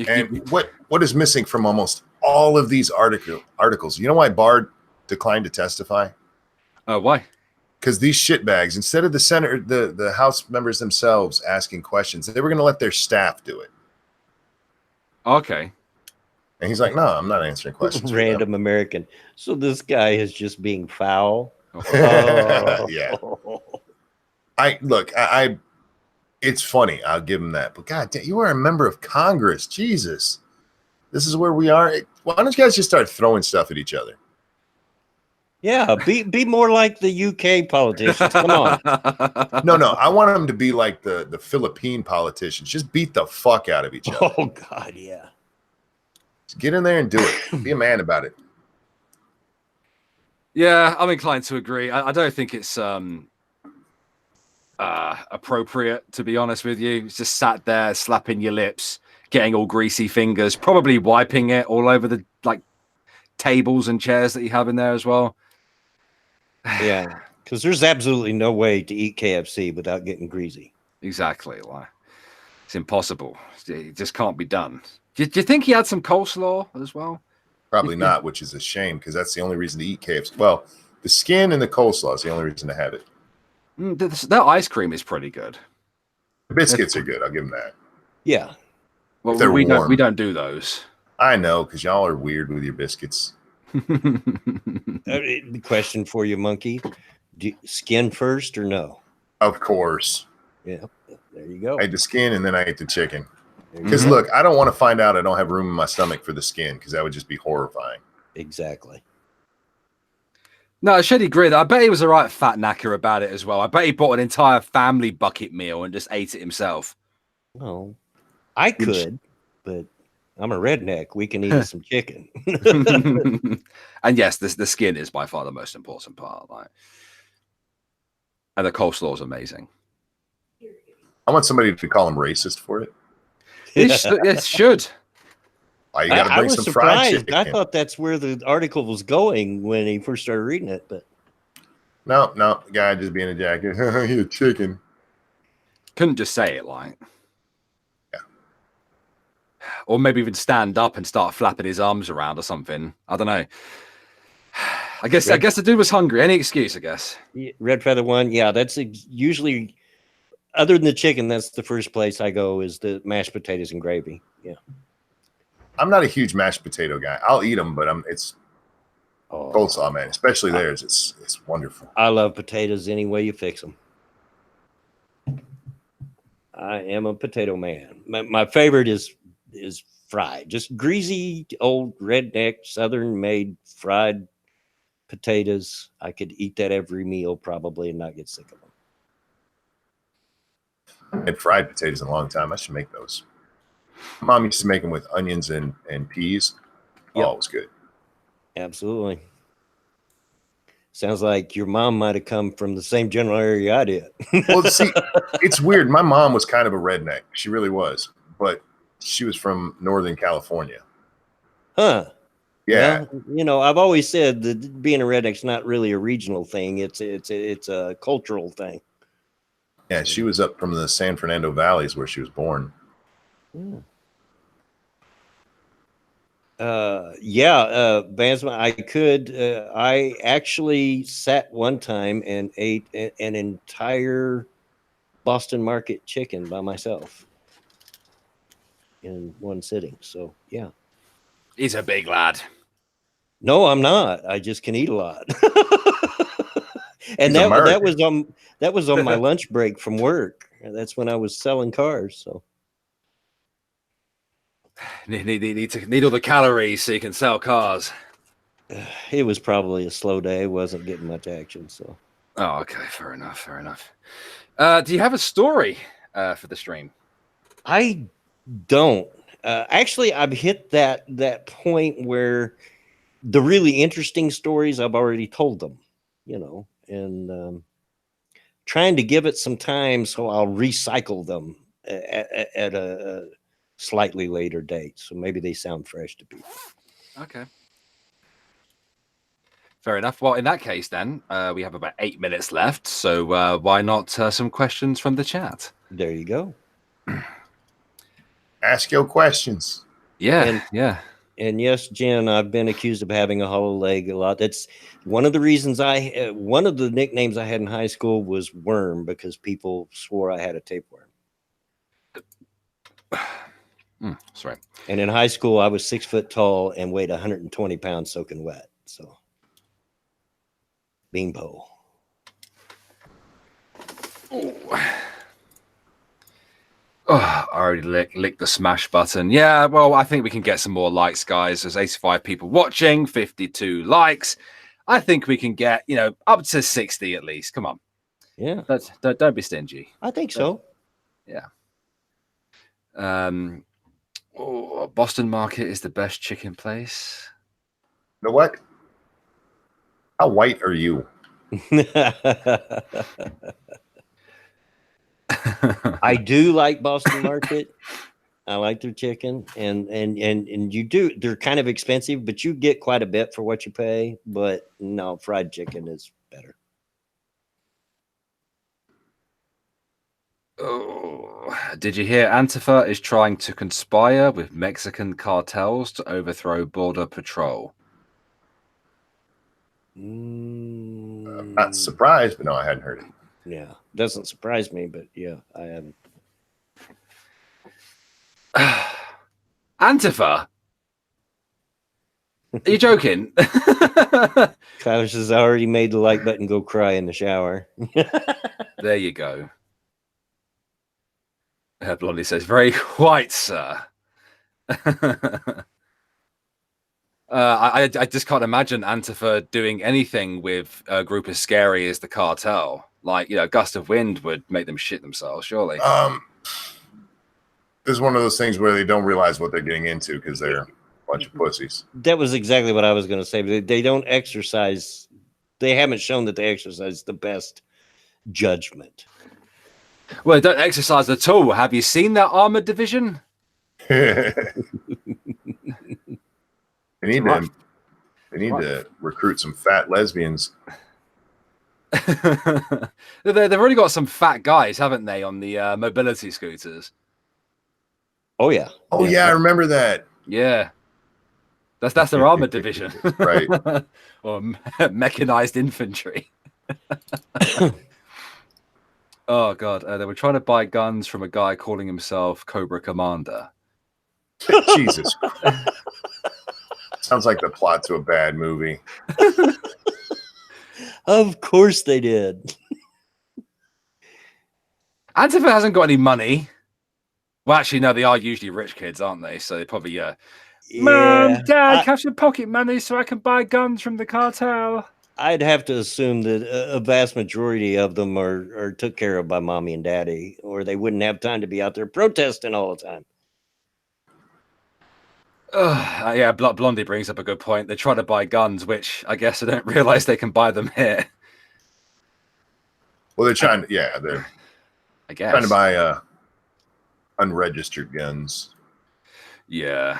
[SPEAKER 2] And what is missing from almost all of these articles? You know why Barr declined to testify?
[SPEAKER 3] Why?
[SPEAKER 2] Because these shitbags, instead of the House members themselves asking questions, they were going to let their staff do it.
[SPEAKER 3] Okay.
[SPEAKER 2] And he's like, "No, I'm not answering questions."
[SPEAKER 1] Random American. So this guy is just being foul.
[SPEAKER 2] Yeah. I it's funny. I'll give him that. But God damn, you are a member of Congress. Jesus. This is where we are. Why don't you guys just start throwing stuff at each other?
[SPEAKER 1] Yeah, be more like the UK politicians. Come on.
[SPEAKER 2] No, I want them to be like the Philippine politicians. Just beat the fuck out of each other.
[SPEAKER 1] Oh God, yeah.
[SPEAKER 2] Just get in there and do it. Be a man about it.
[SPEAKER 3] Yeah, I'm inclined to agree. I don't think it's appropriate, to be honest with you. It's just sat there slapping your lips, getting all greasy fingers, probably wiping it all over the tables and chairs that you have in there as well.
[SPEAKER 1] Yeah, because there's absolutely no way to eat KFC without getting greasy.
[SPEAKER 3] Exactly. It's impossible. It just can't be done. Do you think he had some coleslaw as well?
[SPEAKER 2] Probably not, which is a shame because that's the only reason to eat KFC. Well, the skin and the coleslaw is the only reason to have it.
[SPEAKER 3] That ice cream is pretty good.
[SPEAKER 2] The biscuits are good. I'll give them that.
[SPEAKER 1] Yeah.
[SPEAKER 3] Well,
[SPEAKER 2] they're
[SPEAKER 3] we
[SPEAKER 2] warm.
[SPEAKER 3] don't do those.
[SPEAKER 2] I know, because y'all are weird with your biscuits.
[SPEAKER 1] The question for you, Monkey: skin first or no?
[SPEAKER 2] Of course.
[SPEAKER 1] Yeah. There you go.
[SPEAKER 2] I ate the skin and then I ate the chicken. Because look, I don't want to find out I don't have room in my stomach for the skin because that would just be horrifying.
[SPEAKER 1] Exactly.
[SPEAKER 3] No, Sheddy Grid, I bet he was a right fat knacker about it as well. I bet he bought an entire family bucket meal and just ate it himself.
[SPEAKER 1] Well, I could, but I'm a redneck. We can eat some chicken.
[SPEAKER 3] And yes, the skin is by far the most important part. And the coleslaw is amazing.
[SPEAKER 2] I want somebody to call him racist for it.
[SPEAKER 3] It should.
[SPEAKER 2] Why you got to
[SPEAKER 1] I
[SPEAKER 2] bring
[SPEAKER 1] was
[SPEAKER 2] some
[SPEAKER 1] surprised.
[SPEAKER 2] fried chicken?
[SPEAKER 1] I thought that's where the article was going when he first started reading it, but
[SPEAKER 2] No, guy just being a jacket. You're chicken.
[SPEAKER 3] Couldn't just say it like.
[SPEAKER 2] Yeah.
[SPEAKER 3] Or maybe even stand up and start flapping his arms around or something. I don't know. I guess the dude was hungry. Any excuse, I guess.
[SPEAKER 1] Red Feather one, yeah, that's usually, other than the chicken, that's the first place I go is the mashed potatoes and gravy. Yeah.
[SPEAKER 2] I'm not a huge mashed potato guy. I'll eat them, but it's coleslaw, man. Especially theirs. It's wonderful.
[SPEAKER 1] I love potatoes any way you fix them. I am a potato man. My favorite is fried, just greasy old redneck Southern made fried potatoes. I could eat that every meal probably and not get sick of them.
[SPEAKER 2] I had fried potatoes in a long time. I should make those. Mom used to make them with onions and peas.
[SPEAKER 1] Yep.
[SPEAKER 2] Oh, it was good.
[SPEAKER 1] Absolutely. Sounds like your mom might have come from the same general area I did.
[SPEAKER 2] Well, see, it's weird. My mom was kind of a redneck. She really was. But she was from Northern California.
[SPEAKER 1] Huh.
[SPEAKER 2] Yeah.
[SPEAKER 1] Well, I've always said that being a redneck's not really a regional thing. It's a cultural thing.
[SPEAKER 2] Yeah, she was up from the San Fernando Valleys where she was born.
[SPEAKER 1] Bansma, I actually sat one time and ate an entire Boston Market chicken by myself in one sitting. So yeah.
[SPEAKER 3] He's a big lad.
[SPEAKER 1] No, I'm not. I just can eat a lot. And that was on my lunch break from work. That's when I was selling cars. So
[SPEAKER 3] need all the calories so you can sell cars.
[SPEAKER 1] It was probably a slow day. Wasn't getting much action. So
[SPEAKER 3] okay, fair enough. Do you have a story for the stream?
[SPEAKER 1] I don't. Actually, I've hit that point where the really interesting stories I've already told them, and trying to give it some time so I'll recycle them at a slightly later date. So maybe they sound fresh to people.
[SPEAKER 3] Okay. Fair enough. Well, in that case, then we have about 8 minutes left. So why not some questions from the chat?
[SPEAKER 1] There you go.
[SPEAKER 2] Ask your questions.
[SPEAKER 3] Yeah.
[SPEAKER 1] And yes, Jen, I've been accused of having a hollow leg a lot. That's one of the reasons one of the nicknames I had in high school was Worm, because people swore I had a tapeworm.
[SPEAKER 3] Sorry.
[SPEAKER 1] And in high school, I was 6 foot tall and weighed 120 pounds soaking wet. So, beanpole.
[SPEAKER 3] I already licked the smash button. Yeah, well, I think we can get some more likes, guys. There's 85 people watching, 52 likes. I think we can get, up to 60 at least. Come on.
[SPEAKER 1] Yeah.
[SPEAKER 3] Don't be stingy.
[SPEAKER 1] I think so.
[SPEAKER 3] Yeah. Boston Market is the best chicken place.
[SPEAKER 2] You know what? How white are you?
[SPEAKER 1] I do like Boston Market. I like their chicken, and they're kind of expensive, but you get quite a bit for what you pay. But no, fried chicken is better.
[SPEAKER 3] Did you hear Antifa is trying to conspire with Mexican cartels to overthrow Border Patrol?
[SPEAKER 2] I'm not surprised, but no, I hadn't heard it.
[SPEAKER 1] Yeah, doesn't surprise me, but yeah, I haven't.
[SPEAKER 3] Antifa? Are you joking?
[SPEAKER 1] Klaus has already made the like button go cry in the shower.
[SPEAKER 3] There you go. Blondie says, very white, sir. I just can't imagine Antifa doing anything with a group as scary as the cartel. Like, a gust of wind would make them shit themselves, surely.
[SPEAKER 2] This is one of those things where they don't realize what they're getting into because they're a bunch of pussies.
[SPEAKER 1] That was exactly what I was going to say. They don't exercise. They haven't shown that they exercise the best judgment.
[SPEAKER 3] Well, they don't exercise at all. Have you seen that armored division?
[SPEAKER 2] They need to recruit some fat lesbians.
[SPEAKER 3] They've already got some fat guys, haven't they, on the mobility scooters?
[SPEAKER 1] Oh yeah.
[SPEAKER 2] Oh yeah, I remember that.
[SPEAKER 3] Yeah. That's their armored division,
[SPEAKER 2] Right.
[SPEAKER 3] or mechanized infantry. Oh god, they were trying to buy guns from a guy calling himself Cobra Commander.
[SPEAKER 2] Jesus. Sounds like the plot to a bad movie.
[SPEAKER 1] Of course they did.
[SPEAKER 3] Antifa hasn't got any money. Well, actually, no, they are usually rich kids, aren't they? So they probably, Mom, Dad, have some pocket money so I can buy guns from the cartel.
[SPEAKER 1] I'd have to assume that a vast majority of them are took care of by mommy and daddy, or they wouldn't have time to be out there protesting all the time.
[SPEAKER 3] Yeah, Blondie brings up a good point. They try to buy guns, which I guess they don't realize they can buy them here.
[SPEAKER 2] Well, they're trying to, yeah, they're
[SPEAKER 3] I guess
[SPEAKER 2] trying to buy unregistered guns.
[SPEAKER 3] Yeah.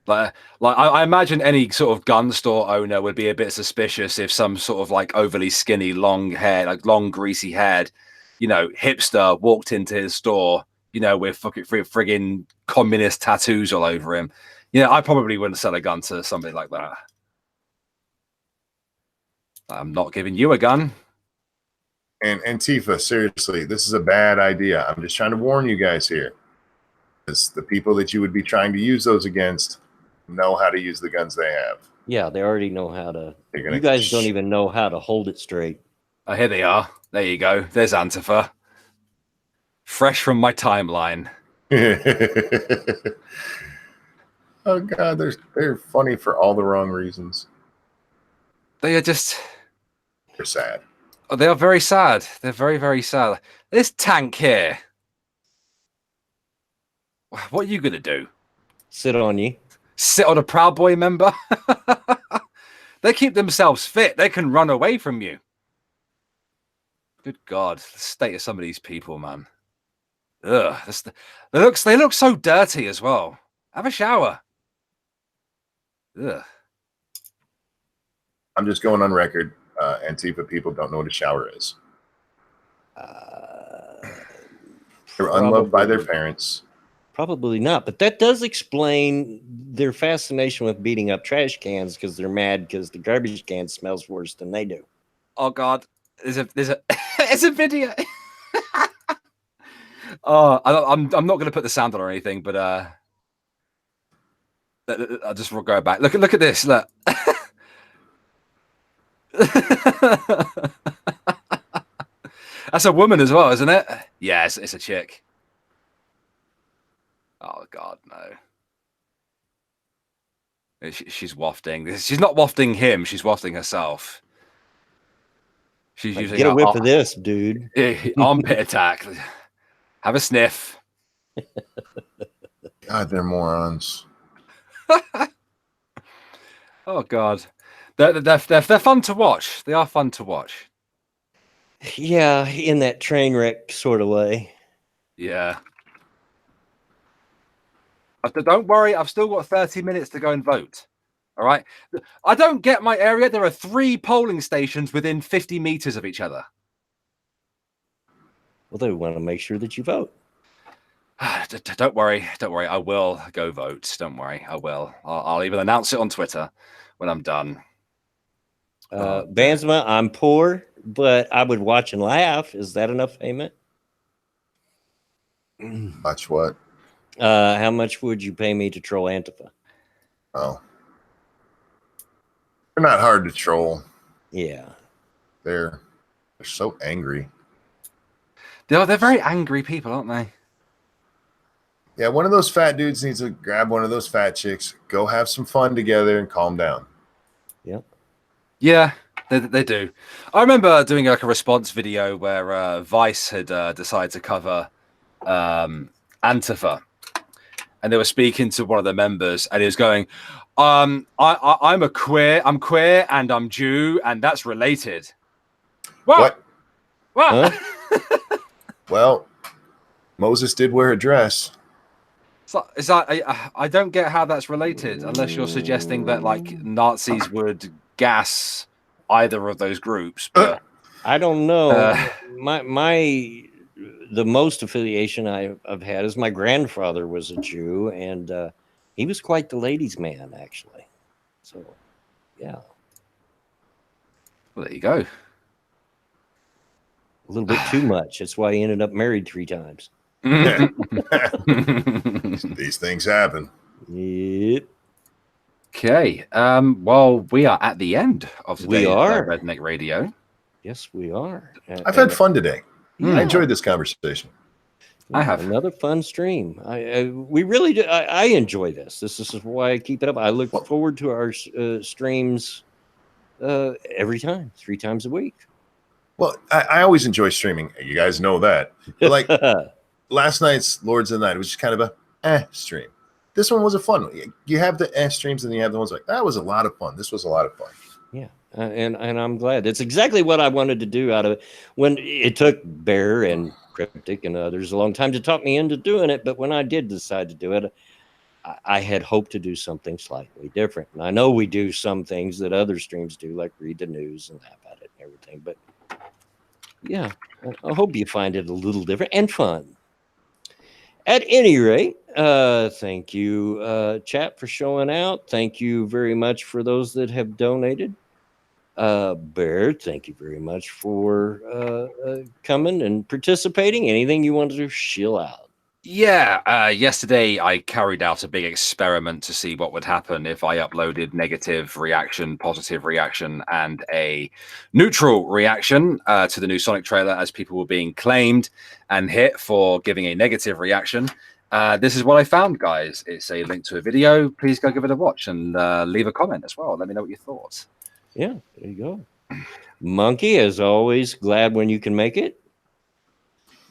[SPEAKER 3] Like I imagine any sort of gun store owner would be a bit suspicious if some sort of like overly skinny, long hair, like long greasy haired, hipster walked into his store, with fucking friggin' communist tattoos all over him. I probably wouldn't sell a gun to somebody like that. I'm not giving you a gun.
[SPEAKER 2] And Antifa, seriously, this is a bad idea. I'm just trying to warn you guys here. Because the people that you would be trying to use those against know how to use the guns they have.
[SPEAKER 1] Yeah, they already know how to. You guys don't even know how to hold it straight.
[SPEAKER 3] Oh, here they are. There you go. There's Antifa. Fresh from my timeline.
[SPEAKER 2] Oh God, they're funny for all the wrong reasons.
[SPEAKER 3] They are just.
[SPEAKER 2] They're sad.
[SPEAKER 3] Oh, they are very sad. They're very, very sad. This tank here. What are you gonna do?
[SPEAKER 1] Sit on you.
[SPEAKER 3] Sit on a Proud Boy member? They keep themselves fit. They can run away from you. Good God, the state of some of these people, man. Ugh, they look so dirty as well. Have a shower. Ugh.
[SPEAKER 2] I'm just going on record. Antifa people don't know what a shower is. They're unloved by their parents.
[SPEAKER 1] Probably not, but that does explain their fascination with beating up trash cans because they're mad because the garbage can smells worse than they do.
[SPEAKER 3] Oh God, there's a it's a video. Oh, I'm not going to put the sound on or anything, but I'll just go back. Look at this. Look. That's a woman as well, isn't it? Yeah, it's a chick. Oh God, no. She's wafting. She's not wafting him. She's wafting herself. She's using.
[SPEAKER 1] Get a whiff of this, dude.
[SPEAKER 3] Armpit attack. Have a sniff.
[SPEAKER 2] God, they're morons.
[SPEAKER 3] Oh God, they're fun to watch. They are fun to watch.
[SPEAKER 1] Yeah, in that train wreck sort of way.
[SPEAKER 3] Yeah. Don't worry, I've still got 30 minutes to go and vote. All right. I don't get my area. There are 3 polling stations within 50 meters of each other.
[SPEAKER 1] Well, they want to make sure that you vote.
[SPEAKER 3] Don't worry. I will go vote. Don't worry. I will. I'll even announce it on Twitter when I'm done.
[SPEAKER 1] Banzma, I'm poor, but I would watch and laugh. Is that enough payment?
[SPEAKER 2] Watch what?
[SPEAKER 1] How much would you pay me to troll Antifa?
[SPEAKER 2] Oh. They're not hard to troll.
[SPEAKER 1] Yeah.
[SPEAKER 2] They're so angry.
[SPEAKER 3] They're very angry people, aren't they?
[SPEAKER 2] Yeah, one of those fat dudes needs to grab one of those fat chicks, go have some fun together, and calm down.
[SPEAKER 1] Yep.
[SPEAKER 3] Yeah, they do. I remember doing like a response video where Vice had decided to cover Antifa, and they were speaking to one of the members, and he was going, I'm queer, and I'm Jew, and that's related. What?
[SPEAKER 1] Huh?
[SPEAKER 2] Well, Moses did wear a dress.
[SPEAKER 3] Is that I don't get how that's related, unless you're suggesting that like Nazis would gas either of those groups. But
[SPEAKER 1] I don't know. The most affiliation I've had is my grandfather was a Jew, and he was quite the ladies' man, actually. So, yeah,
[SPEAKER 3] Well, there you go.
[SPEAKER 1] a little bit too much. That's why he ended up married 3 times.
[SPEAKER 2] These things happen.
[SPEAKER 1] Yep.
[SPEAKER 3] Okay. Well, we are at the end of
[SPEAKER 1] We
[SPEAKER 3] today's
[SPEAKER 1] are.
[SPEAKER 3] Redneck Radio.
[SPEAKER 1] Yes, we are.
[SPEAKER 2] I've had fun today.
[SPEAKER 1] Yeah.
[SPEAKER 2] I enjoyed this conversation.
[SPEAKER 3] I have.
[SPEAKER 1] Another fun stream. We really do. I enjoy this. This is why I keep it up. I look forward to our streams every time, 3 times a week.
[SPEAKER 2] Well, I always enjoy streaming. You guys know that. But like last night's Lords of the Night, it was just kind of a stream. This one was a fun one. You have the streams and you have the ones like, that was a lot of fun. This was a lot of fun.
[SPEAKER 1] Yeah. And I'm glad. It's exactly what I wanted to do out of it. When it took Bear and Cryptic and others a long time to talk me into doing it. But when I did decide to do it, I had hoped to do something slightly different. And I know we do some things that other streams do, like read the news and laugh at it and everything. But yeah, I hope you find it a little different and fun. At any rate, thank you, chat, for showing out. Thank you very much for those that have donated. Bear, thank you very much for coming and participating. Anything you want to shill out?
[SPEAKER 3] Yeah, yesterday I carried out a big experiment to see what would happen if I uploaded negative reaction, positive reaction, and a neutral reaction to the new Sonic trailer, as people were being claimed and hit for giving a negative reaction. This is what I found, guys. It's a link to a video. Please go give it a watch and leave a comment as well. Let me know what you thought.
[SPEAKER 1] Yeah, there you go. Monkey, as always, glad when you can make it.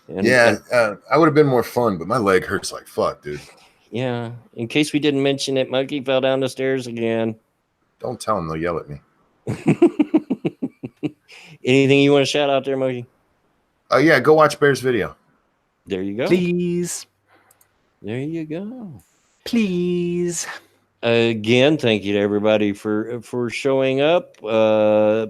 [SPEAKER 2] I would have been more fun, but my leg hurts like fuck, dude.
[SPEAKER 1] Yeah, in case we didn't mention it, Monkey fell down the stairs again.
[SPEAKER 2] Don't tell them, they'll yell at me.
[SPEAKER 1] Anything you want to shout out there, Monkey?
[SPEAKER 2] Yeah, go watch Bear's video.
[SPEAKER 1] There you go.
[SPEAKER 3] Please.
[SPEAKER 1] There you go.
[SPEAKER 3] Please.
[SPEAKER 1] Again, thank you to everybody for showing up.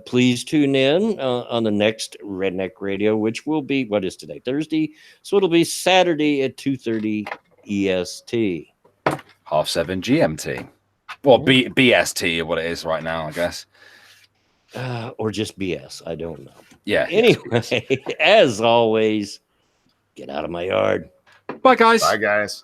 [SPEAKER 1] Please tune in on the next Redneck Radio, which will be, what is today? Thursday. So it'll be Saturday at 2:30 EST.
[SPEAKER 3] 7:30 GMT. Well, BST or what it is right now, I guess.
[SPEAKER 1] Or just BS. I don't know.
[SPEAKER 3] Yeah.
[SPEAKER 1] Anyway, as always, get out of my yard.
[SPEAKER 3] Bye, guys.
[SPEAKER 2] Bye, guys.